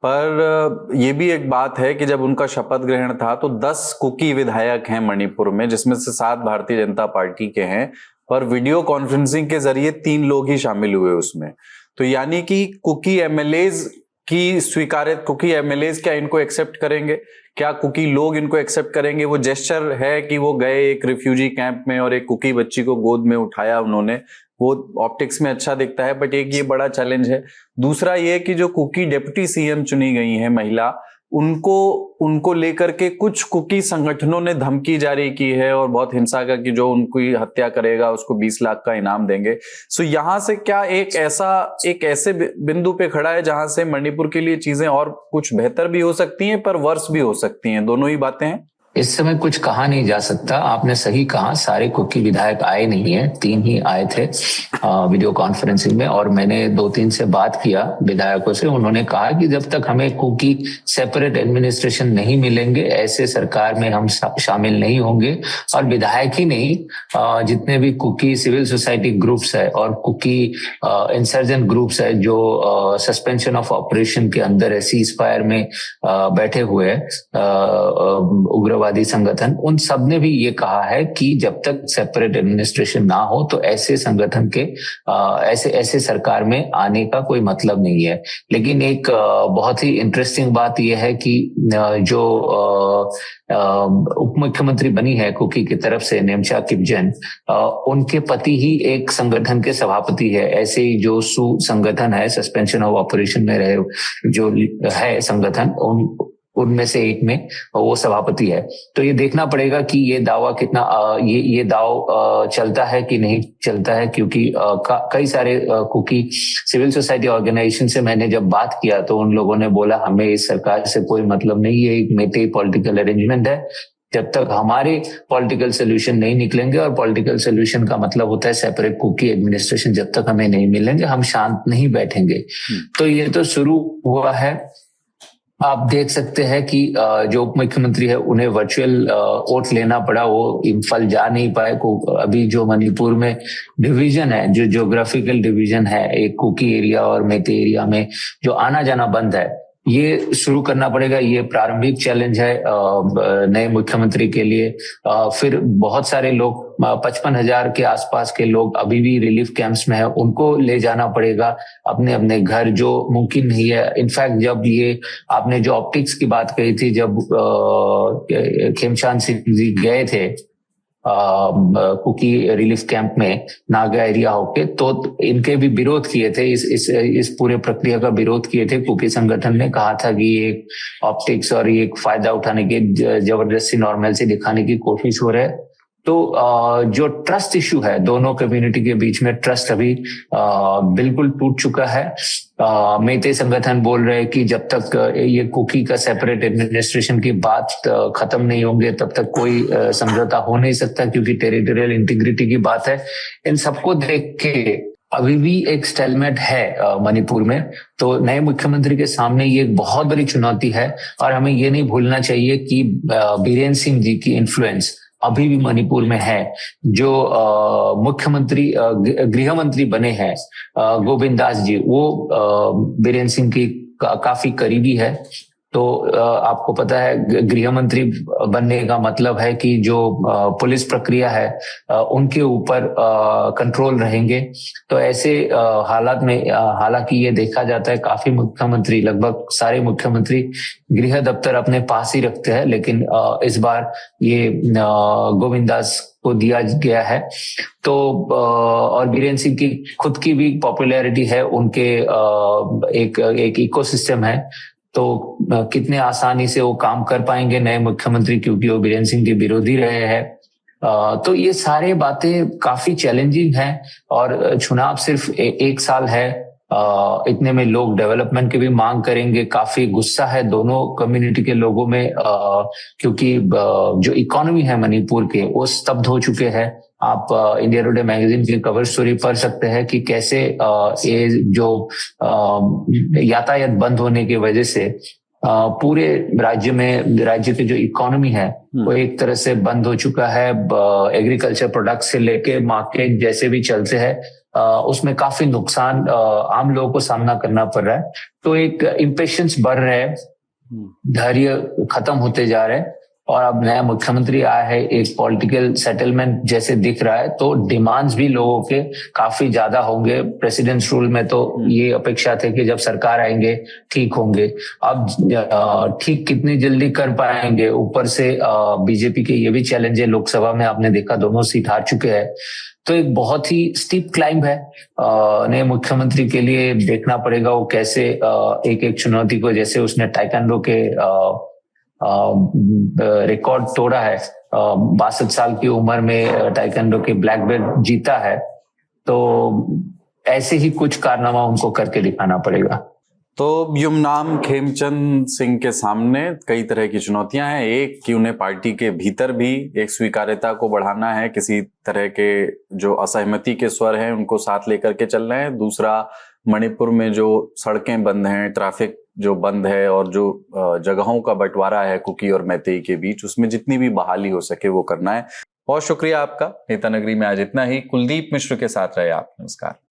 पर ये भी एक बात है कि जब उनका शपथ ग्रहण था तो 10 कुकी विधायक हैं मणिपुर में, जिसमें से 7 भारतीय जनता पार्टी के हैं, और वीडियो कॉन्फ्रेंसिंग के जरिए 3 लोग ही शामिल हुए उसमें। तो यानी कि कुकी एमएलएज की स्वीकार्यता, कुकी एमएलएज क्या इनको एक्सेप्ट करेंगे? क्या कुकी लोग इनको एक्सेप्ट करेंगे? वो जेस्चर है कि वो गए एक रिफ्यूजी कैंप में और एक कुकी बच्ची को गोद में उठाया उन्होंने, वो ऑप्टिक्स में अच्छा दिखता है, बट एक ये बड़ा चैलेंज है। दूसरा ये कि जो कुकी डिप्टी सीएम चुनी गई है महिला, उनको लेकर के कुछ कुकी संगठनों ने धमकी जारी की है और बहुत हिंसा का कि जो उनकी हत्या करेगा उसको 20 लाख का इनाम देंगे। सो यहां से क्या एक ऐसे बिंदु पे खड़ा है जहां से मणिपुर के लिए चीजें और कुछ बेहतर भी हो सकती हैं पर वर्स भी हो सकती हैं, दोनों ही बातें हैं। इस समय कुछ कहा नहीं जा सकता। आपने सही कहा, सारे कुकी विधायक आए नहीं है, 3 ही आए थे वीडियो कॉन्फ्रेंसिंग में, और मैंने 2-3 से बात किया विधायकों से। उन्होंने कहा कि जब तक हमें कुकी सेपरेट एडमिनिस्ट्रेशन नहीं मिलेंगे, ऐसे सरकार में हम शामिल नहीं होंगे। और विधायक ही नहीं, जितने भी कुकी सिविल सोसाइटी ग्रुप्स है और कुकी इंसर्जेंट ग्रुप्स है जो सस्पेंशन ऑफ ऑपरेशन के अंदर है, सीज फायर में बैठे हुए उग्रवादी संगठन, उन सब ने भी ये कहा है कि जब तक सेपरेट एडमिनिस्ट्रेशन ना हो तो ऐसे संगठन के ऐसे सरकार में आने का कोई मतलब नहीं है। लेकिन एक बहुत ही इंटरेस्टिंग बात यह है कि जो उप मुख्यमंत्री बनी है कुकी की तरफ से नेमचा किपजन, उनके पति ही एक संगठन के सभापति है। ऐसे ही जो सू संगठन है, सस्पेंशन ऑफ ऑपरेशन में रहे जो है संगठन, उनमें से एक में वो सभापति है। तो ये देखना पड़ेगा कि ये दावा कितना ये दाव चलता है कि नहीं चलता है, क्योंकि कई सारे कुकी सिविल सोसाइटी ऑर्गेनाइजेशन से मैंने जब बात किया तो उन लोगों ने बोला हमें इस सरकार से कोई मतलब नहीं है, एक मेटे पॉलिटिकल अरेंजमेंट है। जब तक हमारे पॉलिटिकल सोल्यूशन नहीं निकलेंगे, और पॉलिटिकल सोल्यूशन का मतलब होता है सेपरेट कुकी एडमिनिस्ट्रेशन, जब तक हमें नहीं मिलेंगे हम शांत नहीं बैठेंगे। तो ये तो शुरू हुआ है। आप देख सकते हैं कि जो उप मुख्यमंत्री है उन्हें वर्चुअल वोट लेना पड़ा, वो इम्फाल जा नहीं पाए। अभी जो मणिपुर में डिवीजन है, जो ज्योग्राफिकल डिवीजन है, एक कुकी एरिया और मेते एरिया में जो आना जाना बंद है, ये शुरू करना पड़ेगा। ये प्रारंभिक चैलेंज है नए मुख्यमंत्री के लिए। फिर बहुत सारे लोग 55,000 के आसपास के लोग अभी भी रिलीफ कैंप्स में है, उनको ले जाना पड़ेगा अपने अपने घर, जो मुमकिन नहीं है। इनफैक्ट जब ये आपने जो ऑप्टिक्स की बात कही थी, जब खेमचंद सिंह जी गए थे कुकी रिलीफ कैंप में नागा एरिया होके, तो इनके भी विरोध किए थे, इस पूरे प्रक्रिया का विरोध किए थे। कुकी संगठन ने कहा था कि ये ऑप्टिक्स और ये फायदा उठाने के जबरदस्ती नॉर्मल दिखाने की कोशिश हो रहा है। तो जो ट्रस्ट इशू है, दोनों कम्युनिटी के बीच में ट्रस्ट अभी बिल्कुल टूट चुका है। मेते संगठन बोल रहे हैं कि जब तक ये कुकी का सेपरेट एडमिनिस्ट्रेशन की बात खत्म नहीं होंगे तब तक कोई समझौता हो नहीं सकता, क्योंकि टेरिटोरियल इंटीग्रिटी की बात है। इन सबको देख के अभी भी एक स्टेलमेट है मणिपुर में। तो नए मुख्यमंत्री के सामने ये एक बहुत बड़ी चुनौती है, और हमें ये नहीं भूलना चाहिए कि बीरेन सिंह जी की इन्फ्लुएंस अभी भी मणिपुर में है। जो मुख्यमंत्री गृह मंत्री बने हैं गोविंद दास जी, वो बीरेन सिंह की काफी करीबी है। तो आपको पता है गृह मंत्री बनने का मतलब है कि जो पुलिस प्रक्रिया है उनके ऊपर कंट्रोल रहेंगे। तो ऐसे हालात में हालांकि ये देखा जाता है काफी मुख्यमंत्री, लगभग सारे मुख्यमंत्री गृह दफ्तर अपने पास ही रखते हैं, लेकिन इस बार ये गोविंद दास को दिया गया है। तो और बीरेन सिंह की खुद की भी पॉपुलैरिटी है, उनके एक इकोसिस्टम है। तो कितने आसानी से वो काम कर पाएंगे नए मुख्यमंत्री, क्योंकि वो बीरेन सिंह के विरोधी रहे हैं। तो ये सारे बातें काफी चैलेंजिंग हैं, और चुनाव सिर्फ एक साल है। इतने में लोग डेवलपमेंट की भी मांग करेंगे। काफी गुस्सा है दोनों कम्युनिटी के लोगों में, क्योंकि जो इकोनॉमी है मणिपुर के वो स्तब्ध हो चुके हैं। आप इंडिया टुडे मैगजीन की कवर स्टोरी पढ़ सकते हैं कि कैसे ये जो यातायात बंद होने की वजह से पूरे राज्य की जो इकोनॉमी है वो एक तरह से बंद हो चुका है। एग्रीकल्चर प्रोडक्ट से लेके मार्केट जैसे भी चलते हैं उसमें काफी नुकसान आम लोगों को सामना करना पड़ रहा है। तो एक इम्पेशंस बढ़ रहा है, धैर्य खत्म होते जा रहे हैं। और अब नया मुख्यमंत्री आया है, एक पॉलिटिकल सेटलमेंट जैसे दिख रहा है, तो डिमांड्स भी लोगों के काफी ज्यादा होंगे। प्रेसिडेंट्स रूल में तो ये अपेक्षा थे कि जब सरकार आएंगे ठीक होंगे। अब ठीक कितनी जल्दी कर पाएंगे, ऊपर से बीजेपी के ये भी चैलेंज है, लोकसभा में आपने देखा दोनों सीट हार चुके हैं, तो एक बहुत ही स्टीप क्लाइंब है नए मुख्यमंत्री के लिए। देखना पड़ेगा वो कैसे एक एक चुनौती को, जैसे उसने ताइक्वांडो के रिकॉर्ड तोड़ा है, 62 साल की उम्र में ताइक्वांडो के ब्लैक बेल्ट जीता है, तो ऐसे ही कुछ कारनामा उनको करके दिखाना पड़ेगा। तो युमनाम खेमचंद सिंह के सामने कई तरह की चुनौतियां हैं। एक कि उन्हें पार्टी के भीतर भी एक स्वीकार्यता को बढ़ाना है, किसी तरह के जो असहमति के स्वर हैं उनको साथ लेकर के चलना है। दूसरा, मणिपुर में जो सड़कें बंद हैं, ट्रैफिक जो बंद है और जो जगहों का बंटवारा है कुकी और मैतेई के बीच, उसमें जितनी भी बहाली हो सके वो करना है। बहुत शुक्रिया आपका। नेता नगरी में आज इतना ही। कुलदीप मिश्र के साथ रहे आप। नमस्कार।